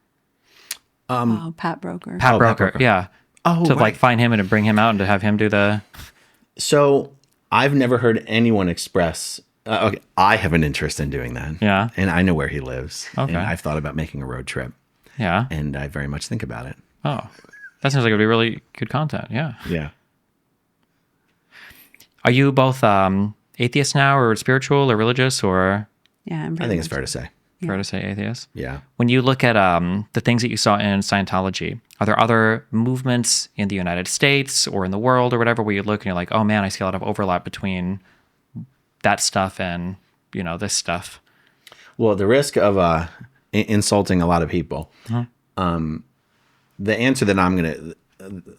S1: Pat Broker.
S3: Pat Broker, yeah.
S2: Oh,
S3: to
S2: right.
S3: like find him and to bring him out and to have him do the...
S2: So I've never heard anyone express, okay, I have an interest in doing that.
S3: Yeah.
S2: And I know where he lives.
S3: Okay.
S2: And I've thought about making a road trip.
S3: Yeah.
S2: And I very much think about it.
S3: Oh, that sounds like it would be really good content. Yeah.
S2: Yeah.
S3: Are you both atheists now, or spiritual, or religious, or?
S1: Yeah,
S2: I think it's fair to say.
S3: Fair to say atheist.
S2: Yeah.
S3: When you look at the things that you saw in Scientology, are there other movements in the United States or in the world or whatever where you look and you're like, oh man, I see a lot of overlap between that stuff and, you know, this stuff?
S2: Well, the risk of insulting a lot of people, the answer that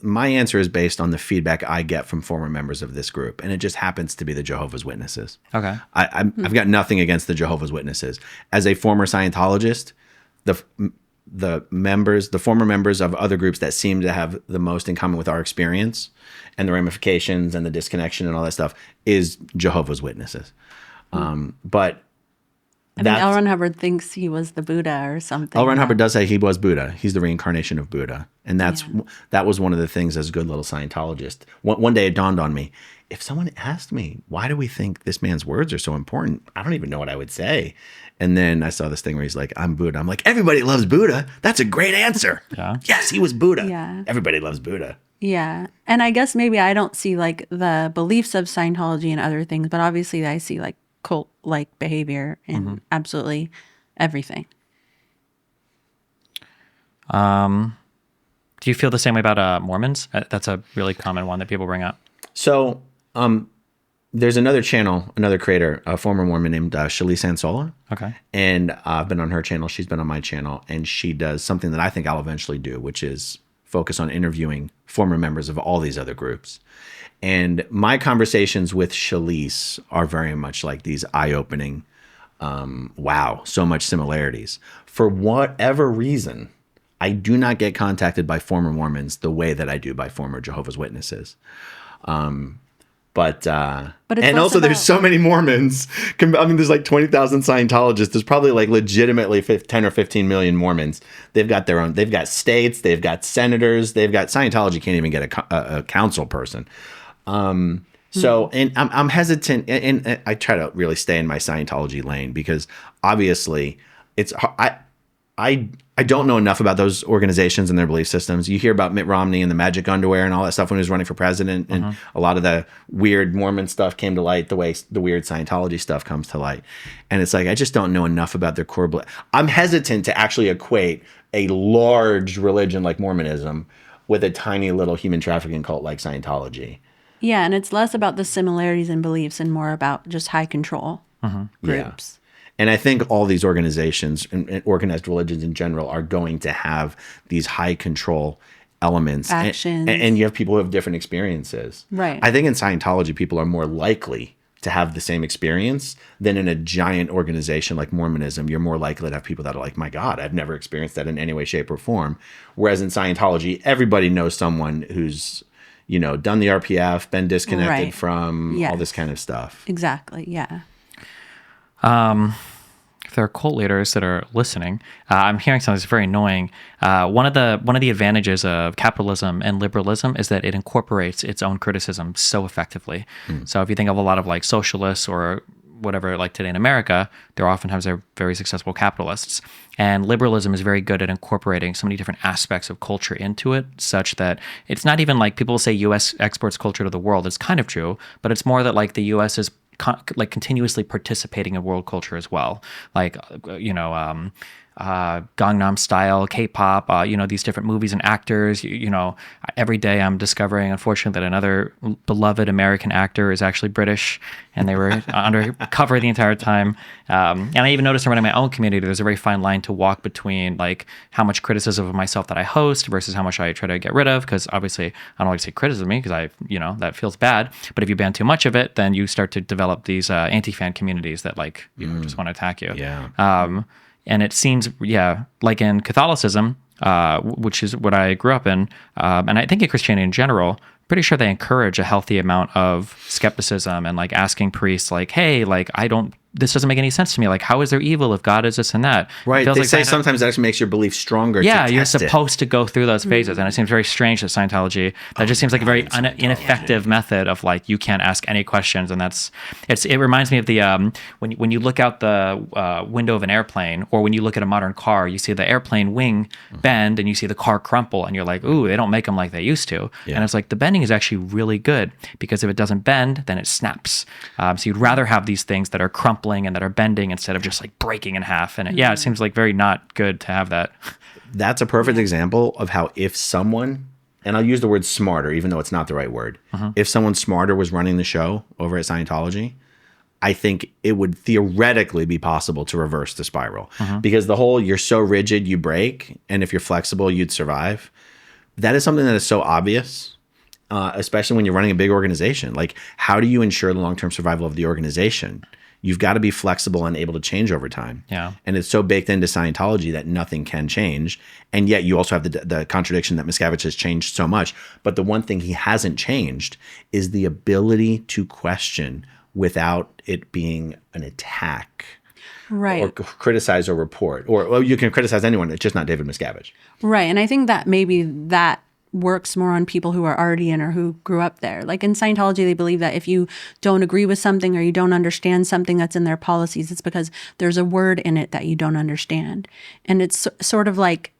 S2: my answer is based on the feedback I get from former members of this group. And it just happens to be the Jehovah's Witnesses.
S3: Okay.
S2: I've got nothing against the Jehovah's Witnesses. As a former Scientologist, the former members of other groups that seem to have the most in common with our experience and the ramifications and the disconnection and all that stuff is Jehovah's Witnesses. But
S1: I think L. Ron Hubbard thinks he was the Buddha or something.
S2: L. Ron Hubbard does say he was Buddha. He's the reincarnation of Buddha. And that was one of the things as a good little Scientologist. One day it dawned on me, if someone asked me, why do we think this man's words are so important? I don't even know what I would say. And then I saw this thing where he's like, I'm Buddha. I'm like, everybody loves Buddha. That's a great answer.
S3: Yeah.
S2: Yes, he was Buddha.
S1: Yeah.
S2: Everybody loves Buddha.
S1: Yeah. And I guess maybe I don't see like the beliefs of Scientology and other things, but obviously I see like cult-like behavior in absolutely everything.
S3: Do you feel the same way about Mormons? That's a really common one that people bring up.
S2: So there's another channel, another creator, a former Mormon named Shali Sansola.
S3: Okay.
S2: And I've been on her channel. She's been on my channel. And she does something that I think I'll eventually do, which is focus on interviewing former members of all these other groups. And my conversations with Shalice are very much like these eye-opening, wow, so much similarities. For whatever reason, I do not get contacted by former Mormons the way that I do by former Jehovah's Witnesses. But and also there's so many Mormons. I mean, there's like 20,000 Scientologists. There's probably like legitimately 10 or 15 million Mormons. They've got their own, they've got states, they've got senators, they've got Scientology can't even get a council person. So, and I'm hesitant, and I try to really stay in my Scientology lane because obviously I don't know enough about those organizations and their belief systems. You hear about Mitt Romney and the magic underwear and all that stuff when he was running for president, and a lot of the weird Mormon stuff came to light the way the weird Scientology stuff comes to light. And it's like, I just don't know enough about their core belief. I'm hesitant to actually equate a large religion like Mormonism with a tiny little human trafficking cult like Scientology.
S1: Yeah, and it's less about the similarities in beliefs and more about just high control groups.
S2: Yeah. And I think all these organizations and organized religions in general are going to have these high control elements.
S1: Actions.
S2: And you have people who have different experiences.
S1: Right.
S2: I think in Scientology, people are more likely to have the same experience, then in a giant organization like Mormonism, you're more likely to have people that are like, my God, I've never experienced that in any way, shape, or form. Whereas in Scientology, everybody knows someone who's, done the RPF, been disconnected from all this kind of stuff.
S1: Exactly. Yeah.
S3: If there are cult leaders that are listening, I'm hearing something that's very annoying. One of the advantages of capitalism and liberalism is that it incorporates its own criticism so effectively. So if you think of a lot of like socialists or whatever, like today in America, they're oftentimes they're very successful capitalists. And liberalism is very good at incorporating so many different aspects of culture into it, such that it's not even like people say U.S. exports culture to the world. It's kind of true, but it's more that like the U.S. is like continuously participating in world culture as well, like Gangnam Style, K-pop, these different movies and actors. Every day I'm discovering, unfortunately, that another beloved American actor is actually British, and they were undercover the entire time. And I even noticed around in my own community, there's a very fine line to walk between like how much criticism of myself that I host versus how much I try to get rid of. Because obviously, I don't like to say criticism of me because that feels bad. But if you ban too much of it, then you start to develop these anti-fan communities that like just want to attack you.
S2: Yeah.
S3: And it seems, like in Catholicism, which is what I grew up in, and I think in Christianity in general, pretty sure they encourage a healthy amount of skepticism and like asking priests like, hey, like this doesn't make any sense to me. Like, how is there evil if God is this and that?
S2: Right. They say sometimes that actually makes your belief stronger.
S3: Yeah,
S2: you're
S3: supposed to go through those phases. And it seems very strange that Scientology, that just seems like a very ineffective method of like, you can't ask any questions. And it reminds me of the, when you look out the window of an airplane, or when you look at a modern car, you see the airplane wing bend and you see the car crumple and you're like, ooh, they don't make them like they used to. Yeah. And it's like the bending is actually really good because if it doesn't bend, then it snaps. So you'd rather have these things that are crumpling and that are bending instead of just like breaking in half. And it seems like very not good to have that.
S2: That's a perfect example of how if someone, and I'll use the word smarter, even though it's not the right word, if someone smarter was running the show over at Scientology, I think it would theoretically be possible to reverse the spiral. Because the whole, you're so rigid, you break, and if you're flexible, you'd survive. That is something that is so obvious. Especially when you're running a big organization. Like, how do you ensure the long-term survival of the organization? You've got to be flexible and able to change over time.
S3: Yeah.
S2: And it's so baked into Scientology that nothing can change. And yet you also have the contradiction that Miscavige has changed so much. But the one thing he hasn't changed is the ability to question without it being an attack.
S1: Right.
S2: Or criticize or report. Or you can criticize anyone. It's just not David Miscavige.
S1: Right. And I think that maybe that works more on people who are already in or who grew up there. Like in Scientology, they believe that if you don't agree with something or you don't understand something that's in their policies, it's because there's a word in it that you don't understand. And it's sort of like,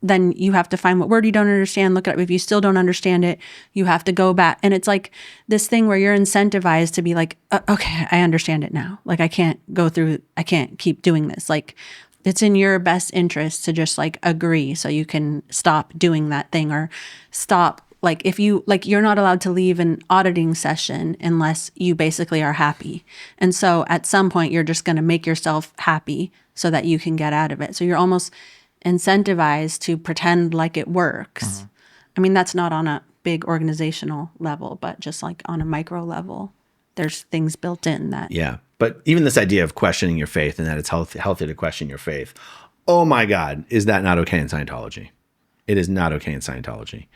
S1: then you have to find what word you don't understand, look it up. If you still don't understand it, you have to go back. And it's like this thing where you're incentivized to be like, okay, I understand it now. Like I can't keep doing this. Like, it's in your best interest to just like agree so you can stop doing that thing or stop. Like if you, like you're not allowed to leave an auditing session unless you basically are happy. And so at some point you're just going to make yourself happy so that you can get out of it. So you're almost incentivized to pretend like it works. I mean, that's not on a big organizational level, but just like on a micro level, there's things built in that.
S2: Yeah. But even this idea of questioning your faith and that it's healthy to question your faith. Oh my God, is that not okay in Scientology? It is not okay in Scientology.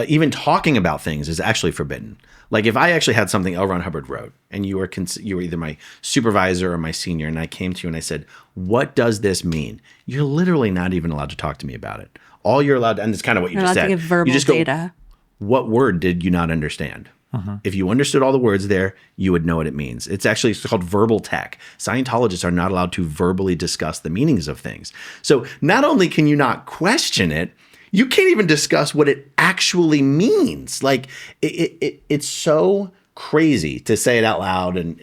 S2: Even talking about things is actually forbidden. Like if I actually had something L. Ron Hubbard wrote and you were either my supervisor or my senior and I came to you and I said, what does this mean? You're literally not even allowed to talk to me about it. All you're allowed to, and it's kind of what you just said.
S1: You're allowed to give verbal
S2: you just
S1: data.
S2: Go, what word did you not understand? If you understood all the words there, you would know what it means. It's called verbal tech. Scientologists are not allowed to verbally discuss the meanings of things. So not only can you not question it, you can't even discuss what it actually means. Like it's so crazy to say it out loud and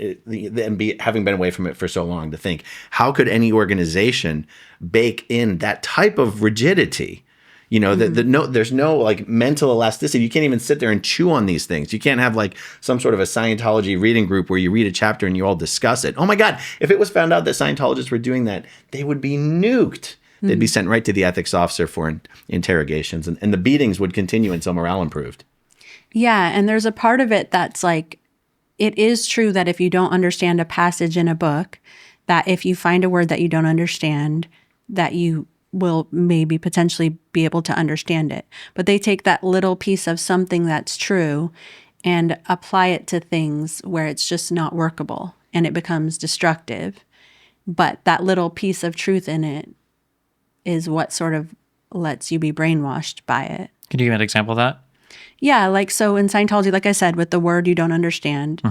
S2: having been away from it for so long to think, how could any organization bake in that type of rigidity? You know, there's no like mental elasticity. You can't even sit there and chew on these things. You can't have like some sort of a Scientology reading group where you read a chapter and you all discuss it. Oh my God, if it was found out that Scientologists were doing that, they would be nuked. They'd be sent right to the ethics officer for interrogations and the beatings would continue until morale improved.
S1: Yeah. And there's a part of it that's like, it is true that if you don't understand a passage in a book, that if you find a word that you don't understand, that you will maybe potentially be able to understand it. But they take that little piece of something that's true and apply it to things where it's just not workable and it becomes destructive. But that little piece of truth in it is what sort of lets you be brainwashed by it.
S3: Can you give me an example of that?
S1: Yeah, like so in Scientology, like I said, with the word you don't understand.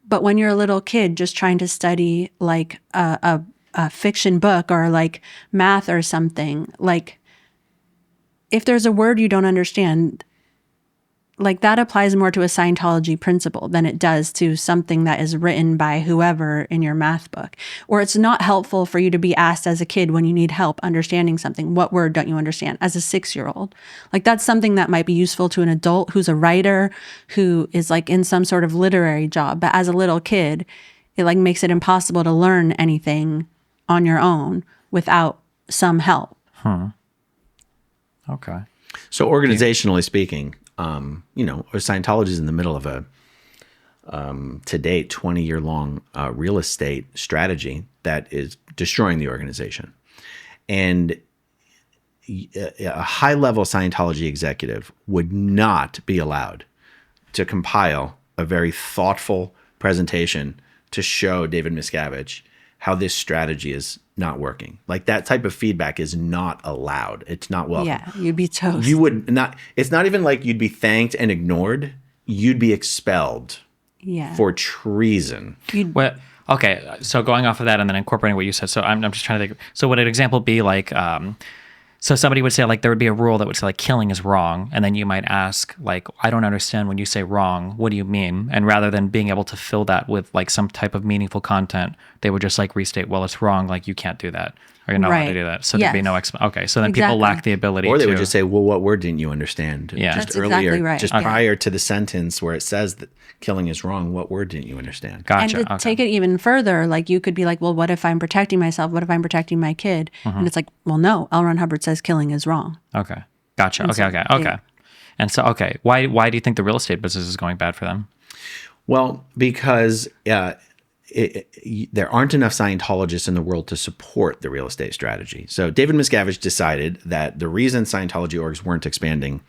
S1: But when you're a little kid just trying to study like a fiction book or like math or something, like if there's a word you don't understand, like that applies more to a Scientology principle than it does to something that is written by whoever in your math book. Or it's not helpful for you to be asked as a kid when you need help understanding something, what word don't you understand, as a 6-year-old? Like that's something that might be useful to an adult who's a writer, who is like in some sort of literary job. But as a little kid, it like makes it impossible to learn anything on your own without some help.
S3: Okay.
S2: So organizationally speaking, Scientology is in the middle of a, to date, 20-year-long real estate strategy that is destroying the organization. And a high-level Scientology executive would not be allowed to compile a very thoughtful presentation to show David Miscavige how this strategy is not working. Like that type of feedback is not allowed. It's not welcome.
S1: Yeah, you'd be toast.
S2: You would not, it's not even like you'd be thanked and ignored. You'd be expelled for treason.
S3: Well, okay, so going off of that and then incorporating what you said. So I'm just trying to think. So would an example be like, so somebody would say like there would be a rule that would say like killing is wrong, and then you might ask like, I don't understand when you say wrong, what do you mean? And rather than being able to fill that with like some type of meaningful content, they would just like restate, well, it's wrong, like you can't do that, or you're not allowed to do that. So there'd be no okay. So then people lack the ability
S2: or they
S3: to,
S2: would just say, well, what word didn't you understand?
S3: Yeah.
S2: Just
S1: That's
S2: earlier,
S1: exactly right.
S2: just prior to the sentence where it says that killing is wrong, what word didn't you understand?
S3: Gotcha.
S1: And to take it even further, like you could be like, well, what if I'm protecting myself? What if I'm protecting my kid? And it's like, well, no, L. Ron Hubbard says killing is wrong.
S3: Okay. Gotcha.
S1: And
S3: Okay. And so, okay, why do you think the real estate business is going bad for them?
S2: Well, because there aren't enough Scientologists in the world to support the real estate strategy. So David Miscavige decided that the reason Scientology orgs weren't expanding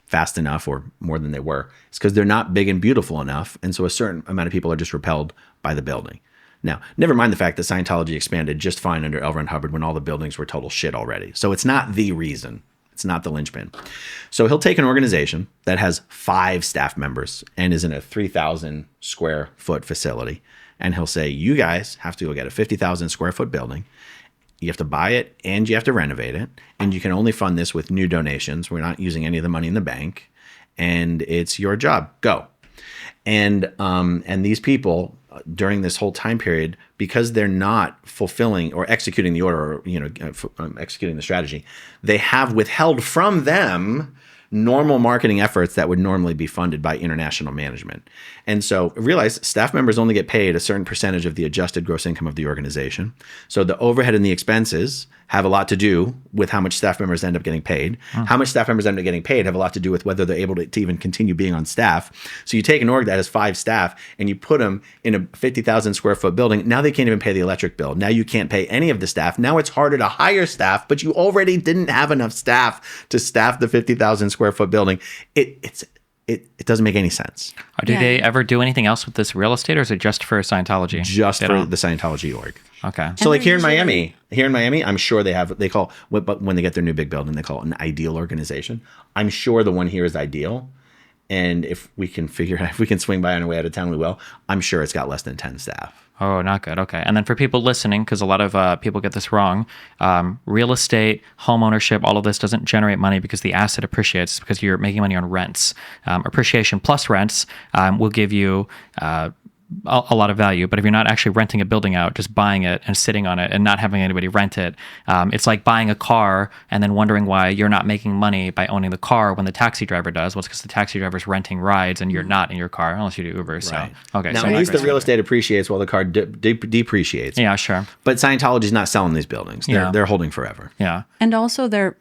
S2: fast enough or more than they were is because they're not big and beautiful enough. And so a certain amount of people are just repelled by the building. Now, never mind the fact that Scientology expanded just fine under L. Ron Hubbard when all the buildings were total shit already. So it's not the reason. It's not the linchpin. So he'll take an organization that has 5 staff members and is in a 3,000 square foot facility. And he'll say, you guys have to go get a 50,000 square foot building. You have to buy it and you have to renovate it. And you can only fund this with new donations. We're not using any of the money in the bank. And it's your job. Go. And these people during this whole time period, because they're not fulfilling or executing the order or executing the strategy, they have withheld from them normal marketing efforts that would normally be funded by international management. And so realize staff members only get paid a certain percentage of the adjusted gross income of the organization. So the overhead and the expenses have a lot to do with how much staff members end up getting paid. How much staff members end up getting paid have a lot to do with whether they're able to even continue being on staff. So you take an org that has 5 staff and you put them in a 50,000 square foot building. Now they can't even pay the electric bill. Now you can't pay any of the staff. Now it's harder to hire staff, but you already didn't have enough staff to staff the 50,000 square foot building. It doesn't make any sense.
S3: Do they ever do anything else with this real estate, or is it just for Scientology?
S2: Just for the Scientology org.
S3: Okay.
S2: So like here in Miami, I'm sure they call, but when they get their new big building, they call it an ideal organization. I'm sure the one here is ideal. And if we can swing by on our way out of town, we will. I'm sure it's got less than 10 staff.
S3: Oh, not good. Okay. And then for people listening, because a lot of people get this wrong, real estate, home ownership, all of this doesn't generate money because the asset appreciates. It's because you're making money on rents. Appreciation plus rents will give you a lot of value. But if you're not actually renting a building out, just buying it and sitting on it and not having anybody rent it, it's like buying a car and then wondering why you're not making money by owning the car when the taxi driver does. Well, it's because the taxi driver's renting rides and you're not in your car unless you do Uber. So,
S2: right.
S3: Okay.
S2: Now,
S3: so
S2: at least the real estate appreciates while the car depreciates.
S3: Yeah, sure.
S2: But Scientology's not selling these buildings. They're holding forever.
S3: Yeah.
S1: And also they're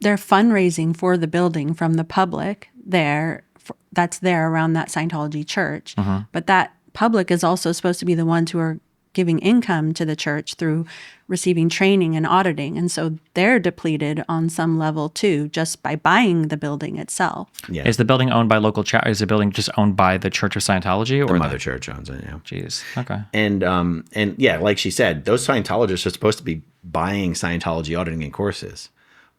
S1: fundraising for the building from the public there that's there around that Scientology church. But that public is also supposed to be the ones who are giving income to the church through receiving training and auditing. And so they're depleted on some level too, just by buying the building itself.
S2: Yeah.
S3: Is the building owned by local is the building just owned by the Church of Scientology, or
S2: The mother church owns it, yeah.
S3: Jeez. Okay.
S2: And yeah, like she said, those Scientologists are supposed to be buying Scientology auditing and courses,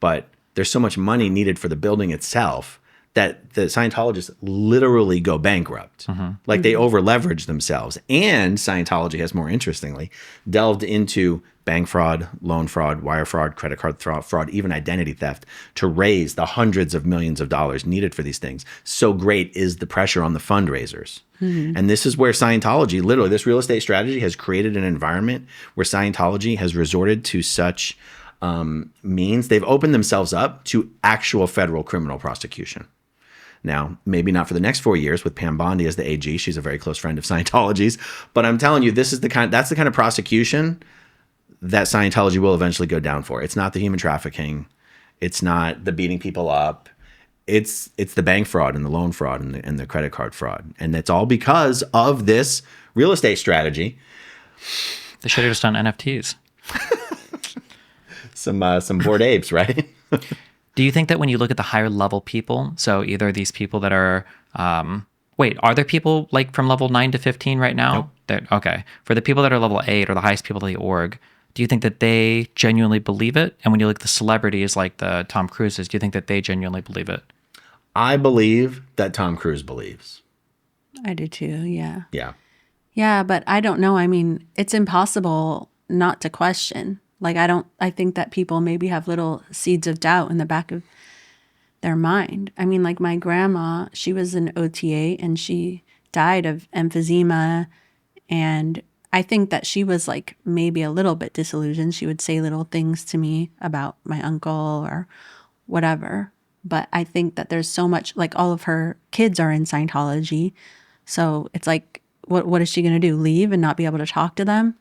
S2: but there's so much money needed for the building itself that the Scientologists literally go bankrupt. Like they over leverage themselves. And Scientology has, more interestingly, delved into bank fraud, loan fraud, wire fraud, credit card fraud, even identity theft to raise the hundreds of millions of dollars needed for these things. So great is the pressure on the fundraisers. And this is where Scientology, literally, this real estate strategy has created an environment where Scientology has resorted to such means. They've opened themselves up to actual federal criminal prosecution. Now, maybe not for the next 4 years with Pam Bondi as the AG. She's a very close friend of Scientology's. But I'm telling you, that's the kind of prosecution that Scientology will eventually go down for. It's not the human trafficking. It's not the beating people up. It's the bank fraud and the loan fraud and the credit card fraud. And it's all because of this real estate strategy.
S3: They should have just done NFTs.
S2: Some Bored Apes, right?
S3: Do you think that when you look at the higher level people, so either these people that are, are there people like from level 9 to 15 right now?
S2: Nope.
S3: Okay. For the people that are level 8 or the highest people of the org, do you think that they genuinely believe it? And when you look at the celebrities like the Tom Cruises, do you think that they genuinely believe it?
S2: I believe that Tom Cruise believes.
S1: I do too, yeah.
S2: Yeah.
S1: Yeah, but I don't know. I mean, it's impossible not to question. Like, I think that people maybe have little seeds of doubt in the back of their mind. I mean, like my grandma, she was an OTA and she died of emphysema. And I think that she was like maybe a little bit disillusioned. She would say little things to me about my uncle or whatever. But I think that there's so much, like all of her kids are in Scientology. So it's like, what is she going to do? Leave and not be able to talk to them?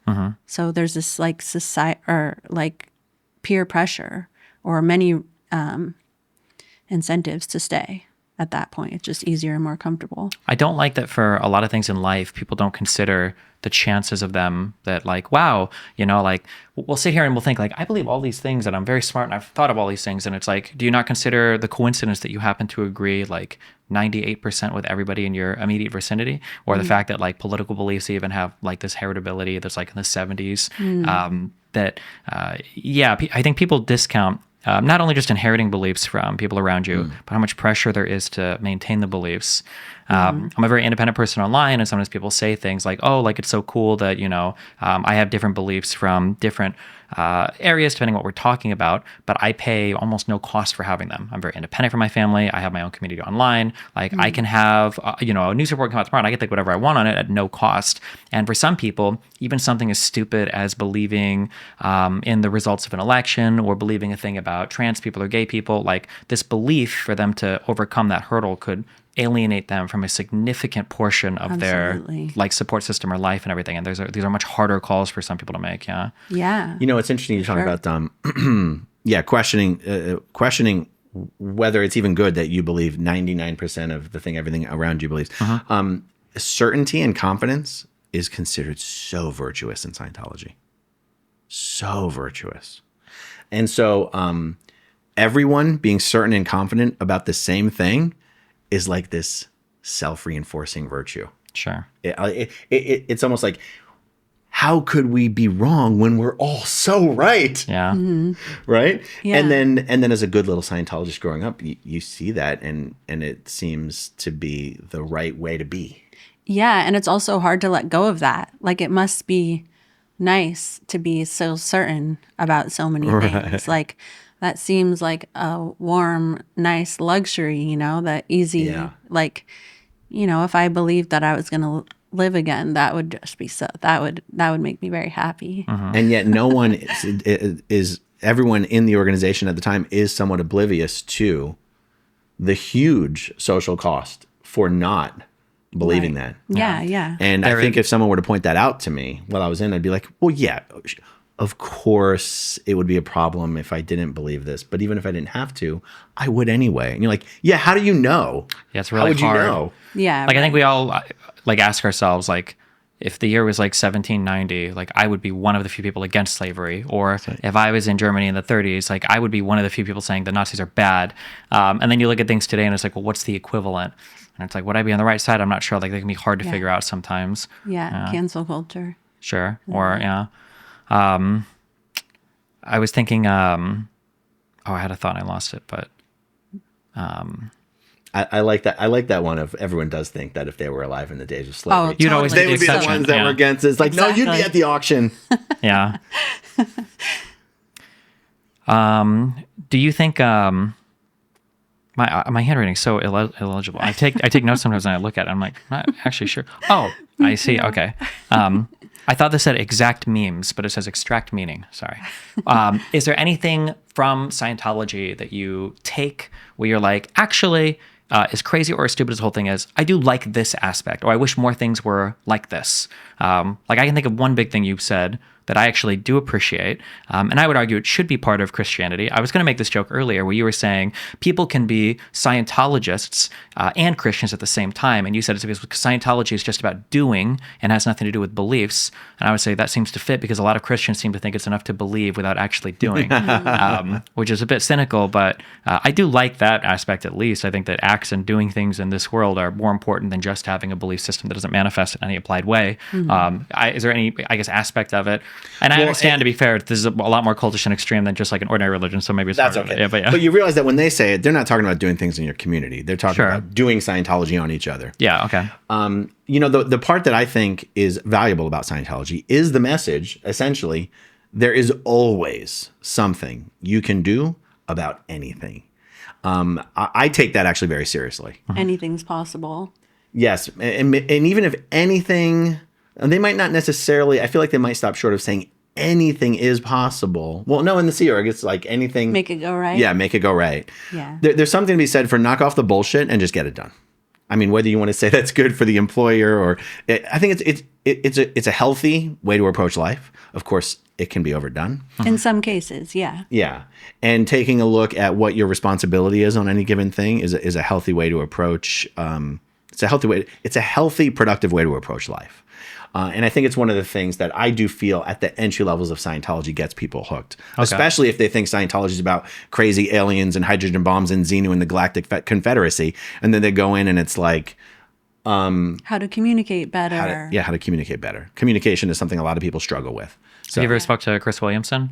S1: So there's this like society or like peer pressure or many incentives to stay at that point. It's just easier and more comfortable.
S3: I don't like that for a lot of things in life, people don't consider the chances of them that like, wow, like we'll sit here and we'll think like, I believe all these things and I'm very smart and I've thought of all these things. And it's like, do you not consider the coincidence that you happen to agree like 98% with everybody in your immediate vicinity, or the fact that like political beliefs even have like this heritability that's like in the 70s, I think people discount not only just inheriting beliefs from people around you, but how much pressure there is to maintain the beliefs. I'm a very independent person online, and sometimes people say things like, oh, like it's so cool that, I have different beliefs from different areas, depending on what we're talking about, but I pay almost no cost for having them. I'm very independent from my family. I have my own community online. Like I can have, a news report come out tomorrow and I can think whatever I want on it at no cost. And for some people, even something as stupid as believing in the results of an election or believing a thing about trans people or gay people, like this belief for them to overcome that hurdle could alienate them from a significant portion of their like support system or life and everything. And these are much harder calls for some people to make. Yeah.
S1: Yeah.
S2: It's interesting you're talking about, questioning whether it's even good that you believe 99% of everything around you believes. Certainty and confidence is considered so virtuous in Scientology. So virtuous. And so everyone being certain and confident about the same thing is like this self-reinforcing virtue.
S3: Sure.
S2: It's almost like, how could we be wrong when we're all so right?
S3: Yeah.
S2: Right?
S1: Yeah.
S2: And then as a good little Scientologist growing up, you see that and it seems to be the right way to be.
S1: Yeah. And it's also hard to let go of that. Like it must be nice to be so certain about so many things. Like that seems like a warm, nice luxury, that easy, like, if I believed that I was going to live again, that would just be that would make me very happy.
S2: And yet no one is everyone in the organization at the time is somewhat oblivious to the huge social cost for not believing that.
S1: Yeah.
S2: And I think if someone were to point that out to me while I was in, I'd be like, well, yeah, of course it would be a problem if I didn't believe this, but even if I didn't have to, I would anyway. And you're like, yeah, how do you know?
S3: Yeah, it's really
S2: how would
S3: hard.
S2: You know?
S1: Yeah.
S3: Like, I think we all like ask ourselves, like, if the year was like 1790, like I would be one of the few people against slavery. Or if I was in Germany in the 30s, like I would be one of the few people saying the Nazis are bad. And then you look at things today and it's like, well, what's the equivalent? And it's like, would I be on the right side? I'm not sure. Like, they can be hard to figure out sometimes.
S1: Yeah. Cancel culture.
S3: Sure. Or, I was thinking, I had a thought and I lost it, but
S2: I like that. I like that one of everyone does think that if they were alive in the days of slavery,
S3: You'd always
S2: they
S3: be
S2: would be the
S3: exception.
S2: ones that were against it. It's like, no, you'd be at the auction.
S3: Yeah. Do you think my handwriting's so illegible? I take notes sometimes and I look at it. I'm like, I'm not actually sure. Oh, I see. Okay. I thought this said exact memes, but it says extract meaning. Sorry. Is there anything from Scientology that you take where you're like, actually, as crazy or as stupid as the whole thing is, I do like this aspect, or I wish more things were like this? Like, I can think of one big thing you've said that I actually do appreciate, and I would argue it should be part of Christianity. I was going to make this joke earlier where you were saying people can be Scientologists and Christians at the same time, and you said it's because Scientology is just about doing and has nothing to do with beliefs, and I would say that seems to fit because a lot of Christians seem to think it's enough to believe without actually doing, which is a bit cynical, but I do like that aspect at least. I think that acts and doing things in this world are more important than just having a belief system that doesn't manifest in any applied way. Is there any, I guess, aspect of it? And I understand, to be fair, this is a lot more cultish and extreme than just like an ordinary religion, so maybe it's
S2: That's
S3: harder.
S2: okay.
S3: Yeah.
S2: But you realize that when they say it, they're not talking about doing things in your community. They're talking about doing Scientology on each other.
S3: Yeah, okay.
S2: The part that I think is valuable about Scientology is the message, essentially, there is always something you can do about anything. I take that actually very seriously.
S1: Anything's possible.
S2: Yes. And even if anything, they might not necessarily, I feel like they might stop short of saying anything is possible. Well, no, in the Sea Org, it's like anything.
S1: Make it go right.
S2: Yeah, make it go right.
S1: Yeah.
S2: There's something to be said for knock off the bullshit and just get it done. I mean, whether you want to say that's good for the employer or I think it's a healthy way to approach life. Of course, it can be overdone.
S1: In some cases, yeah.
S2: Yeah. And taking a look at what your responsibility is on any given thing is a healthy way to approach. It's a healthy, productive way to approach life. And I think it's one of the things that I do feel at the entry levels of Scientology gets people hooked, especially if they think Scientology is about crazy aliens and hydrogen bombs and Xenu and the Galactic Confederacy. And then they go in and it's like,
S1: how to communicate better.
S2: How to communicate better. Communication is something a lot of people struggle with. So,
S3: Have you ever spoke to Chris Williamson?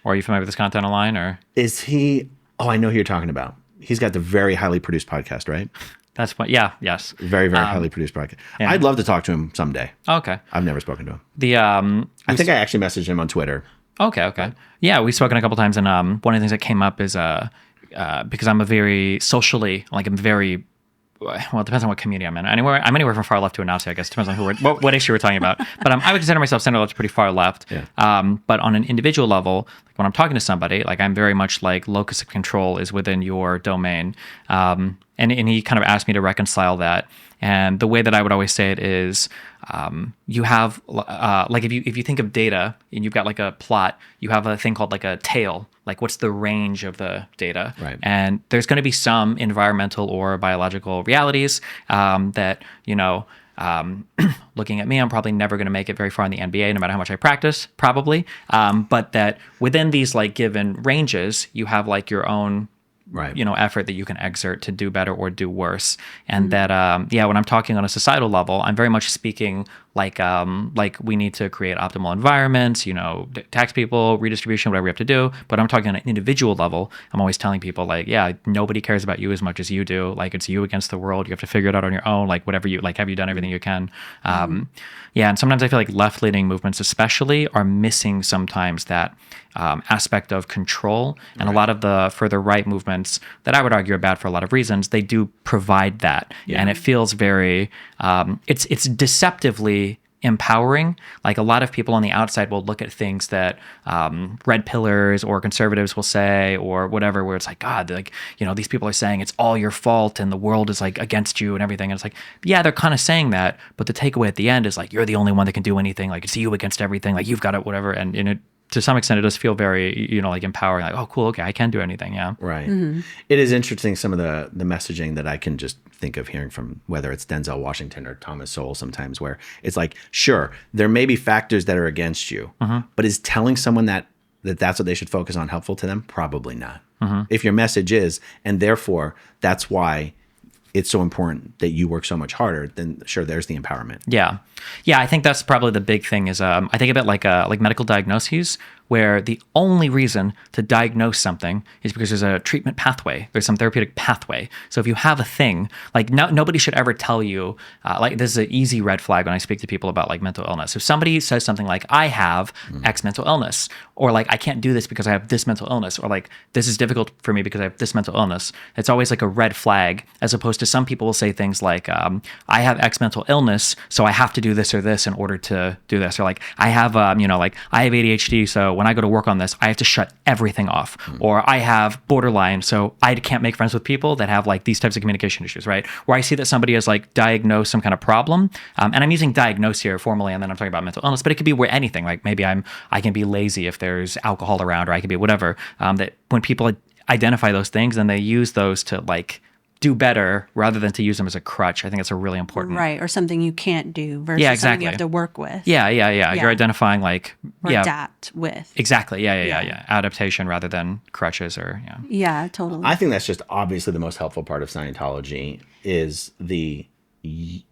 S3: Or are you familiar with this content online? Or
S2: is he? Oh, I know who you're talking about. He's got the very highly produced podcast, right?
S3: That's what. Yeah. Yes.
S2: Very, very highly produced podcast.
S3: Yeah.
S2: I'd love to talk to him someday.
S3: Okay.
S2: I've never spoken to him.
S3: I
S2: think I actually messaged him on Twitter.
S3: Okay. Yeah, we've spoken a couple times, and one of the things that came up is because I'm a very socially, like I'm very, well, it depends on what community I'm in. I'm anywhere from far left to a Nazi, I guess. It depends on what issue we're talking about. But I would consider myself center left to pretty far left.
S2: Yeah.
S3: But on an individual level, like when I'm talking to somebody, like I'm very much like locus of control is within your domain. And he kind of asked me to reconcile that. And the way that I would always say it is, you have like if you think of data and you've got like a plot, you have a thing called like a tail. Like what's the range of the data?
S2: Right.
S3: And there's going to be some environmental or biological realities that looking at me, I'm probably never going to make it very far in the NBA, no matter how much I practice, probably. But that within these like given ranges, you have like your own effort that you can exert to do better or do worse. And that, when I'm talking on a societal level, I'm very much speaking like we need to create optimal environments, tax people, redistribution, whatever we have to do. But I'm talking on an individual level. I'm always telling people like, nobody cares about you as much as you do. Like it's you against the world. You have to figure it out on your own. Like whatever you like, have you done everything you can? And sometimes I feel like left-leaning movements especially are missing sometimes that aspect of control. And a lot of the further right movements that I would argue are bad for a lot of reasons, they do provide that. Yeah. And it feels very, it's deceptively empowering. Like a lot of people on the outside will look at things that red pillars or conservatives will say or whatever, where it's like, God, like, these people are saying it's all your fault and the world is like against you and everything. And it's like, yeah, they're kind of saying that, but the takeaway at the end is like, you're the only one that can do anything. Like it's you against everything. Like you've got it, whatever. And to some extent, it does feel very, like empowering. Like, oh, cool. Okay, I can do anything. Yeah.
S2: Right. It is interesting, some of the messaging that I can just think of hearing from whether it's Denzel Washington or Thomas Sowell sometimes, where it's like, sure, there may be factors that are against you, but is telling someone that's what they should focus on helpful to them? Probably not. If your message is, and therefore that's why it's so important that you work so much harder, then sure, there's the empowerment.
S3: Yeah. I think that's probably the big thing is I think about like medical diagnoses, where the only reason to diagnose something is because there's a treatment pathway. There's some therapeutic pathway. So if you have a thing, like nobody should ever tell you, like this is an easy red flag when I speak to people about like mental illness. If somebody says something like, I have X mental illness, or like, I can't do this because I have this mental illness, or like, this is difficult for me because I have this mental illness, it's always like a red flag, as opposed to some people will say things like, I have X mental illness, so I have to do this or this in order to do this. Or like, I have, like I have ADHD, so when I go to work on this, I have to shut everything off. Or I have borderline, so I can't make friends with people that have like these types of communication issues, right? Where I see that somebody has like diagnosed some kind of problem, and I'm using diagnose here formally, and then I'm talking about mental illness, but it could be where anything, like maybe I can be lazy if there's alcohol around, or I can be whatever, that when people identify those things, then they use those to like do better rather than to use them as a crutch. I think it's a really important.
S1: Right. Or something you can't do versus something you have to work with.
S3: Yeah. You're identifying like,
S1: or adapt with.
S3: Exactly. Yeah. Adaptation rather than crutches or,
S1: Yeah, totally.
S2: I think that's just obviously the most helpful part of Scientology is the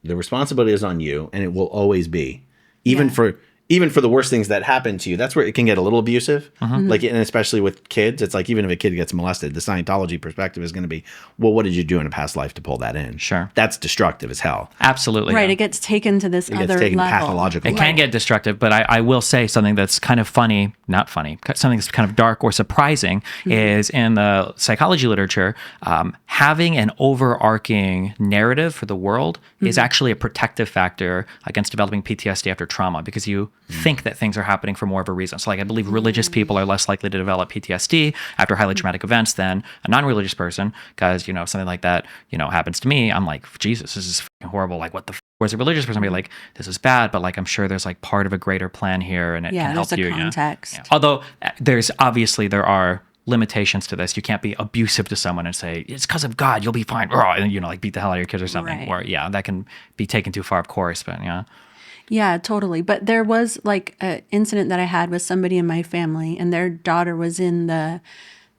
S2: responsibility is on you, and it will always be, even for the worst things that happen to you. That's where it can get a little abusive. Like, and especially with kids, it's like, even if a kid gets molested, the Scientology perspective is going to be, well, what did you do in a past life to pull that in?
S3: Sure.
S2: That's destructive as hell.
S3: Absolutely.
S1: Right. Yeah. It gets taken to this other level.
S2: Pathological.
S3: It can get destructive, but I will say something that's kind of funny, not funny, something that's kind of dark or surprising is in the psychology literature, having an overarching narrative for the world is actually a protective factor against developing PTSD after trauma, because you think that things are happening for more of a reason. So like, I believe religious people are less likely to develop PTSD after highly traumatic events than a non-religious person, because, something like that, happens to me. I'm like, Jesus, this is fucking horrible. Like, what the Whereas a religious person will be like, this is bad, but like, I'm sure there's like part of a greater plan here, and it can help you.
S1: Yeah, there's a context.
S3: Yeah. Although there are limitations to this. You can't be abusive to someone and say, it's because of God, you'll be fine. And, like beat the hell out of your kids or something.
S1: Right.
S3: Or that can be taken too far, of course, but yeah.
S1: Yeah, totally. But there was like an incident that I had with somebody in my family, and their daughter was in the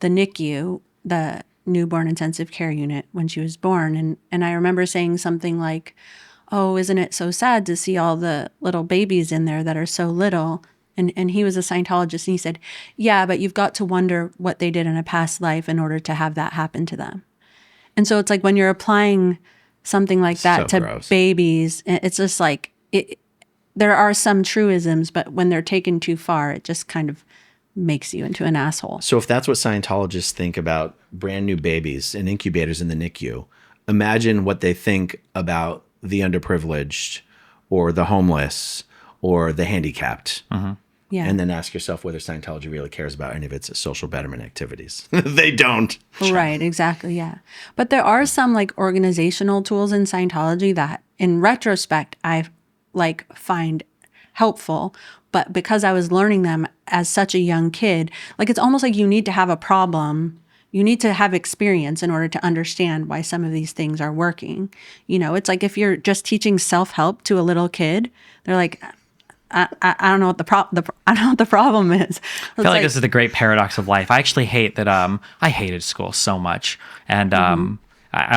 S1: NICU, the newborn intensive care unit, when she was born. And I remember saying something like, oh, isn't it so sad to see all the little babies in there that are so little? And he was a Scientologist, and he said, yeah, but you've got to wonder what they did in a past life in order to have that happen to them. And so it's like, when you're applying something like that to gross. Babies, it's just like, there are some truisms, but when they're taken too far, it just kind of makes you into an asshole.
S2: So if that's what Scientologists think about brand new babies and incubators in the NICU, imagine what they think about the underprivileged or the homeless or the handicapped.
S1: Yeah.
S2: And then ask yourself whether Scientology really cares about any of its social betterment activities. They don't.
S1: Right, exactly, yeah. But there are some like organizational tools in Scientology that in retrospect I like find helpful, but because I was learning them as such a young kid, like it's almost like you need to have a problem. You need to have experience in order to understand why some of these things are working. It's like if you're just teaching self-help to a little kid, they're like, I don't know what I don't know what the problem is.
S3: I feel like this is the great paradox of life. I actually hate that. I hated school so much, and I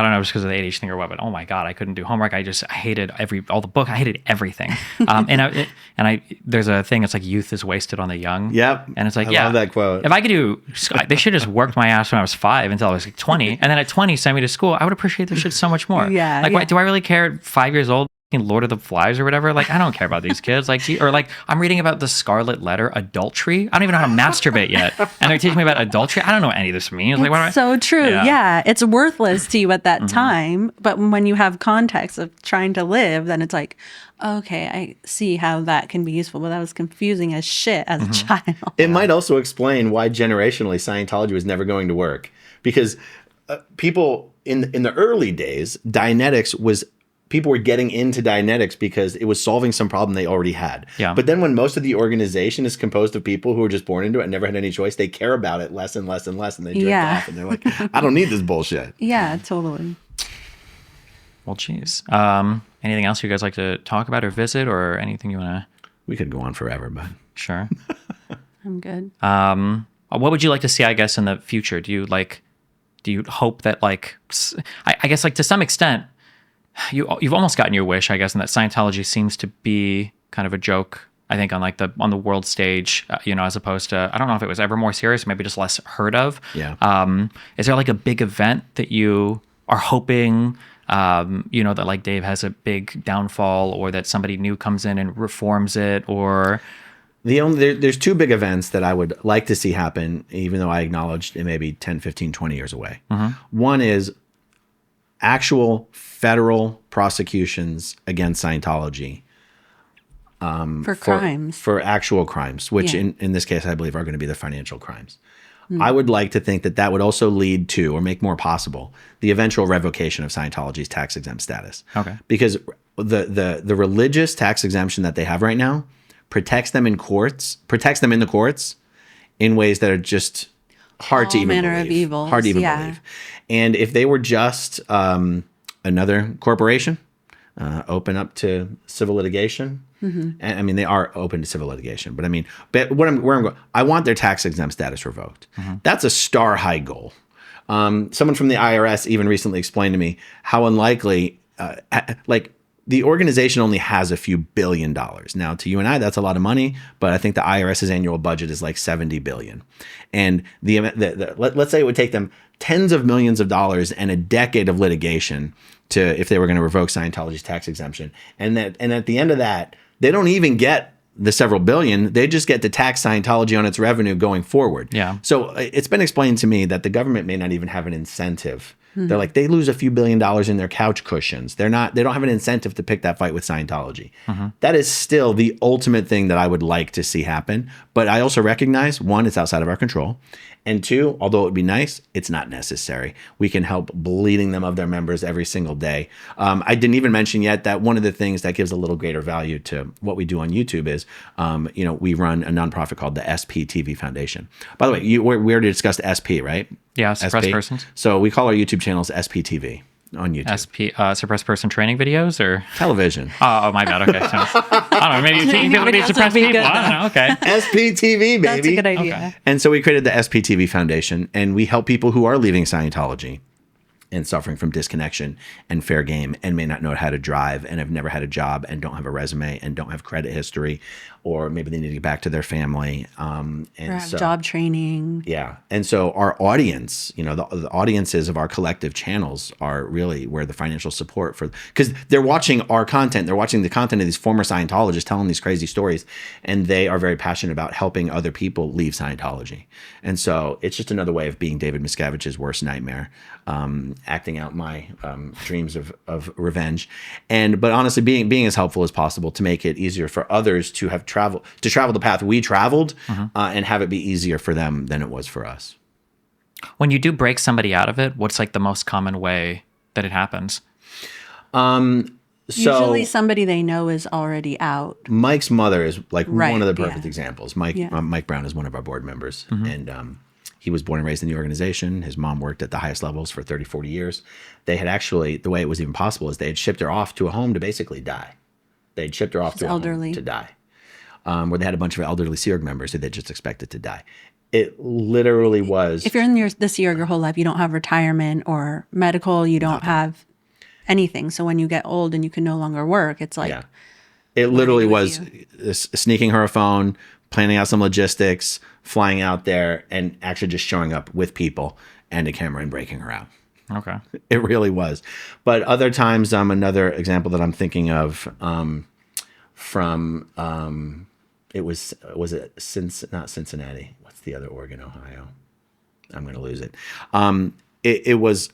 S3: don't know, just because of the ADHD thing or what. But oh my god, I couldn't do homework. I hated all the book. I hated everything. And there's a thing. It's like youth is wasted on the young.
S2: Yep.
S3: And it's like,
S2: I love that quote.
S3: If I could do, they should have just worked my ass when I was 5 until I was like 20, and then at 20 send me to school. I would appreciate this shit so much more.
S1: Yeah.
S3: Like, why, do I really care at 5 years old? Lord of the Flies or whatever, like I don't care about these kids. Like, or like I'm reading about the Scarlet Letter, adultery. I don't even know how to masturbate yet, and they're teaching me about adultery. I don't know what any of this means.
S1: It's so true. Yeah, it's worthless to you at that time, but when you have context of trying to live, then it's like, okay, I see how that can be useful. But that was confusing as shit as a child.
S2: It might also explain why generationally Scientology was never going to work, because people in the early days, Dianetics was people were getting into Dianetics because it was solving some problem they already had.
S3: Yeah.
S2: But then when most of the organization is composed of people who were just born into it and never had any choice, they care about it less and less and less, and they drift off, and they're like, I don't need this bullshit.
S1: Yeah, totally.
S3: Well, geez. Anything else you guys like to talk about or visit, or anything you want to?
S2: We could go on forever, but
S3: Sure.
S1: I'm good.
S3: What would you like to see, I guess, in the future? Do you hope that, like, I guess, like, to some extent, you've almost gotten your wish, I guess, and that Scientology seems to be kind of a joke, I think, on the world stage, as opposed to, I don't know if it was ever more serious, maybe just less heard of.
S2: Yeah.
S3: Is there like a big event that you are hoping, that like Dave has a big downfall, or that somebody new comes in and reforms it, or?
S2: There's two big events that I would like to see happen, even though I acknowledged it may be 10, 15, 20 years away. One is actual federal prosecutions against Scientology.
S1: For crimes.
S2: For actual crimes, which in this case, I believe are going to be the financial crimes. I would like to think that would also lead to, or make more possible, the eventual revocation of Scientology's tax exempt status.
S3: Okay.
S2: Because the religious tax exemption that they have right now protects them in the courts in ways that are just hard to even
S1: manner
S2: believe.
S1: of evils,
S2: Hard to even believe. And if they were just another corporation, open up to civil litigation. And, I mean, they are open to civil litigation, but where I'm going, I want their tax exempt status revoked. That's a star high goal. Someone from the IRS even recently explained to me how unlikely, the organization only has a few $1 billion. Now, to you and I, that's a lot of money, but I think the IRS's annual budget is like $70 billion. And let's say it would take them tens of millions of dollars and a decade of litigation if they were going to revoke Scientology's tax exemption. And at the end of that, they don't even get the several billion. They just get to tax Scientology on its revenue going forward.
S3: Yeah.
S2: So it's been explained to me that the government may not even have an incentive. They're like, they lose a few $1 billion in their couch cushions. They don't have an incentive to pick that fight with Scientology. That is still the ultimate thing that I would like to see happen. But I also recognize, one, it's outside of our control. And two, although it would be nice, it's not necessary. We can help bleeding them of their members every single day. I didn't even mention yet that one of the things that gives a little greater value to what we do on YouTube is, we run a nonprofit called the SPTV Foundation. By the way, we already discussed SP, right?
S3: Yeah, suppressed
S2: SP.
S3: persons.
S2: So we call our YouTube channels SPTV on YouTube.
S3: Suppressed person training videos, or?
S2: Television.
S3: Oh, my bad. Okay. So, I don't know. Maybe you think people need suppressed people. I don't know. Okay.
S2: SPTV, baby.
S1: That's a good idea.
S3: Okay.
S2: And so we created the SPTV Foundation, and we help people who are leaving Scientology and suffering from disconnection and fair game and may not know how to drive and have never had a job and don't have a resume and don't have credit history, or maybe they need to get back to their family.
S1: Or have job training.
S2: Yeah. And so our audience, the audiences of our collective channels are really where the financial support because they're watching our content. They're watching the content of these former Scientologists telling these crazy stories, and they are very passionate about helping other people leave Scientology. And so it's just another way of being David Miscavige's worst nightmare, acting out my dreams of revenge. But honestly, being as helpful as possible to make it easier for others to travel the path we traveled, and have it be easier for them than it was for us.
S3: When you do break somebody out of it, what's like the most common way that it happens?
S1: Usually somebody they know is already out.
S2: Mike's mother is like one of the perfect
S1: yeah.
S2: examples. Mike Brown is one of our board members, and he was born and raised in the organization. His mom worked at the highest levels for 30, 40 years. They had actually, the way it was even possible is they had shipped her off to a home to basically die. They'd shipped her off to a home to die. Where they had a bunch of elderly Sea Org members who they just expected to die. It literally was.
S1: If you're in the Sea Org your whole life, you don't have retirement or medical, you don't have anything. So when you get old and you can no longer work, it's like.
S2: Yeah. It literally was sneaking her a phone, planning out some logistics, flying out there, and actually just showing up with people and a camera and breaking her out.
S3: Okay.
S2: It really was. But other times, another example that I'm thinking of it was it not Cincinnati? What's the other Oregon, Ohio? I'm going to lose it. It was,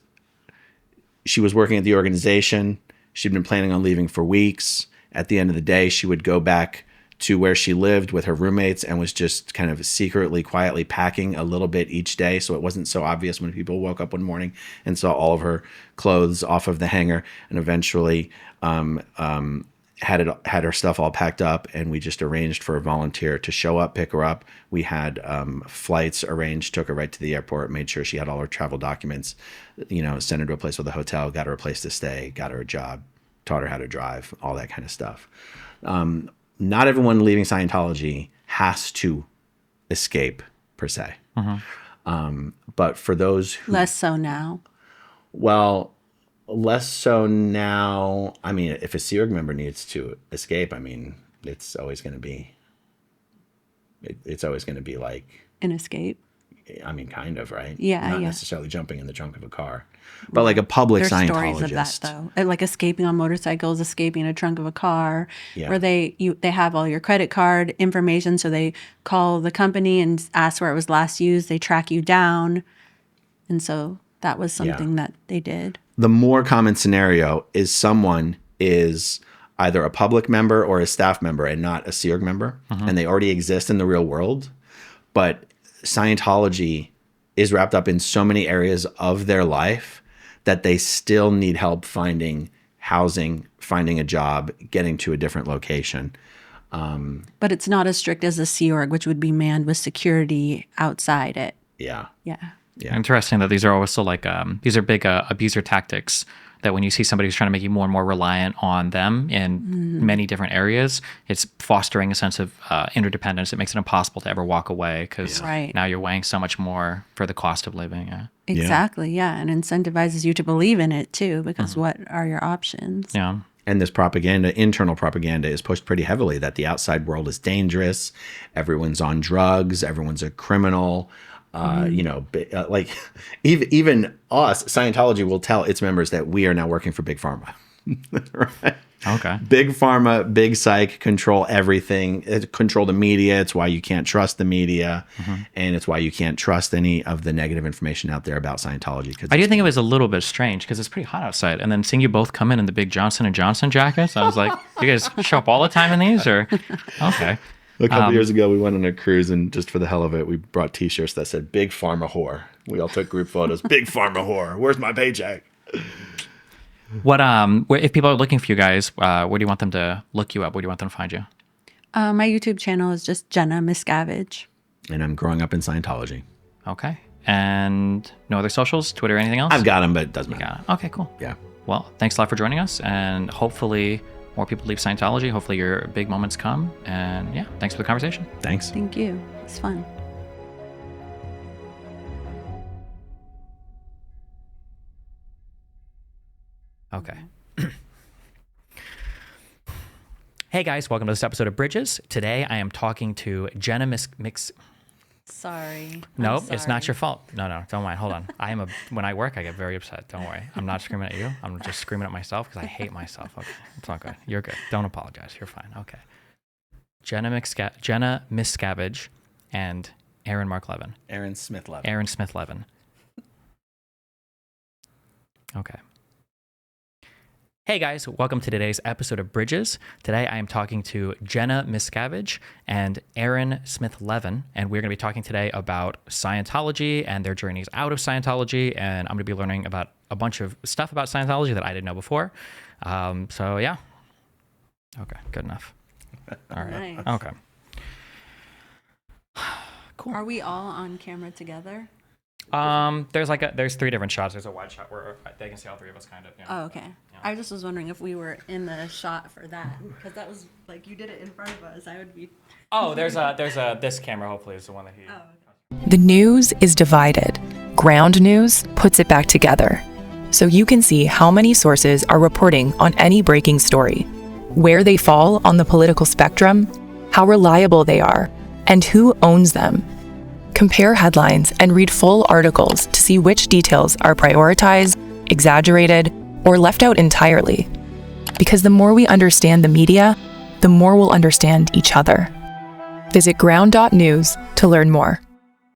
S2: she was working at the organization. She'd been planning on leaving for weeks. At the end of the day, she would go back to where she lived with her roommates and was just kind of secretly, quietly packing a little bit each day. So it wasn't so obvious when people woke up one morning and saw all of her clothes off of the hanger, and eventually had her stuff all packed up, and we just arranged for a volunteer to show up, pick her up. We had flights arranged, took her right to the airport, made sure she had all her travel documents, sent her to a place with a hotel, got her a place to stay, got her a job, taught her how to drive, all that kind of stuff. Not everyone leaving Scientology has to escape per se. But for those who...
S1: Less so now.
S2: Well, less so now. I mean, if a Sea Org member needs to escape, I mean, it's always going to be like
S1: An escape.
S2: I mean, kind of, right?
S1: Yeah,
S2: Not
S1: yeah.
S2: necessarily jumping in the trunk of a car, but like a public
S1: There's
S2: Scientologist.
S1: stories of that though, like escaping on motorcycles, escaping a trunk of a car,
S2: Yeah.
S1: where they have all your credit card information, so they call the company and ask where it was last used. They track you down, and so that was something that they did.
S2: The more common scenario is someone is either a public member or a staff member and not a Sea Org member, and they already exist in the real world, but Scientology is wrapped up in so many areas of their life that they still need help finding housing, finding a job, getting to a different location.
S1: But it's not as strict as the Sea Org, which would be manned with security outside it.
S2: Yeah.
S1: Yeah.
S3: Interesting that these are also like these are big abuser tactics. That when you see somebody who's trying to make you more and more reliant on them in many different areas, it's fostering a sense of interdependence. It makes it impossible to ever walk away because now you're weighing so much more for the cost of living. Yeah.
S1: Exactly. Yeah. And incentivizes you to believe in it too, because what are your options?
S3: Yeah.
S2: And this propaganda, internal propaganda, is pushed pretty heavily that the outside world is dangerous. Everyone's on drugs. Everyone's a criminal. Like even us, Scientology will tell its members that we are now working for Big Pharma. Right?
S3: Okay.
S2: Big Pharma, Big Psych control everything. Control the media. It's why you can't trust the media. And it's why you can't trust any of the negative information out there about Scientology.
S3: I do think it was a little bit strange because it's pretty hot outside. And then seeing you both come in the big Johnson & Johnson jackets, I was like, you guys show up all the time in these? Or okay.
S2: A couple years ago, we went on a cruise, and just for the hell of it, we brought T-shirts that said "Big Pharma Whore." We all took group photos. Big Pharma Whore. Where's my paycheck?
S3: What if people are looking for you guys, where do you want them to look you up? Where do you want them to find you?
S1: My YouTube channel is just Jenna Miscavige.
S2: And I'm growing up in Scientology.
S3: Okay. And no other socials, Twitter, anything else?
S2: I've got them, but it doesn't matter.
S3: Got it. Okay, cool.
S2: Yeah.
S3: Well, thanks a lot for joining us, and hopefully more people leave Scientology. Hopefully your big moments come. And yeah, thanks for the conversation.
S2: Thanks.
S1: Thank you. It's fun.
S3: Okay. Hey guys, welcome to this episode of Bridges. Today I am talking to Jenna
S1: Sorry.
S3: Nope, it's not your fault. No, don't mind. Hold on. When I work, I get very upset. Don't worry. I'm not screaming at you. I'm just screaming at myself because I hate myself. Okay, it's not good. You're good. Don't apologize. You're fine. Okay. Jenna Miscavige and Aaron Smith-Levin. Aaron Smith-Levin. Okay. Hey guys, welcome to today's episode of Bridges. Today I am talking to Jenna Miscavige and Aaron Smith-Levin, and we're going to be talking today about Scientology and their journeys out of Scientology, and I'm going to be learning about a bunch of stuff about Scientology that I didn't know before. So yeah. Okay, good enough. All right.
S1: Nice.
S3: Okay. Cool.
S1: Are we all on camera together?
S3: There's three different shots. There's a wide shot where they can see all three of us kind of. Yeah.
S1: Oh, okay. Yeah. I just was wondering if we were in the shot for that, because that was like you did it in front of us. I would be.
S3: Oh, there's this camera. Hopefully is the one that he.
S1: Oh, okay.
S4: The news is divided. Ground News puts it back together, so you can see how many sources are reporting on any breaking story, where they fall on the political spectrum, how reliable they are, and who owns them. Compare headlines and read full articles to see which details are prioritized, exaggerated, or left out entirely. Because the more we understand the media, the more we'll understand each other. Visit ground.news to learn more.